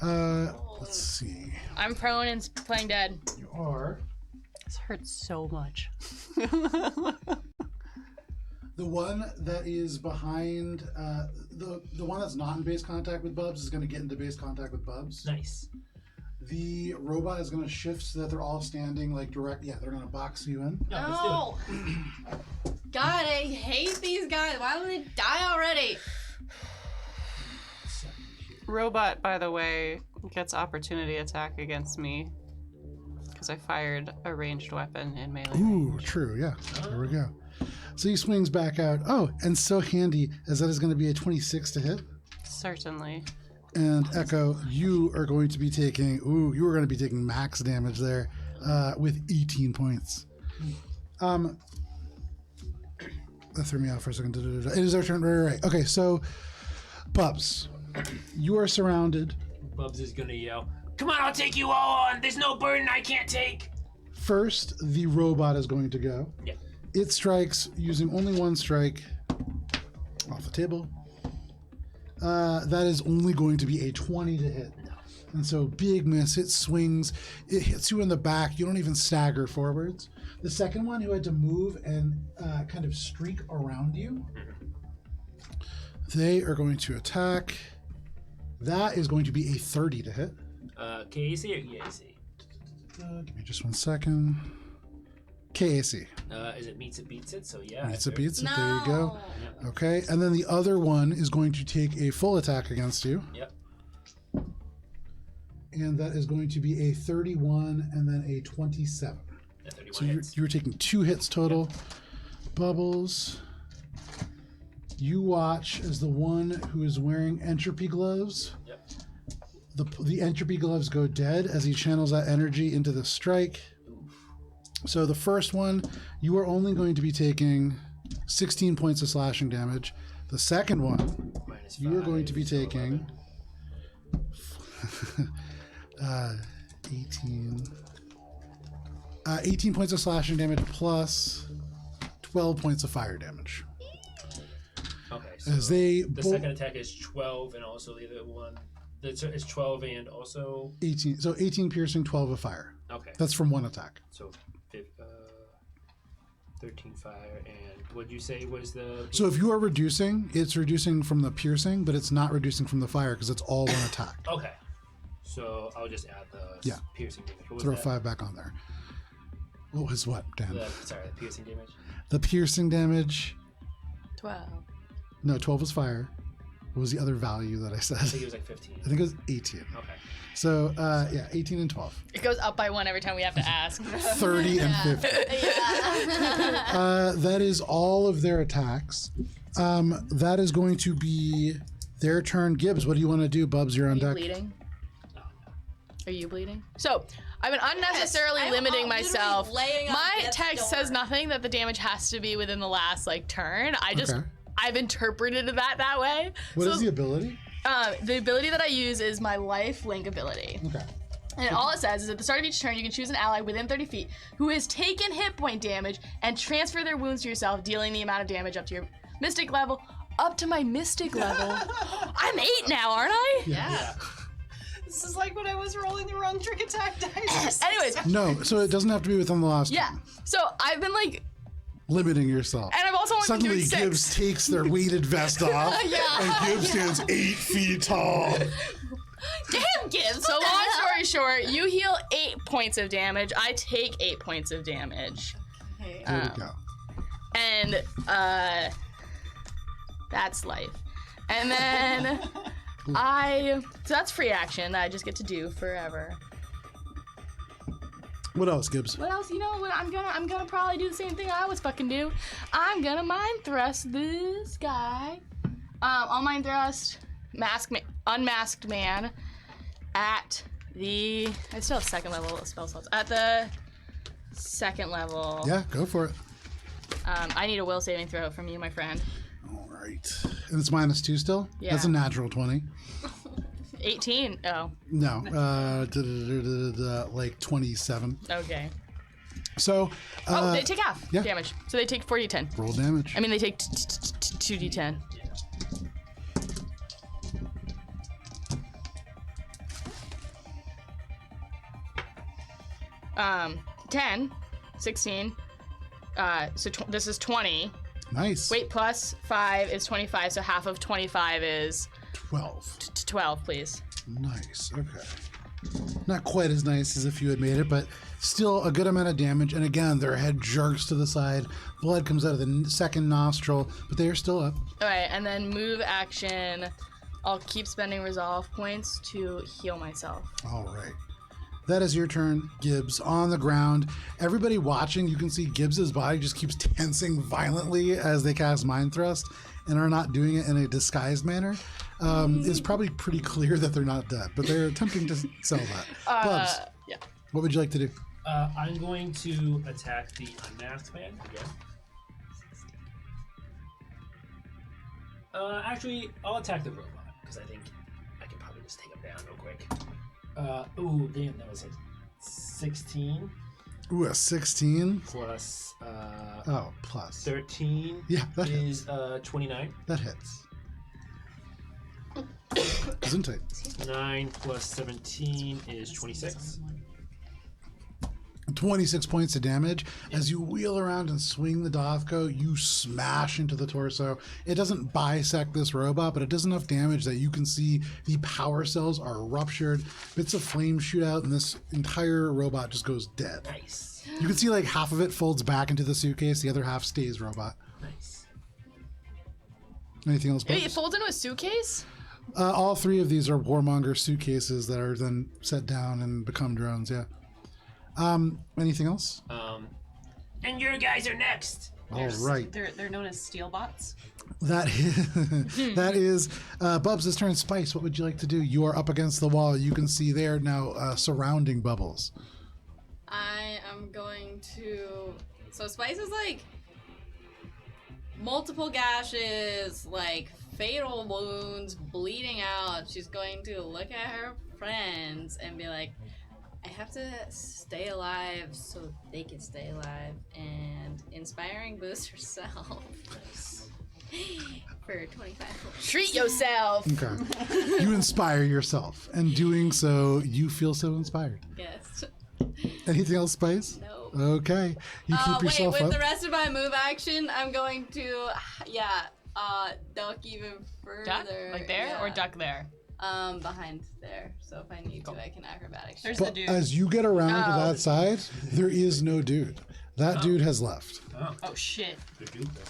Let's see. I'm prone and playing dead. You are This hurts so much. the one that is behind the one that's not in base contact with Bubs is going to get into base contact with Bubs. Nice. The robot is going to shift so that they're all standing like direct. Yeah, they're going to box you in. No, let's do it. No! God, I hate these guys. Why don't they die already? Robot, by the way, gets opportunity attack against me because I fired a ranged weapon in melee. Ooh, true. Yeah. There we go. So he swings back out. Oh, and so handy as that is going to be a 26 to hit. Certainly. And Echo, you are going to be taking. Ooh, you are going to be taking max damage there with 18 points. That threw me off for a second. It is our turn. Right. Okay, so Bubs, you are surrounded. Bubs is gonna yell, "Come on, I'll take you all on! There's no burden I can't take!" First, the robot is going to go. Yeah. It strikes using only one strike off the table. That is only going to be a 20 to hit. And so big miss. It swings. It hits you in the back. You don't even stagger forwards. The second one, who had to move and kind of streak around you, they are going to attack. That is going to be a 30 to hit. KAC or EAC? Give me just 1 second. KAC. Is it meets it beats it? So yeah. Meets it beats it. No. There you go. Okay. And then the other one is going to take a full attack against you. Yep. And that is going to be a 31 and then a 27. Yeah, 31 So hits. you're taking 2 hits total. Bubbles. You watch as the one who is wearing entropy gloves. Yep. The entropy gloves go dead as he channels that energy into the strike. So the first one, you are only going to be taking 16 points of slashing damage. The second one, -5, you are going to be so taking 18 points of slashing damage plus 12 points of fire damage. Okay, so As they the second attack is 12 and also the other one. It's 12 and also 18. So 18 piercing, 12 of fire. okay. That's from one attack. So 13 fire, and what'd you say was the... So if you are reducing, it's reducing from the piercing, but it's not reducing from the fire because it's all one attack. Okay. So I'll just add the Yeah. piercing damage. What was Throw that? 5 back on there. What was what, Dan? The piercing damage. The piercing damage. 12. No, 12 was fire. What was the other value that I said? I think it was like 15. I think it was 18. Okay. So, yeah, 18 and 12. It goes up by 1 every time we have to ask. 30 and 50. That is all of their attacks. That is going to be their turn. Gibbs, what do you want to do? Bubs, you're on Are you deck. bleeding? Are you bleeding? So, I've been unnecessarily I'm limiting literally myself. laying on My death's text door. says nothing that the damage has to be within the last turn. Okay. I've interpreted that way. What is the ability? The ability that I use is my life link ability. Okay. And all it says is at the start of each turn, you can choose an ally within 30 feet who has taken hit point damage and transfer their wounds to yourself, dealing the amount of damage up to your mystic level. Up to my mystic level. I'm 8 now, aren't I? Yeah. This is like when I was rolling the wrong trick attack dice. Anyways, No, so it doesn't have to be within the last yeah. turn. So I've been Limiting yourself. and I've also only been Suddenly, doing 6. Gibbs takes their weighted vest off, and Gibbs stands 8 feet tall. Damn, Gibbs. So long story short, you heal 8 points of damage. I take 8 points of damage. There we go. And that's life. And then so that's free action that I just get to do forever. What else, Gibbs? What else? You know what? I'm gonna probably do the same thing I always fucking do. I'm gonna mind thrust this guy. I'll mind thrust unmasked man at the. I still have second level spell slots at the second level. Yeah, go for it. I need a will saving throw from you, my friend. All right. And it's -2 still? Yeah. That's a natural 20. 18. Oh, No, like 27. okay. So, They take half yeah. damage. So they take 4d10. roll damage. I mean, they take 2d10. 10, 16. This is 20. Nice. Wait, plus 5 is 25, so half of 25 is 12. 12, please. Nice. Okay. Not quite as nice as if you had made it, but still a good amount of damage. And again, their head jerks to the side. Blood comes out of the second nostril, but they are still up. Alright, and then move action. I'll keep spending resolve points to heal myself. All right. That is your turn, Gibbs, on the ground. Everybody watching, you can see Gibbs's body just keeps tensing violently as they cast Mind Thrust and are not doing it in a disguised manner. It's probably pretty clear that they're not dead, but they're attempting to sell that. Bubs, Yeah. what would you like to do? I'm going to attack the unmasked man again. Actually, I'll attack the robot because I think I can probably just take him down real quick. Ooh, damn, that was a 16 Ooh, a 16. plus Oh, plus. 13 Yeah, that is 29. That hits. Isn't it? 9 plus 17 is 26. 26 points of damage. As you wheel around and swing the Dothko, you smash into the torso. It doesn't bisect this robot, but it does enough damage that you can see the power cells are ruptured. Bits of flame shoot out, and this entire robot just goes dead. Nice. You can see like half of it folds back into the suitcase, the other half stays robot. Nice. Anything else? Wait, it Bubs? folds into a suitcase? All 3 of these are Warmonger suitcases that are then set down and become drones, yeah. Anything else? And your guys are next. All right. They're known as steel bots. That is Bubs' turn. Spice, what would you like to do? You are up against the wall. You can see there now surrounding Bubbles. I am going to. So Spice is like multiple gashes, like fatal wounds, bleeding out. She's going to look at her friends and be like, I have to stay alive so they can stay alive, and inspiring boost herself for 25 points. Treat yourself. Okay. You inspire yourself, and doing so, you feel so inspired. Yes. Anything else, Spice? No. Okay. You keep Wait, yourself with up. the rest of my move action, I'm going to, duck even further. Duck? Like there or duck there? Behind there. So if I need to, I can acrobatics. There's the But dude. as you get around to that side, there is no dude. That dude has left. Oh shit.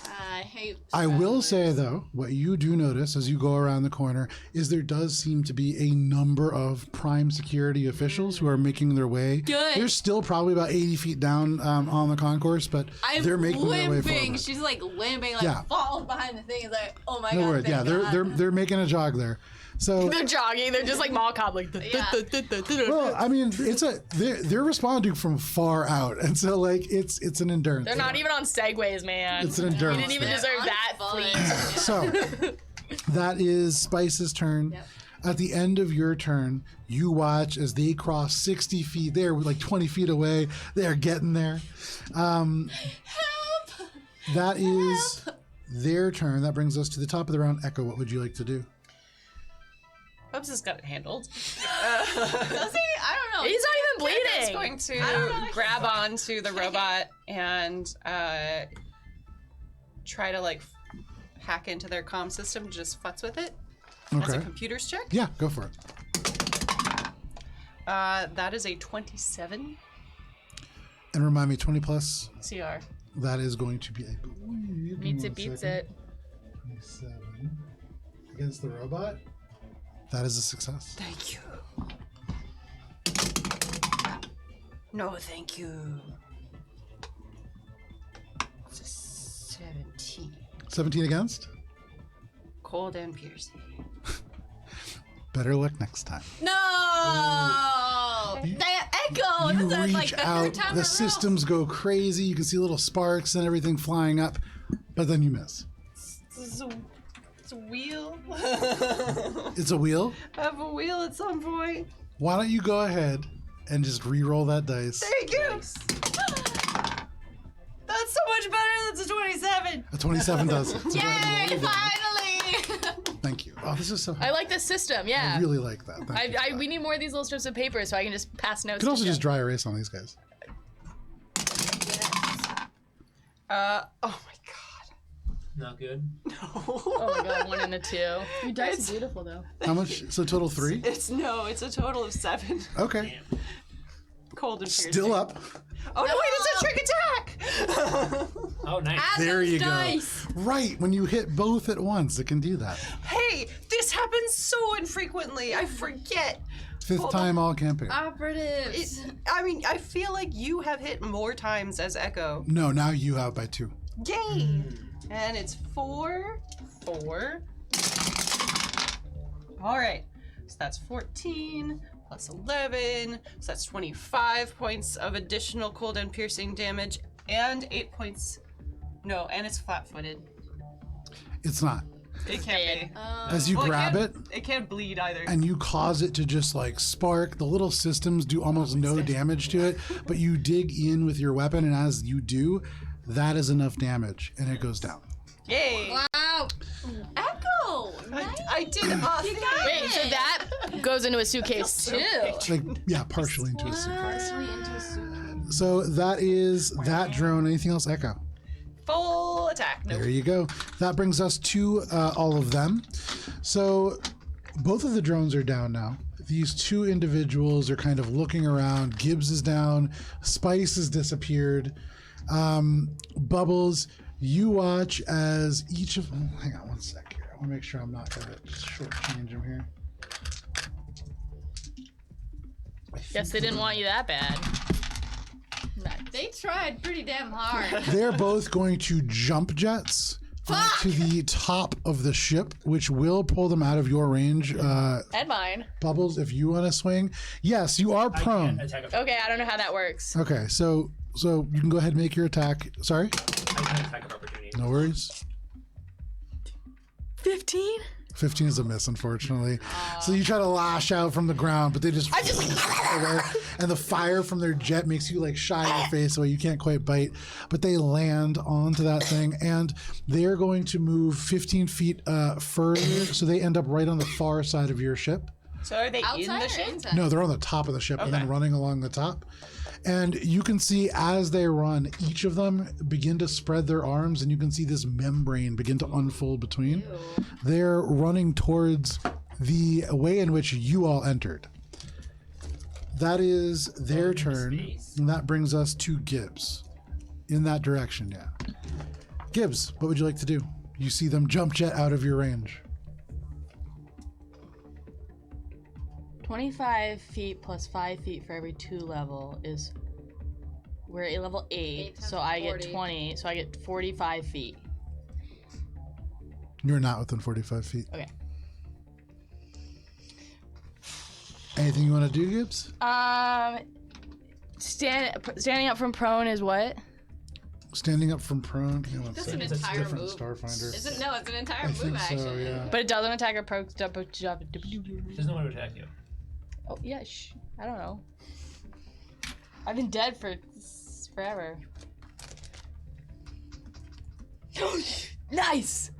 I hate. I will travelers. say though, what you do notice as you go around the corner is there does seem to be a number of prime security officials who are making their way. Good. They're still probably about 80 feet down on the concourse, but I'm they're making their way limping. forward. She's like limping, like Yeah. falls behind the thing. It's like, oh my No god. word. thank Yeah, God. they're making a jog there. So They're jogging. They're just like mall cop, like. Yeah. well, I mean, they're responding from far out, and so like it's an endurance. They're not even on segways, man. It's an We endurance. didn't even thing. deserve that Fun. fleet. So that is Spice's turn. Yep. At the end of your turn, you watch as they cross 60 feet. They're like 20 feet away. They're getting there. Help! That is their turn. That brings us to the top of the round. Echo, what would you like to do? Bubs has got it handled. Does he? I don't know. He's not even It's bleeding. going to grab onto the robot and try to like hack into their comm system, just futz with it. As a Okay. computer's check. Yeah, go for it. That is a 27 And remind me, 20 plus, CR. that is going to be, I believe, Meets it, beats it. 27 against the robot. That is a success. Thank you. No, thank you. It's a 17. 17 against? Cold and piercing. Better luck next time. No! That echo! You That's reach like the out, third time in a the row. systems go crazy. You can see little sparks and everything flying up, but then you miss. It's a wheel. It's a wheel. I have a wheel at some point. Why don't you go ahead and just re-roll that dice? Thank you. That's so much better than the 27. A 27 does it. So go ahead and Yay! roll it. Finally! Thank you. Oh, this is so. I like this system. I Yeah. really like that. Thank you for that. We need more of these little strips of paper so I can just pass notes. You can also to just Joe. dry erase on these guys. Oh my god. Not good. Oh my god, 1 and a 2. Your dice is beautiful though. How much? So total 3? It's a total of 7. Okay. Cold and piercing. Still up. Oh no, wait, it's a trick attack! Oh, nice. There you Dice. go. Right, when you hit both at once, it can do that. Hey, this happens so infrequently. I forget. Fifth time all campaign. Operatives. I mean, I feel like you have hit more times as Echo. No, now you have by 2. Yay! And it's 4. All right. So that's 14 plus 11. So that's 25 points of additional cold and piercing damage and 8 points. No, and it's flat-footed. It's not. It can't be. As you Well, grab it, It can't bleed either. and you cause it to just like spark. The little systems do almost no damage to it, but you dig in with your weapon, and as you do, that is enough damage, and it goes down. Yay! Wow. Echo. I did awesome. Wait, so that goes into a suitcase too. Like, yeah, partially into a suitcase. So that is that drone. Anything else, Echo? Full attack. Nope. There you go. That brings us to all of them. So both of the drones are down now. These two individuals are kind of looking around. Gibbs is down. Spice has disappeared. Bubbles, you watch as each of... oh, hang on one sec here. I want to make sure I'm not going to shortchange him here. Guess they didn't want you that bad. They tried pretty damn hard. They're both going to jump jets to the top of the ship, which will pull them out of your range. And mine. Bubbles, if you want to swing. Yes, you are I prone. can't attack a Okay, I don't know how that works. Okay, so you can go ahead and make your attack. Sorry? I can't attack of opportunity. No worries. 15? 15 is a miss, unfortunately. So you try to lash out from the ground, but they just away, and the fire from their jet makes you like shy your face away. You can't quite bite, but they land onto that thing, and they're going to move 15 feet further, so they end up right on the far side of your ship. So are they in Outside the or ship? inside? No, they're on the top of the ship and then running along the top. And you can see as they run, each of them begin to spread their arms, and you can see this membrane begin to unfold between. They're running towards the way in which you all entered. That is their turn, and that brings us to Gibbs. In that direction, yeah. Gibbs, what would you like to do? You see them jump jet out of your range. 25 feet plus 5 feet for every 2 level is... We're at level 8, so I get 20, so I get 45 feet. You're not within 45 feet. Okay. Anything you want to do, Gibbs? Standing up from prone is what? Standing up from prone. Hang on one That's an second. It's entire different move. Starfinder. It's an entire I move think action. so, yeah. But it doesn't attack or poke. There's no one to attack you. Oh, yeah, I don't know. I've been dead for forever. Nice!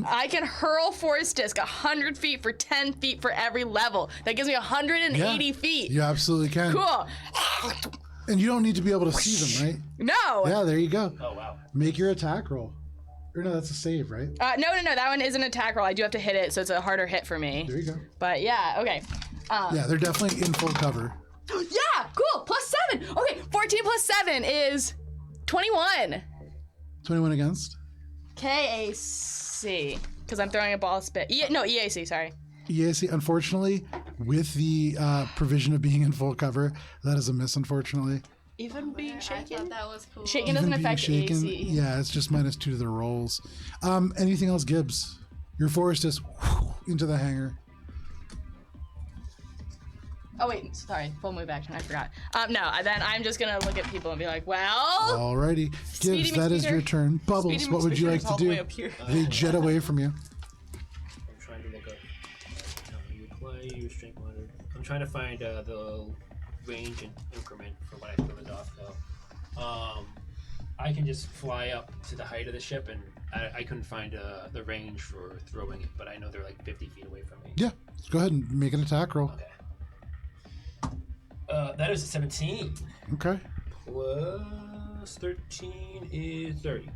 I can hurl Force Disc 100 feet for 10 feet for every level. That gives me 180 feet. You absolutely can. Cool. And you don't need to be able to see them, right? No. Yeah, there you go. Oh, wow. Make your attack roll. Or no, that's a save, right? No. That one is an attack roll. I do have to hit it, so it's a harder hit for me. There you go. But yeah, okay. Yeah, they're definitely in full cover. Yeah, cool. Plus 7. Okay, 14 plus 7 is 21. 21 against. KAC. Because I'm throwing a ball spit. EAC, sorry. EAC, unfortunately, with the provision of being in full cover, that is a miss, unfortunately. Even being I shaken? thought that was cool. Shaken Even doesn't being affect shaken, AC. yeah, it's just -2 to the rolls. Anything else, Gibbs? Your forest is into the hangar. Oh, wait, sorry. Full move action. I forgot. No, then I'm just going to look at people and be like, well... Alrighty. Gibbs, that is your turn. Bubbles, what would you like to all the way do? up here. They jet away from you. I'm trying to look up. You play your strength monitor. I'm trying to find the range and increment for when I throw the off, though. I can just fly up to the height of the ship, and I couldn't find the range for throwing it, but I know they're like 50 feet away from me. Yeah, go ahead and make an attack roll. Okay. That is a 17. Okay. Plus 13 is 30.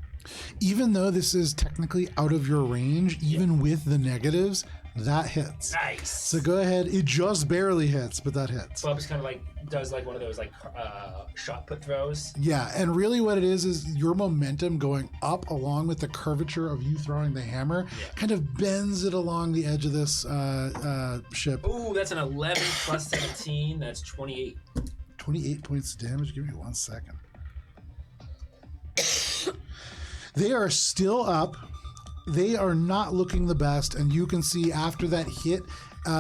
Even though this is technically out of your range, even with the negatives, that hits. Nice. So go ahead. It just barely hits, but that hits. Bub's kind of like does like one of those like shot put throws. Yeah, and really what it is your momentum going up along with the curvature of you throwing the hammer kind of bends it along the edge of this ship. Ooh, that's an 11 plus 17. That's 28. 28 points of damage. Give me 1 second. They are still up. They are not looking the best, and you can see after that hit,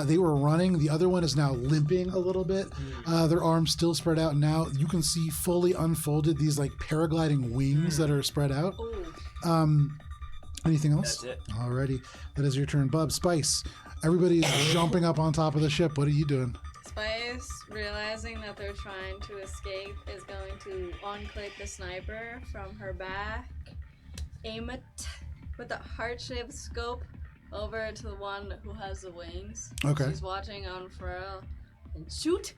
they were running. The other one is now limping a little bit. Their arms still spread out. Now you can see fully unfolded these like paragliding wings that are spread out. Anything else? That's it. Alrighty, that is your turn, Bub. Spice. Everybody is jumping up on top of the ship. What are you doing? Spice, realizing that they're trying to escape, is going to unclick the sniper from her back, aim it with the heart-shaped scope over to the one who has the wings. Okay. She's watching on Pharrell and shoot.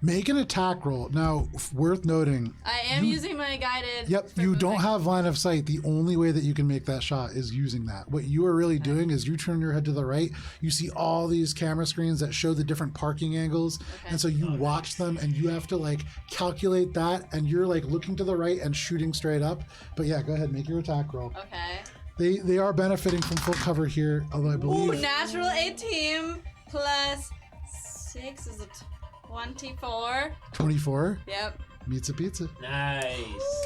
Make an attack roll. Now, worth noting. I am using my guided. Yep, for you moving. don't have line of sight. The only way that you can make that shot is using that. What you are really doing is you turn your head to the right. You see all these camera screens that show the different parking angles. And so you watch them and you have to like calculate that. And you're like looking to the right and shooting straight up. But yeah, go ahead, make your attack roll. Okay. They are benefiting from full cover here, although I believe. Ooh, natural 18 plus 6 is a 24. 24 Yep. meets a pizza. Nice.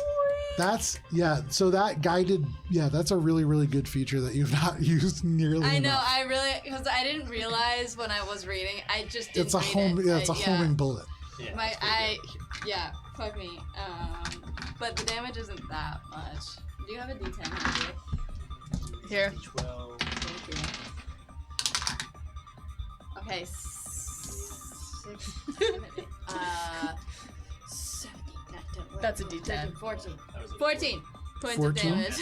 That's, yeah, so that guided, yeah, that's a really, really good feature that you've not used nearly I know, enough. I really, because I didn't realize when I was reading, I just didn't It's a read it. it's a homing bullet. Yeah, My, that's pretty good. yeah, fuck me. But the damage isn't that much. Do you have a D10 handy? Here. 12. Thank you. Okay, 6, 7, 8, 70, 19, That's a D10. 14. That was a 14 points 14? of damage.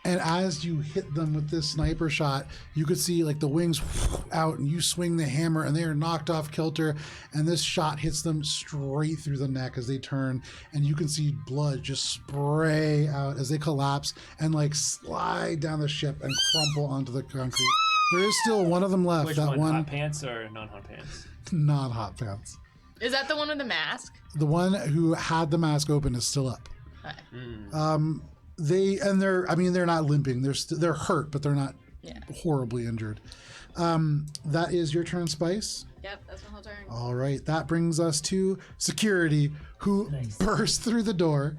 And as you hit them with this sniper shot, you could see like the wings out and you swing the hammer and they are knocked off kilter, and this shot hits them straight through the neck as they turn, and you can see blood just spray out as they collapse and like slide down the ship and crumple onto the concrete. There is still one of them left. Which that one? Hot pants or non-hot pants? Not hot pants. Is that the one with the mask? The one who had the mask open is still up. They're not limping. They're hurt, but they're not horribly injured. That is your turn, Spice. Yep, that's my whole turn. All right, that brings us to security, who burst through the door.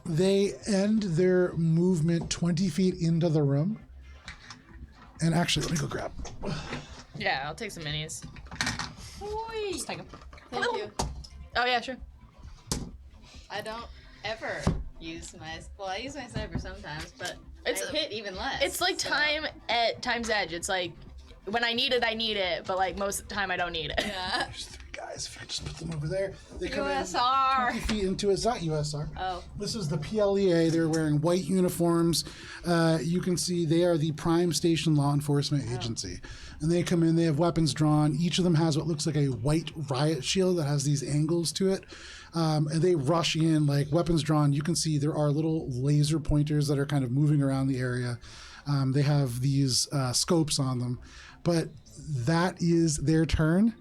They end their movement 20 feet into the room. And actually, let me go grab. Yeah, I'll take some minis. Just take 'em. Thank you. Oh yeah, sure. I don't ever use my... Well, I use my sniper sometimes, but It's- I hit even less. It's like so- time at Time's Edge. It's like when I need it, but like most of the time I don't need it. Yeah. There's 3 guys. If I just put them over there, they come in USR. 20 feet into it. It's not USR. Oh. This is the PLEA. They're wearing white uniforms. You can see they are the Prime Station Law Enforcement Agency. And they come in, they have weapons drawn. Each of them has what looks like a white riot shield that has these angles to it. And they rush in, like weapons drawn. You can see there are little laser pointers that are kind of moving around the area. They have these scopes on them. But that is their turn.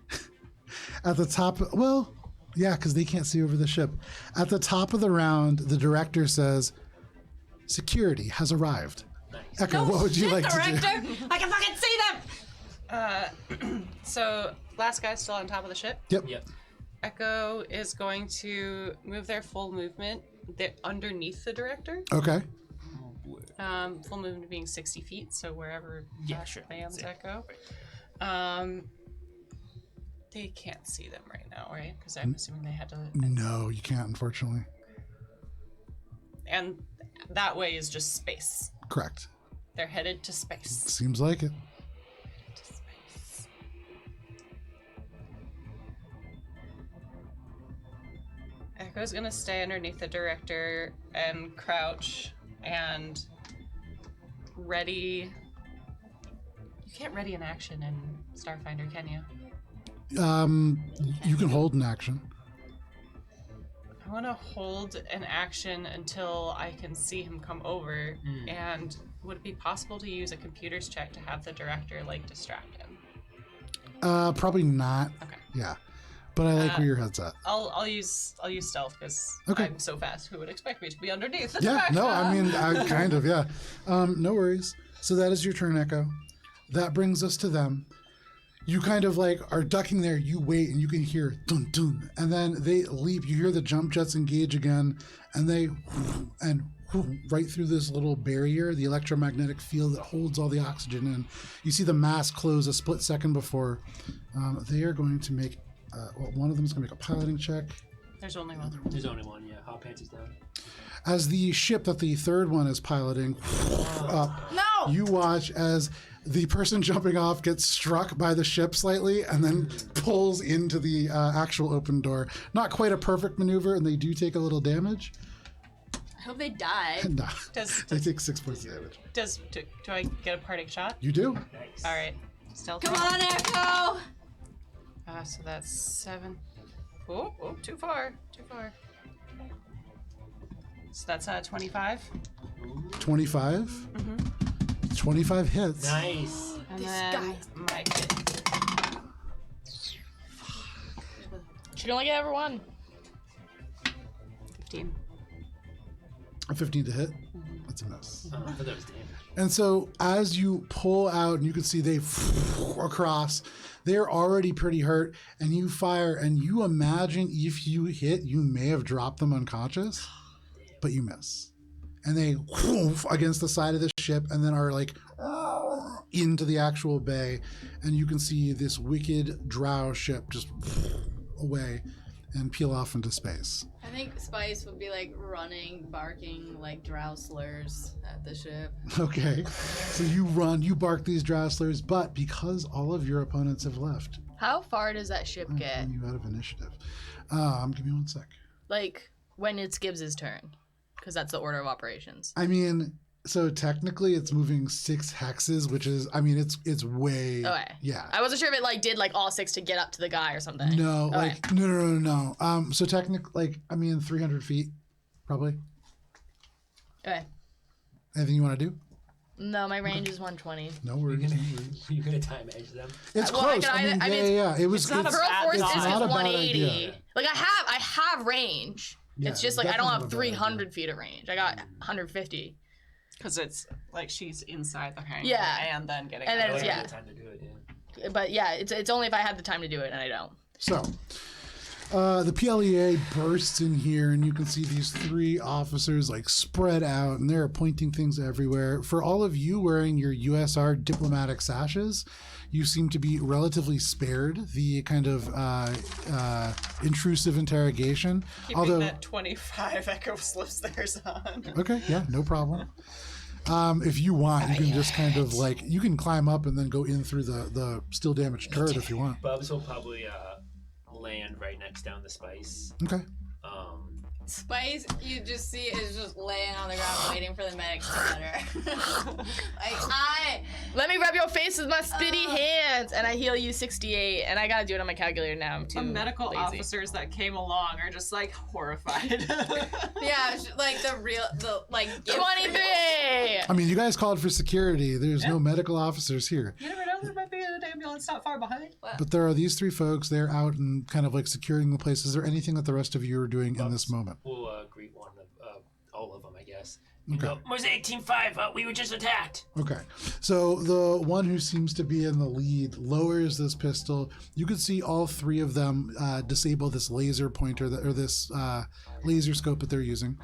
At the top, well, yeah, because they can't see over the ship. At the top of the round, the director says, "Security has arrived." Echo, what would you like to do? I can fucking see them! So, last guy's still on top of the ship. Yep. Yep. Echo is going to move their full movement. They're underneath the director. Okay. Full movement being 60 feet, so wherever sure. lands Yeah. Echo. They can't see them right now, right? Because I'm assuming they had to. No, you can't, unfortunately. And that way is just space. Correct. They're headed to space. Seems like it. To space. Echo's gonna stay underneath the director and crouch and ready. You can't ready an action in Starfinder, can you? You can hold an action. I want to hold an action until I can see him come over. And would it be possible to use a computer's check to have the director like distract him? Probably not. Okay. Yeah. But I like where your head's at. I'll use stealth because Okay. I'm so fast. Who would expect me to be underneath? the Yeah, director? no, I mean, I kind of, yeah. No worries. So that is your turn, Echo. That brings us to them. You kind of like are ducking there, you wait, and you can hear dun dun, and then they leap. You hear the jump jets engage again, and they right through this little barrier, the electromagnetic field that holds all the oxygen in. You see the mask close a split second before. They are going to make, one of them is going to make a piloting check. There's only one. There's only one, yeah. Hot pants is down. As the ship that the third one is piloting up, you watch as the person jumping off gets struck by the ship slightly and then pulls into the actual open door. Not quite a perfect maneuver, and they do take a little damage. I hope they die. No, Does they take 6 points of damage. do I get a parting shot? You do? Nice. All right. Stealth. Come on, Echo! So that's 7. Oh, too far. Too far. So that's 25. 25? 25 hits. Nice. And then my hit. She only get ever one. 15. A 15 to hit? That's a miss. Oh, I thought that was damage. And so as you pull out and you can see they across, they're already pretty hurt, and you fire, and you imagine if you hit, you may have dropped them unconscious, but you miss. And they against the side of the ship and then are like into the actual bay, and you can see this wicked drow ship just away and peel off into space. I think Spice would be like running, barking like drow slurs at the ship. Okay, so you run, you bark these drow slurs, but because all of your opponents have left, How far does that ship get? you out of initiative. Give me 1 sec. Like when it's Gibbs's turn, because that's the order of operations. I mean, So technically, it's moving 6 hexes, which is, I mean, it's way. Okay. Yeah. I wasn't sure if it like did like all 6 to get up to the guy or something. No, Okay. like no. So technically, like, I mean, 300 feet, probably. Okay. Anything you want to do? No, my range is 120. No worries. No worries. You're gonna time edge them. It's Well, I close. could I mean, either- I mean, yeah. It was. it's not a it's- Pearl bad Force is thought. just It's not a bad 180. idea. Like I have range. Yeah, it's just like I don't definitely have not a bad 300 feet of range. I got 150. Because it's like she's inside the hangar Yeah. and then getting And out then of it's- there. yeah. The time to do it. Yeah. But yeah, it's only if I had the time to do it, and I don't. So, the PLEA bursts in here, and you can see these 3 officers like spread out, and they're pointing things everywhere. For all of you wearing your USR diplomatic sashes, you seem to be relatively spared the kind of intrusive interrogation. Keeping Although, that 25 Echo slips theirs on. okay, yeah, no problem. If you want, you can just kind of like, you can climb up and then go in through the still damaged turret if you want. Bubs will probably land right next down the spice. Okay. Spice, you just see, is just laying on the ground waiting for the medics to let her. Like, Let me rub your face with my spitty hands, and I heal you 68. And I gotta do it on my calculator now. I'm too The medical lazy. officers that came along are just like horrified. yeah, like the gift 23. I mean, you guys called for security. There's no medical officers here. You never know, there might be an ambulance not far behind. But there are these 3 folks. They're out and kind of like securing the place. Is there anything that the rest of you are doing in this moment? We'll greet one of all of them, I guess. Okay. Go, Mosaic Team 5, we were just attacked. Okay. So the one who seems to be in the lead lowers this pistol. You can see all 3 of them disable this laser pointer or this laser scope that they're using.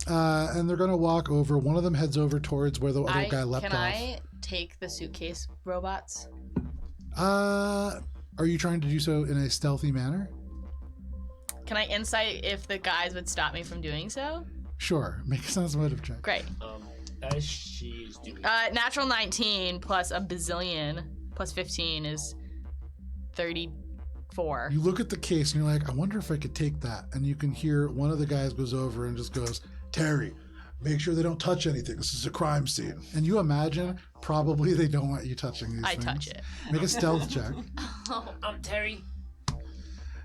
And they're going to walk over. One of them heads over towards where the other guy leapt Can off. I take the suitcase robots? Are you trying to do so in a stealthy manner? Can I insight if the guys would stop me from doing so? Sure. Make a sense motive check. Great. As she's doing Natural 19 plus a bazillion plus 15 is 34. You look at the case and you're like, I wonder if I could take that. And you can hear one of the guys goes over and just goes, Terry, make sure they don't touch anything. This is a crime scene. And you imagine probably they don't want you touching these I things. touch it. Make a stealth check. Terry.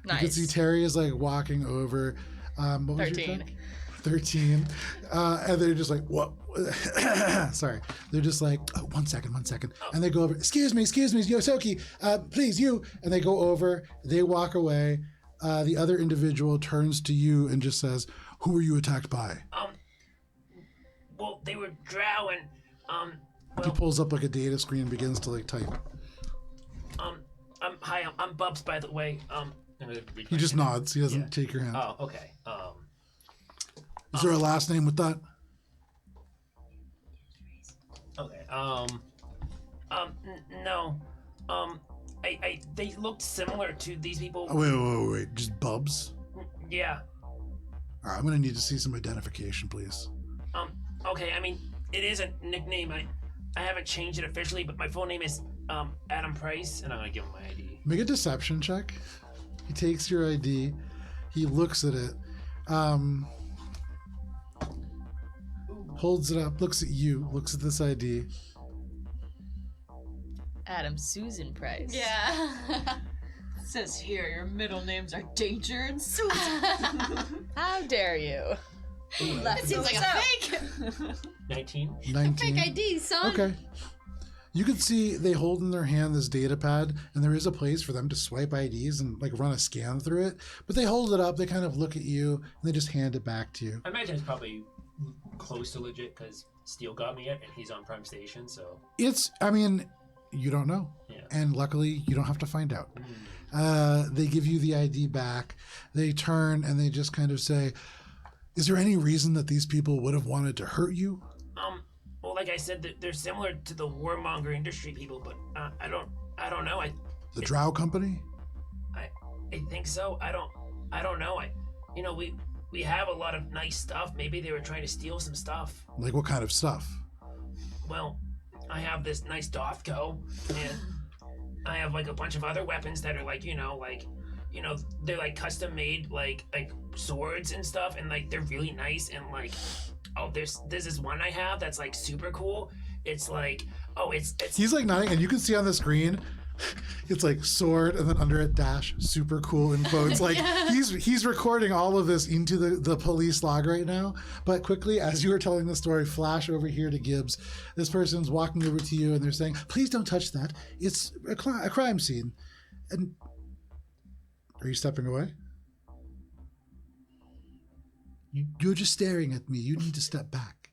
Nice. You can see Terry is like walking over. What was 13. your check? 13. And they're just like, what? Sorry. They're just like, oh, one second. And they go over, excuse me, Yosoki, please, you. And they go over, they walk away. The other individual turns to you and just says, who were you attacked by? Well, they were drow and, He pulls up like a data screen and begins to like type. hi, I'm Bubs, by the way. He just nods. He doesn't take your hand. Oh, okay. Is there a last name with that? Okay. No. They looked similar to these people. Oh, wait. Just Bubs? Yeah. All right, I'm going to need to see some identification, please. Okay, I mean, it is a nickname. I haven't changed it officially, but my full name is, Adam Price, and I'm gonna give him my ID. Make a deception check. He takes your ID. He looks at it. Holds it up, looks at you, looks at this ID. Adam Susan Price. Yeah. It says here your middle names are Danger and Susan. How dare you? That seems like a fake. 19. 19. Fake ID, son. Okay. You can see they hold in their hand this data pad, and there is a place for them to swipe IDs and like run a scan through it. But they hold it up, they kind of look at you, and they just hand it back to you. I imagine it's probably close to legit because Steele got me it, and he's on Prime Station, so. I mean, you don't know. Yeah. And luckily, you don't have to find out. They give you the ID back. They turn and they just kind of say, is there any reason that these people would have wanted to hurt you? Well, like I said, they're similar to the warmonger industry people, but I don't know. The Drow Company? I think so. I don't know. We have a lot of nice stuff. Maybe they were trying to steal some stuff. Like what kind of stuff? Well, I have this nice Dothco, and I have like a bunch of other weapons that are like, you know, they're like custom made like swords and stuff, and like they're really nice. And like, oh, there's this one I have that's like super cool. It's like, oh, it's He's like nodding, and you can see on the screen, it's like sword, and then under it dash super cool in quotes. Like he's recording all of this into the police log right now. But quickly, as you were telling the story, flash over here to Gibbs. This person's walking over to you, and they're saying, "Please don't touch that. It's a crime scene." And are you stepping away? You're just staring at me. You need to step back.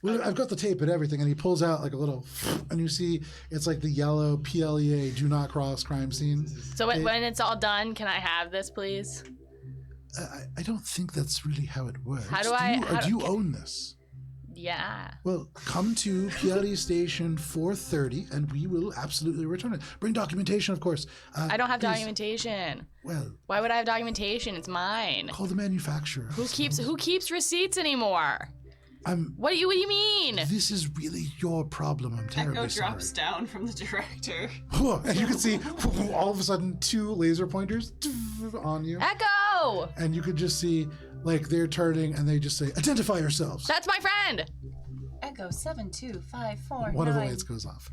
Well, I've got the tape and everything, and he pulls out like a little, and you see it's like the yellow PLEA "Do Not Cross" crime scene. So when it's all done, can I have this, please? I don't think that's really how it works. How do you own this? Yeah. Well, come to PLE station 4:30, and we will absolutely return it. Bring documentation, of course. I don't have please. documentation. Well, Why would I have documentation? It's mine. call the manufacturer. Who keeps receipts anymore? What do you mean? This is really your problem. I'm terribly Echo sorry. drops down from the director. And you can see all of a sudden 2 laser pointers on you. Echo! And you could just see, like, they're turning and they just say, "Identify yourselves." That's my friend! Echo 72549. One of the lights goes off.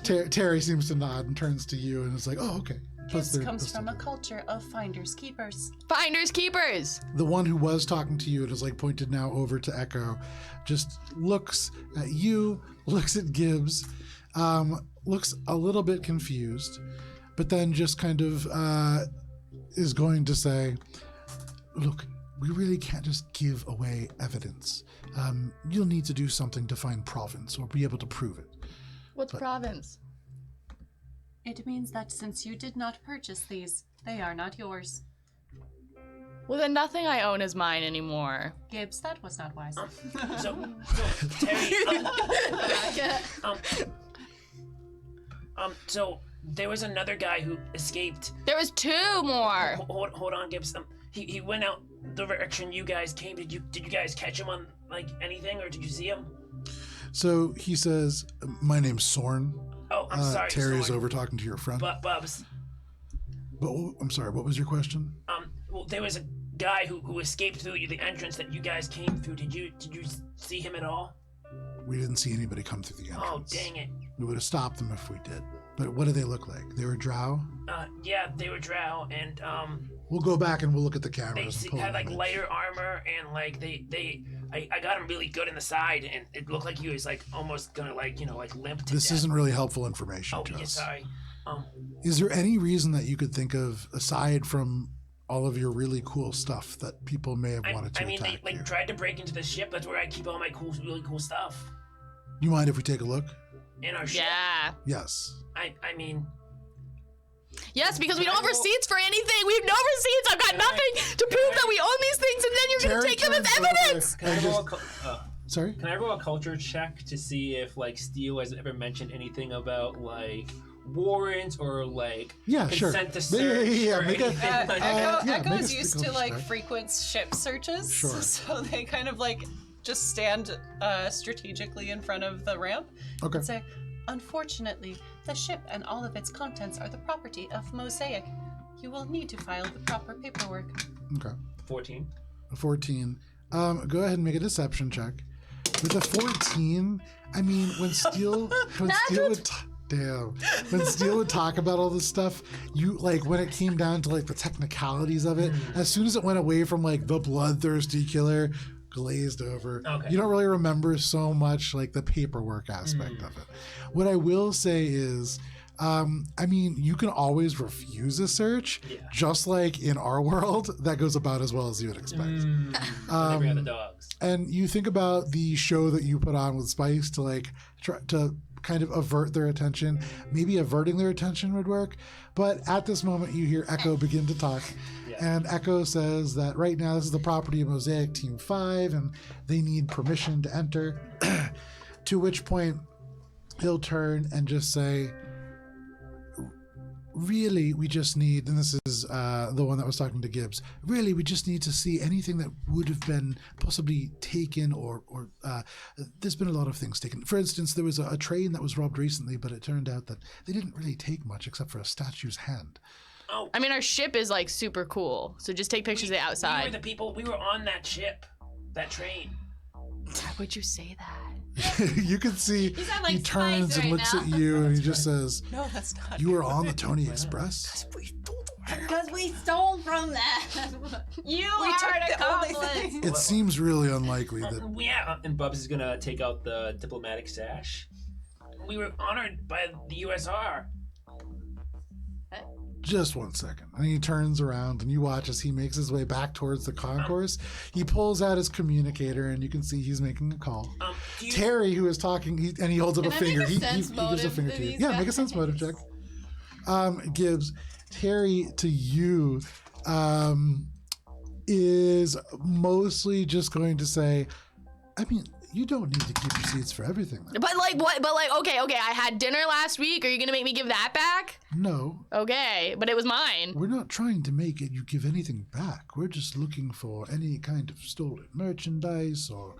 Terry seems to nod and turns to you and is like, "Oh, okay." This comes from a culture of finders keepers. Finders keepers! The one who was talking to you and is like pointed now over to Echo just looks at you, looks at Gibbs, looks a little bit confused, but then just kind of is going to say, "Look, we really can't just give away evidence. You'll need to do something to find provenance or be able to prove it." What's province? It means that since you did not purchase these, they are not yours. Well, then nothing I own is mine anymore. Gibbs, that was not wise. so Terry. So there was another guy who escaped. There was 2 more! Hold on, Gibbs. He went out the direction you guys came. Did you guys catch him on like anything, or did you see him? So he says, "My name's Sorn." Oh, I'm sorry. Terry's Sorn. over talking to your friend. Bubs. But I'm sorry, what was your question? Well, there was a guy who escaped through the entrance that you guys came through. Did you see him at all? We didn't see anybody come through the entrance. Oh, dang it. We would have stopped them if we did. But what do they look like? They were drow? Yeah, they were drow, and We'll go back and we'll look at the they cameras. and pull had an like image. lighter armor, and like I got him really good in the side, and it looked like he was like almost gonna like limp to This death. isn't really helpful information Oh, to yeah, us. sorry. Is there any reason that you could think of, aside from all of your really cool stuff, that people may have wanted to I mean, attack they you? tried to break into the ship. That's where I keep all my really cool stuff. You mind if we take a look? In our ship. Yeah. Yes. I mean, Yes, because we Can don't I have roll- receipts for anything. We have no receipts. I've got Can I- nothing to prove that we own these things, and then you're going to Terry take them as turns over evidence. can I and roll just- Sorry? Can I roll a culture check to see if like Steele has ever mentioned anything about like warrants or like Yeah, sure. consent to Yeah, search or or make a- anything like yeah, make a Echo's used to culture like check. frequent ship searches, Sure. so they kind of like just stand strategically in front of the ramp Okay. and say, "Unfortunately, the ship and all of its contents are the property of Mosaic. You will need to file the proper paperwork." Okay. 14. A 14. Go ahead and make a deception check. With a 14, I mean, when Steele when Steele would talk about all this stuff, you like when it came down to like the technicalities of it, as soon as it went away from like the bloodthirsty killer, glazed over. Okay. You don't really remember so much like the paperwork aspect of it. What I will say is, I mean, you can always refuse a search, just like in our world, that goes about as well as you would expect. Every other dogs. And you think about the show that you put on with Spice to like try to kind of avert their attention. Maybe averting their attention would work. But at this moment, you hear Echo begin to talk. And Echo says that right now this is the property of Mosaic Team 5 and they need permission to enter. To which point he'll turn and just say, really, we just need, and this is the one that was talking to Gibbs, really, we just need to see anything that would have been possibly taken or there's been a lot of things taken. For instance, there was a train that was robbed recently, but it turned out that they didn't really take much except for a statue's hand. I mean, our ship is like super cool, so just take pictures of the We outside. were the people. We were on that ship, that train. Why would you say that? You can see He's at, like, he turns spies and right looks now. at you and he just says, No, that's not. "You were on the Tony Express?" Because we stole from them. You We are took an the only accomplice. thing. It seems really unlikely that. Yeah, and Bubs is gonna take out the diplomatic sash. We were honored by the USR. Just 1 second. And he turns around and you watch as he makes his way back towards the concourse. He pulls out his communicator and you can see he's making a call. Do you, Terry, who is talking, he holds up Can a I make finger. a He sense gives a motive finger to to you. these Yeah, make a sense guys? motive check. Gibbs, Terry to you is mostly just going to say, I mean, you don't need to keep receipts for everything. But like what? But like okay, I had dinner last week. Are you gonna make me give that back? No, Okay, but it was mine. we're not trying to make it you give anything back. We're just looking for any kind of stolen merchandise or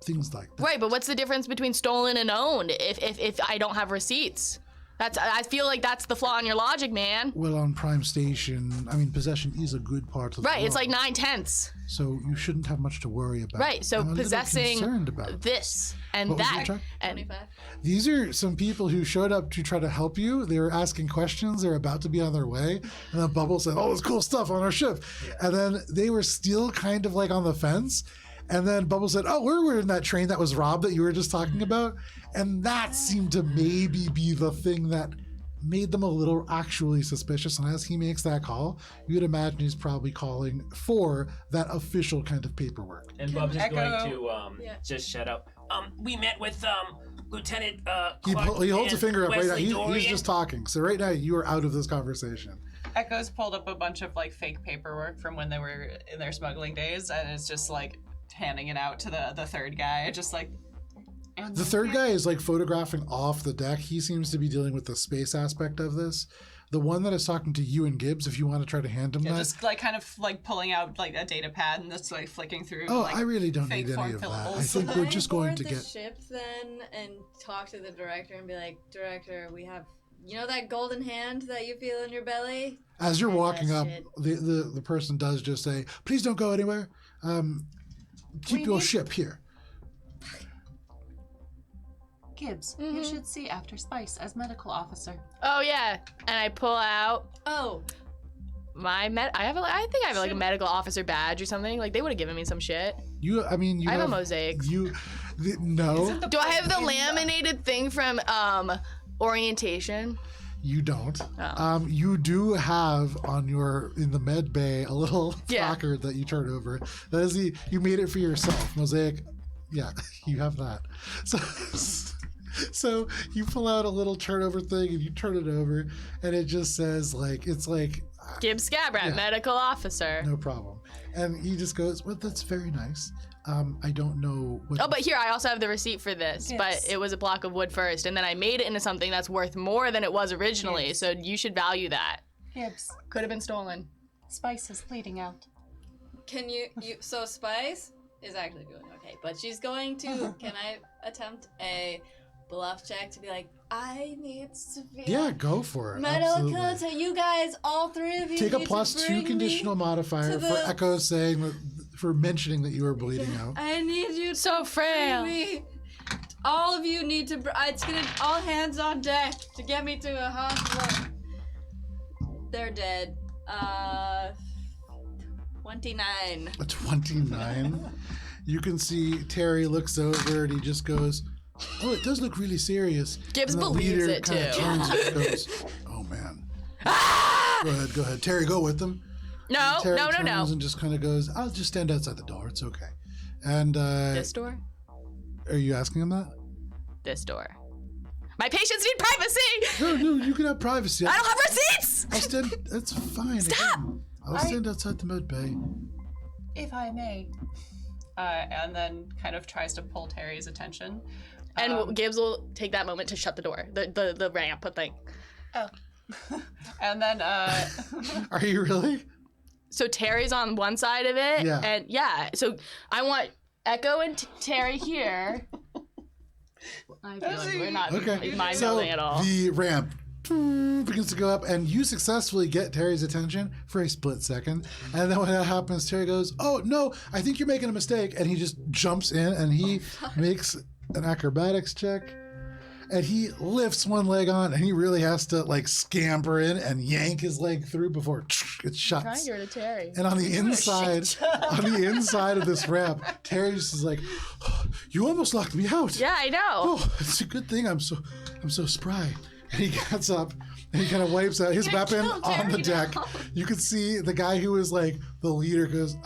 things like that. Right, but what's the difference between stolen and owned if I don't have receipts? I feel like that's the flaw in your logic, man. Well, on Prime Station, I mean, possession is a good part of the Right, it's law, like 9/10. so you shouldn't have much to worry about. Right, so I'm a little possessing concerned about it. this and What was that your check? and 25. These are some people who showed up to try to help you. They were asking questions. They're about to be on their way. And then Bubble said, "Oh, it's cool stuff on our ship." And then they were still kind of like on the fence. And then Bubble said, "Oh, we're in that train that was robbed that you were just talking about." And that seemed to maybe be the thing that made them a little actually suspicious. And as he makes that call, you'd imagine he's probably calling for that official kind of paperwork. and Bubs is Echo. going to Yeah. just shut up. We met with Lieutenant He Clark holds a and finger up right now. Wesley He's Dorian. just talking. So right now you are out of this conversation. Echo's pulled up a bunch of like fake paperwork from when they were in their smuggling days, and is just like handing it out to the third guy, just like. And The third guy is like photographing off the deck. He seems to be dealing with the space aspect of this. The one that is talking to you and Gibbs, if you want to try to hand him Yeah, that. just like kind of like pulling out like a data pad and just like flicking through. Oh, like, I really don't fake need any form of that. I fillables. think Can we're I just going to board the get. ship then and talk to the director and be like, Director, we have, you know that golden hand that you feel in your belly? As you're Yeah, walking up, shit. the person does just say, "Please don't go anywhere. Keep We your need- ship here." Gibbs, you should see after Spice as medical officer. oh yeah, and I pull out Oh, my I think I have like a medical officer badge or something. Like they would have given me some shit. You I have a Mosaic. No, Do I have the laminated thing from orientation? you don't. Oh. You do have in the med bay a little Yeah. placard that you turn over. That is you made it for yourself, Mosaic. Yeah, you have that. So you pull out a little turnover thing and you turn it over, and it just says it's like Gibbs Scabrat, Yeah. medical officer. no problem. And he just goes, "Well, that's very nice. I don't know what." Oh, but here I also have the receipt for this. Yes. But it was a block of wood first, and then I made it into something that's worth more than it was originally. Yes. So you should value that. Gibbs, Could have been stolen. Spice is bleeding out. can you so Spice is actually doing okay, but she's going to, can I attempt a bluff check to be like, I need severe Yeah, go for it. medical Absolutely. attention. You guys, all three of you Take a need to +2 bring conditional me modifier to for the- Echo saying that, for mentioning that you were bleeding out. I need you to So frail. bring me. All of you need to. It's gonna all hands on deck to get me to a hospital. They're dead. 29. A 29. You can see Terry looks over and he just goes, "Oh, it does look really serious." Gibbs And the believes leader it, kinda too. turns and goes, "Oh man." Go ahead. Terry, go with them. No, And Terry no. turns and just kind of goes, "I'll just stand outside the door. It's okay." And This door? are you asking him that? This door. My patients need privacy! No, you can have privacy. I don't have receipts! I'll stand. That's fine. Stop! Again, I'll stand outside the med bay. If I may. And then kind of tries to pull Terry's attention. And Gibbs will take that moment to shut the door. The ramp thing. And then Are you really? So Terry's on one side of it, Yeah. and so I want Echo and Terry here. I feel like we're not Okay. mind So building at all. the ramp begins to go up, and you successfully get Terry's attention for a split second. And then when that happens, Terry goes, "Oh no, I think you're making a mistake," and he just jumps in and he makes an acrobatics check. And he lifts one leg on, and he really has to like scamper in and yank his leg through before it Trying shuts. to get rid of Terry. And on the inside of this ramp, Terry's just like, "Oh, you almost locked me out. Yeah, I know. Oh, it's a good thing I'm so spry." And he gets up and he kind of wipes out his weapon on the deck. You can see the guy who was like the leader goes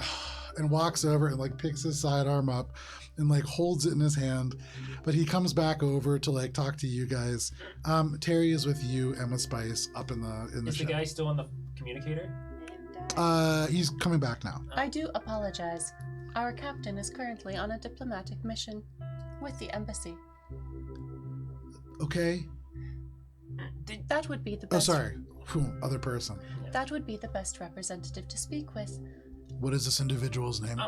and walks over and like picks his sidearm up and like holds it in his hand. But he comes back over to like talk to you guys. Terry is with you and with Spice up in the Is the ship. guy still on the communicator? He's coming back now. I do apologize. Our captain is currently on a diplomatic mission with the embassy. Okay. That would be the Oh, best. sorry. Other person. That would be the best representative to speak with. What is this individual's name?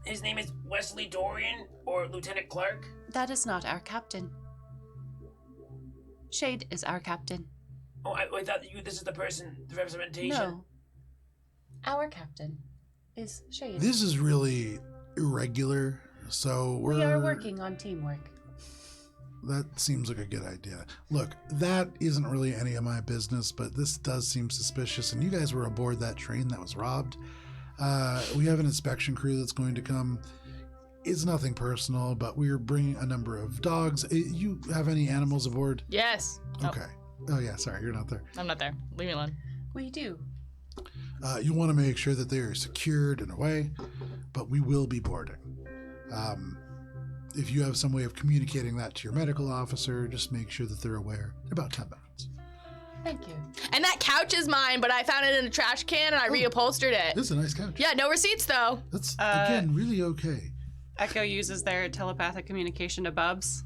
His name is Wesley Dorian or Lieutenant Clark. That is not our captain. Shade is our captain. Oh, I thought this is the person, the representation. No. Our captain is Shade. This is really irregular, so We are working on teamwork. That seems like a good idea. Look, that isn't really any of my business, but this does seem suspicious, and you guys were aboard that train that was robbed. We have an inspection crew that's going to come. It's nothing personal, but we're bringing a number of dogs. You have any animals aboard? Yes. Okay. Oh, yeah, sorry, you're not there. I'm not there. Leave me alone. We do. You want to make sure that they are secured and away, but we will be boarding. If you have some way of communicating that to your medical officer, just make sure that they're aware. About 10 minutes. Thank you. And that couch is mine, but I found it in a trash can and I reupholstered it. This is a nice couch. Yeah, no receipts though. That's, again, really okay. Echo uses their telepathic communication to Bubs.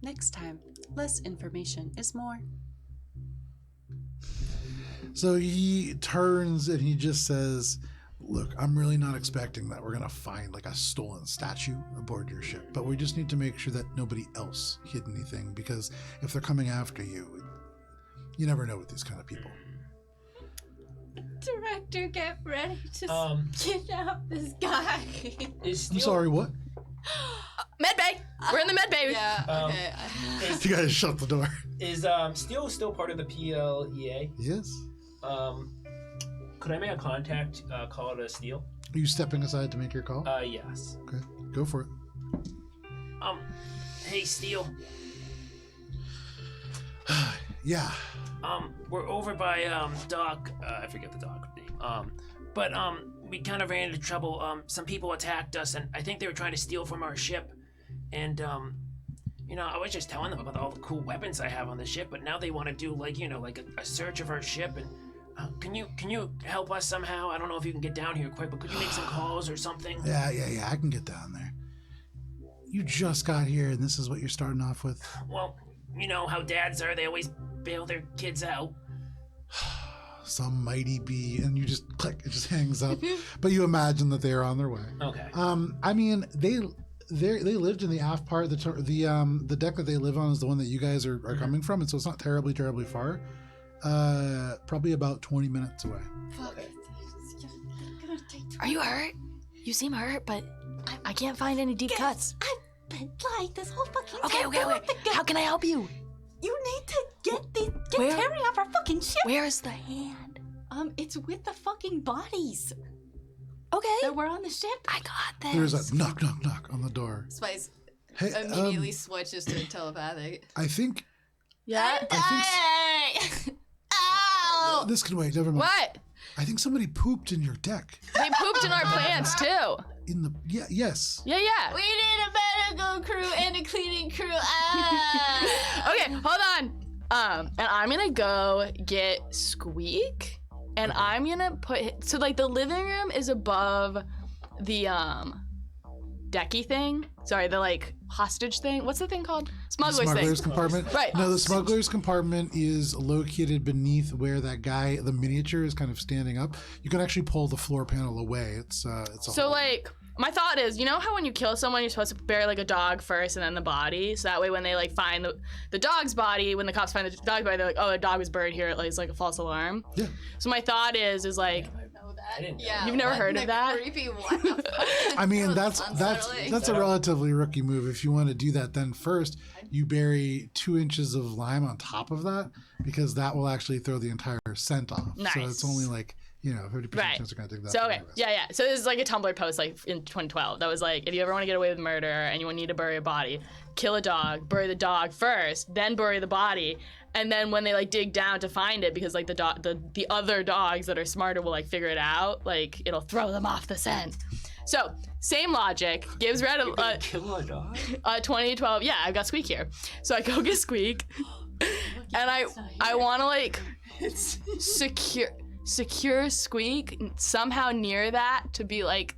Next time, less information is more. So he turns and he just says, "Look, I'm really not expecting that we're going to find like a stolen statue aboard your ship, but we just need to make sure that nobody else hid anything, because if they're coming after you, you never know with these kind of people." Director, get ready to kidnap this guy. I'm sorry, what? Med bay. We're in the med bay. Yeah, okay. You guys shut the door. Is Steel still part of the PLEA? Yes. Could I make a contact call to Steel? Are you stepping aside to make your call? Yes. Okay, go for it. Hey Steel. Yeah. We're over by Doc. I forget the Doc name. But we kind of ran into trouble. Some people attacked us, and I think they were trying to steal from our ship. And I was just telling them about all the cool weapons I have on the ship, but now they want to do like a search of our ship. And can you help us somehow? I don't know if you can get down here quick, but could you make some calls or something? Yeah, I can get down there. You just got here, and this is what you're starting off with? Well, you know how dads are. They always bail their kids out. Some mighty be, and you just click, it just hangs up. But you imagine that they are on their way. Okay. I mean, they lived in the aft part. The deck that they live on is the one that you guys are coming from, and so it's not terribly far. Probably about 20 minutes away. Are you hurt? You seem hurt, but I can't find any deep cuts. I've been like this whole fucking time. Okay. How can I help you? You need to get Where? Terry off our fucking ship. Where's the hand? It's with the fucking bodies Okay. that were on the ship. I got this. There's a knock on the door. Spice Hey, immediately switches to telepathic. I think Yeah. Ow! this can wait. Never mind. What? I think somebody pooped in your deck. They pooped in our plants too. Yes. Yeah. We need a medical crew and a cleaning crew. Ah! Okay, hold on. And I'm gonna go get Squeak, and I'm gonna put so like the living room is above the decky thing. Sorry, the like hostage thing. What's the thing called? Smuggler's Smuggler's thing. compartment. Right. No, the smuggler's compartment is located beneath where that guy, the miniature, is kind of standing up. You can actually pull the floor panel away. It's a So hole. like, my thought is, you know how when you kill someone, you're supposed to bury like a dog first and then the body, so that way when they like find the dog's body, when the cops find the dog's body, they're like, oh, the dog was buried here. It's like a false alarm. Yeah. So my thought is like, Know that? I didn't know. Yeah. You've never what heard in of the that? Creepy. What the fuck? I mean, that's Unsettling. a relatively rookie move. If you want to do that, then first you bury 2 inches of lime on top of that, because that will actually throw the entire scent off. So Nice. it's only like 50% Right. chance they're gonna take that. so okay, anyways. yeah. So this is like a Tumblr post like in 2012 that was like, if you ever want to get away with murder and you need to bury a body, kill a dog, bury the dog first, then bury the body, and then when they like dig down to find it, because like the other dogs that are smarter will like figure it out, like it'll throw them off the scent. So same logic. Gibbs read a Kill a dog? 2012. Yeah, I've got Squeak here, so I go get Squeak, and I want to like secure Squeak somehow near that to be like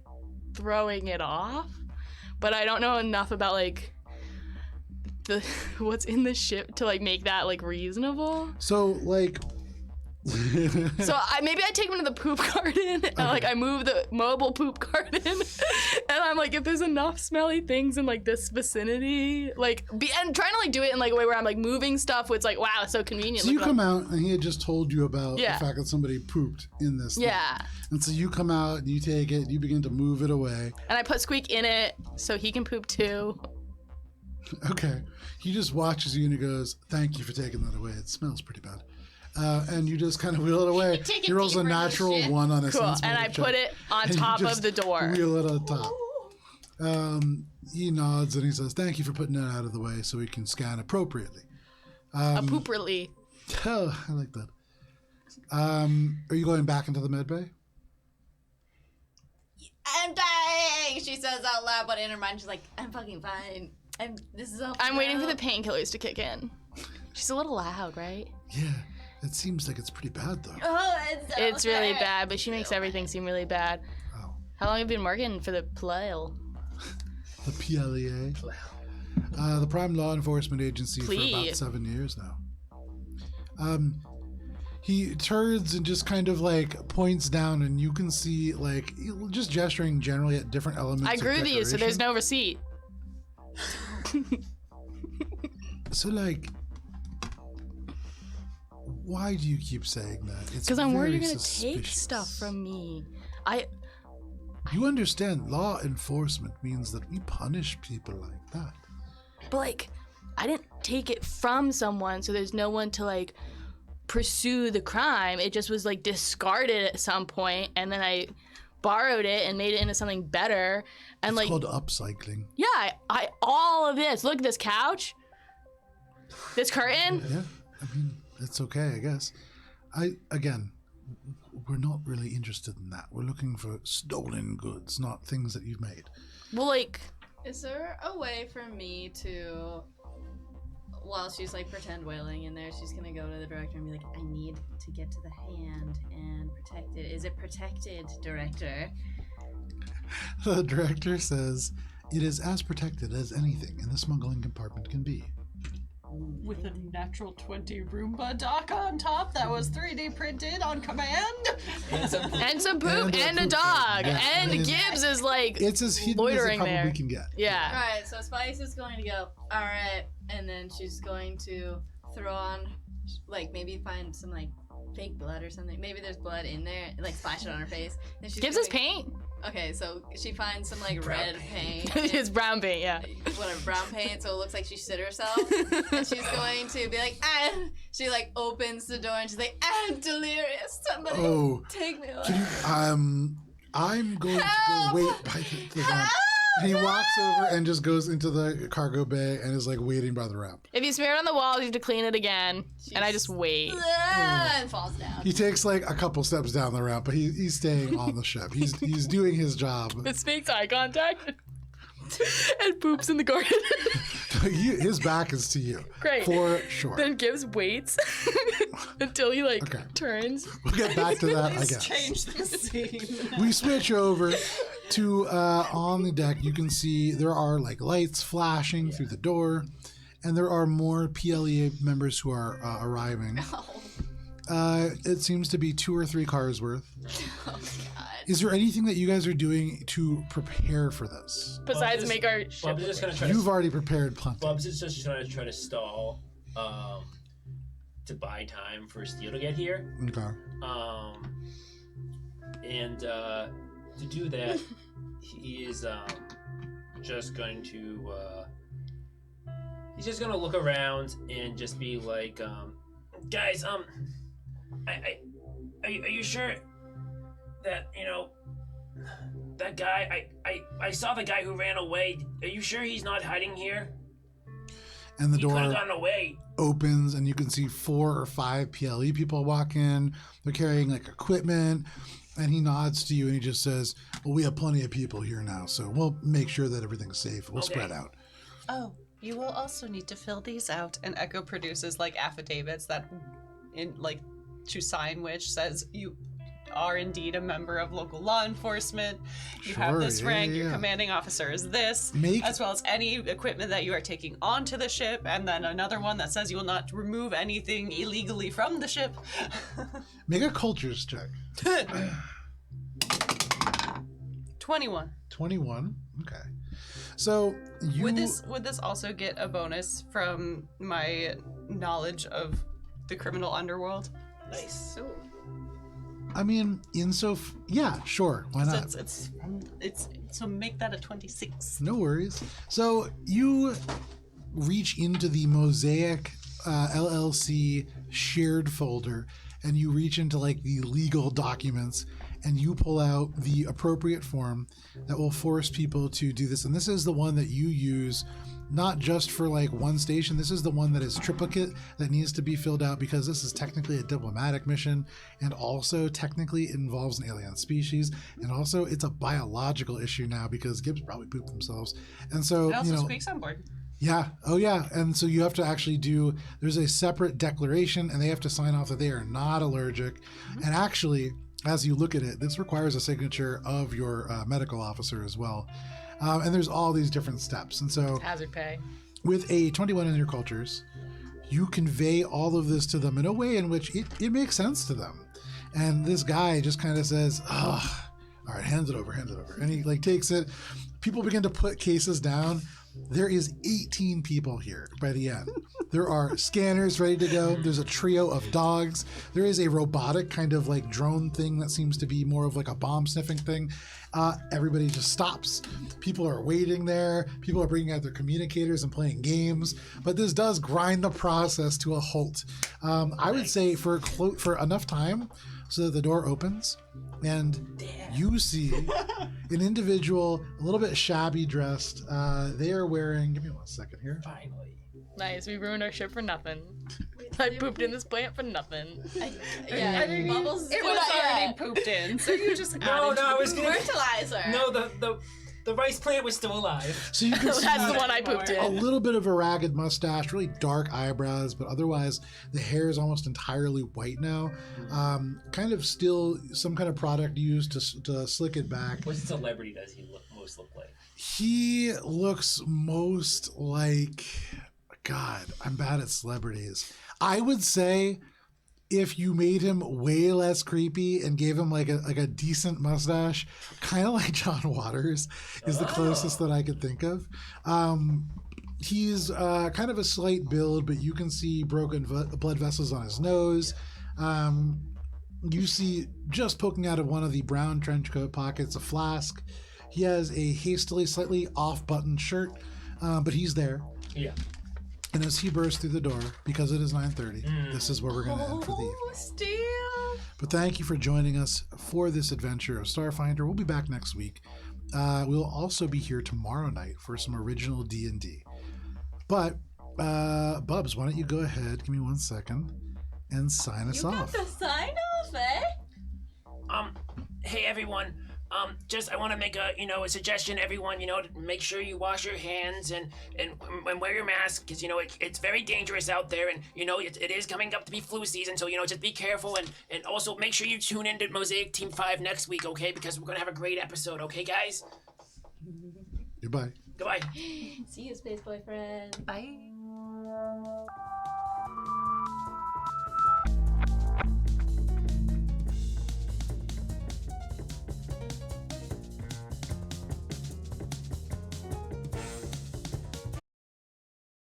throwing it off, but I don't know enough about like the what's in the ship to like make that like reasonable. So like. So maybe I take him to the poop garden and like I move the mobile poop garden and I'm like, if there's enough smelly things in like this vicinity, like and trying to like do it in like a way where I'm like moving stuff where it's like, wow, it's so convenient. So Look you at come out and he had just told you about Yeah. the fact that somebody pooped in this thing. Yeah. And so you come out and you take it, you begin to move it away. And I put Squeak in it so he can poop too. Okay. He just watches you and he goes, thank you for taking that away. It smells pretty bad. And you just kind of wheel it away. Take it He rolls a deeper in the natural shit. 1 on a Cool. sense And I motive put check, it on and you top just of the door. Wheel it on top. He nods and he says, thank you for putting that out of the way so we can scan appropriately. Appropriately. Oh, I like that. Are you going back into the med bay? I'm dying, she says out loud, but in her mind she's like, I'm fucking fine. This is all I'm waiting for the painkillers to kick in. She's a little loud, right? Yeah. It seems like it's pretty bad though. Oh, It's really bad, but she makes everything seem really bad. Oh. How long have you been working for the PLEL? The PLEA. The Prime Law Enforcement Agency for about Please. 7 years now. He turns and just kind of like points down, and you can see like just gesturing generally at different elements. I of grew these, so there's decoration. no receipt. So like, why do you keep saying that? It's Because I'm worried you're very gonna take suspicious. stuff from me. You understand, law enforcement means that we punish people like that. But like, I didn't take it from someone, so there's no one to like pursue the crime. It just was like discarded at some point, and then I borrowed it and made it into something better. And It's like, called upcycling. yeah, I all of this. Look at this couch, this curtain. Yeah, I mean, it's okay, I guess. We're not really interested in that. We're looking for stolen goods, not things that you've made. Well, like, Is there a way for me to, while she's like pretend wailing in there, she's gonna go to the director and be like, I need to get to the hand and protect it. Is it protected, director? The director says, it is as protected as anything in the smuggling compartment can be. With a natural 20 Roomba dock on top that was 3D printed on command. and some poop And and, a a poop dog, bag, yeah. and I mean, Gibbs is like, It's as hidden as it Loitering probably there. can get. yeah. Alright, so Spice is going to go, alright, and then she's going to throw on, like, maybe find some, like, fake blood or something. Maybe there's blood in there, like, splash it on her face. And she's Gibbs is going- paint. Okay, so she finds some, like, red paint. It's brown paint, yeah. Whatever, brown paint, so it looks like she shit herself. And she's going to be like, ah! She, like, opens the door and she's like, I'm delirious. Somebody Oh, take me away. can you, I'm going to go wait by the ramp. And he walks over and just goes into the cargo bay and is like waiting by the ramp. If you smear it on the walls, you have to clean it again. And I just wait. Ah, and falls down. He takes like a couple steps down the ramp, but he's staying on the ship. He's doing his job. It makes eye contact and poops in the garden. His back is to you. Great. For sure. Then Gibbs waits until he like Okay. turns. We'll get back to that, I Please guess. change the scene. We switch over. to on the deck, you can see there are like lights flashing through the door, and there are more PLE members who are arriving. It seems to be 2 or 3 cars worth. Oh God. Is there anything that you guys are doing to prepare for this? Besides, Bubs make our Bubs ship. is just gonna try You've to. already prepared plenty. Bubs is just trying to stall, to buy time for Steel to get here. Okay. And to do that, he is just going to. He's just gonna look around and just be like, guys, are you sure that that guy? I saw the guy who ran away. Are you sure he's not hiding here? And the He could have door gotten away. opens, and you can see 4 or 5 PLE people walk in. They're carrying like equipment, and he nods to you and he just says, "Well, we have plenty of people here now, so we'll make sure that everything's safe. We'll Okay. spread out." Oh, you will also need to fill these out. And Echo produces like affidavits that, to sign which says you are indeed a member of local law enforcement. You have Sure, this yeah, rank. yeah, Your yeah. commanding officer is this, Make- as well as any equipment that you are taking onto the ship. And then another one that says you will not remove anything illegally from the ship. Make a cultures check. 21. 21. Okay. So you Would this also get a bonus from my knowledge of the criminal underworld? Nice. I mean, yeah, sure. Why not? So it's so make that a 26. No worries. So you reach into the Mosaic LLC shared folder, and you reach into like the legal documents, and you pull out the appropriate form that will force people to do this. And this is the one that you use not just for like one station. This is the one that is triplicate that needs to be filled out because this is technically a diplomatic mission, and also technically it involves an alien species, and also it's a biological issue now because Gibbs probably pooped themselves. And so, It also speaks on board. yeah. Oh, yeah. And so you have to actually there's a separate declaration, and they have to sign off that they are not allergic. And actually, as you look at it, this requires a signature of your medical officer as well. And there's all these different steps. And so Hazard pay. with a 21 in your cultures, you convey all of this to them in a way in which it makes sense to them. And this guy just kind of says, "Oh, all right, hand it over. And he like takes it. People begin to put cases down. There is 18 people here by the end. There are scanners ready to go. There's a trio of dogs. There is a robotic kind of like drone thing that seems to be more of like a bomb sniffing thing. Everybody just stops. People are waiting there. People are bringing out their communicators and playing games. But this does grind the process to a halt. I would say for enough time so that the door opens and you see an individual a little bit shabby dressed. They are wearing, give me 1 second here. Finally. Nice. We ruined our ship for nothing. I pooped in this plant for nothing. Yeah, Bubbles. It was already pooped in, so you just No, added I was gonna. fertilizer. No, the rice plant was still alive. So you can see That's the one I pooped a in. little bit of a ragged mustache, really dark eyebrows, but otherwise the hair is almost entirely white now. Kind of still some kind of product used to slick it back. What celebrity does he most look like? He looks most like, God, I'm bad at celebrities. I would say if you made him way less creepy and gave him like a decent mustache, kind of like John Waters is the closest that I could think of. He's kind of a slight build, but you can see broken blood vessels on his nose. You see just poking out of one of the brown trench coat pockets a flask. He has a hastily, slightly off-buttoned shirt, but he's there. Yeah. And as he bursts through the door, because it is 9:30, this is where we're going to end for the evening. Steel. But thank you for joining us for this adventure of Starfinder. We'll be back next week. We'll also be here tomorrow night for some original D&D. But, Bubs, why don't you go ahead, give me 1 second, and sign us You off. got the sign off, eh? Hey everyone, Just I want to make a suggestion, everyone. To make sure you wash your hands and wear your mask, because it's very dangerous out there, and it is coming up to be flu season. So just be careful, and also make sure you tune into Mosaic Team 5 next week, okay? Because we're gonna have a great episode, okay, guys? Goodbye. Goodbye. See you, space boyfriend. Bye.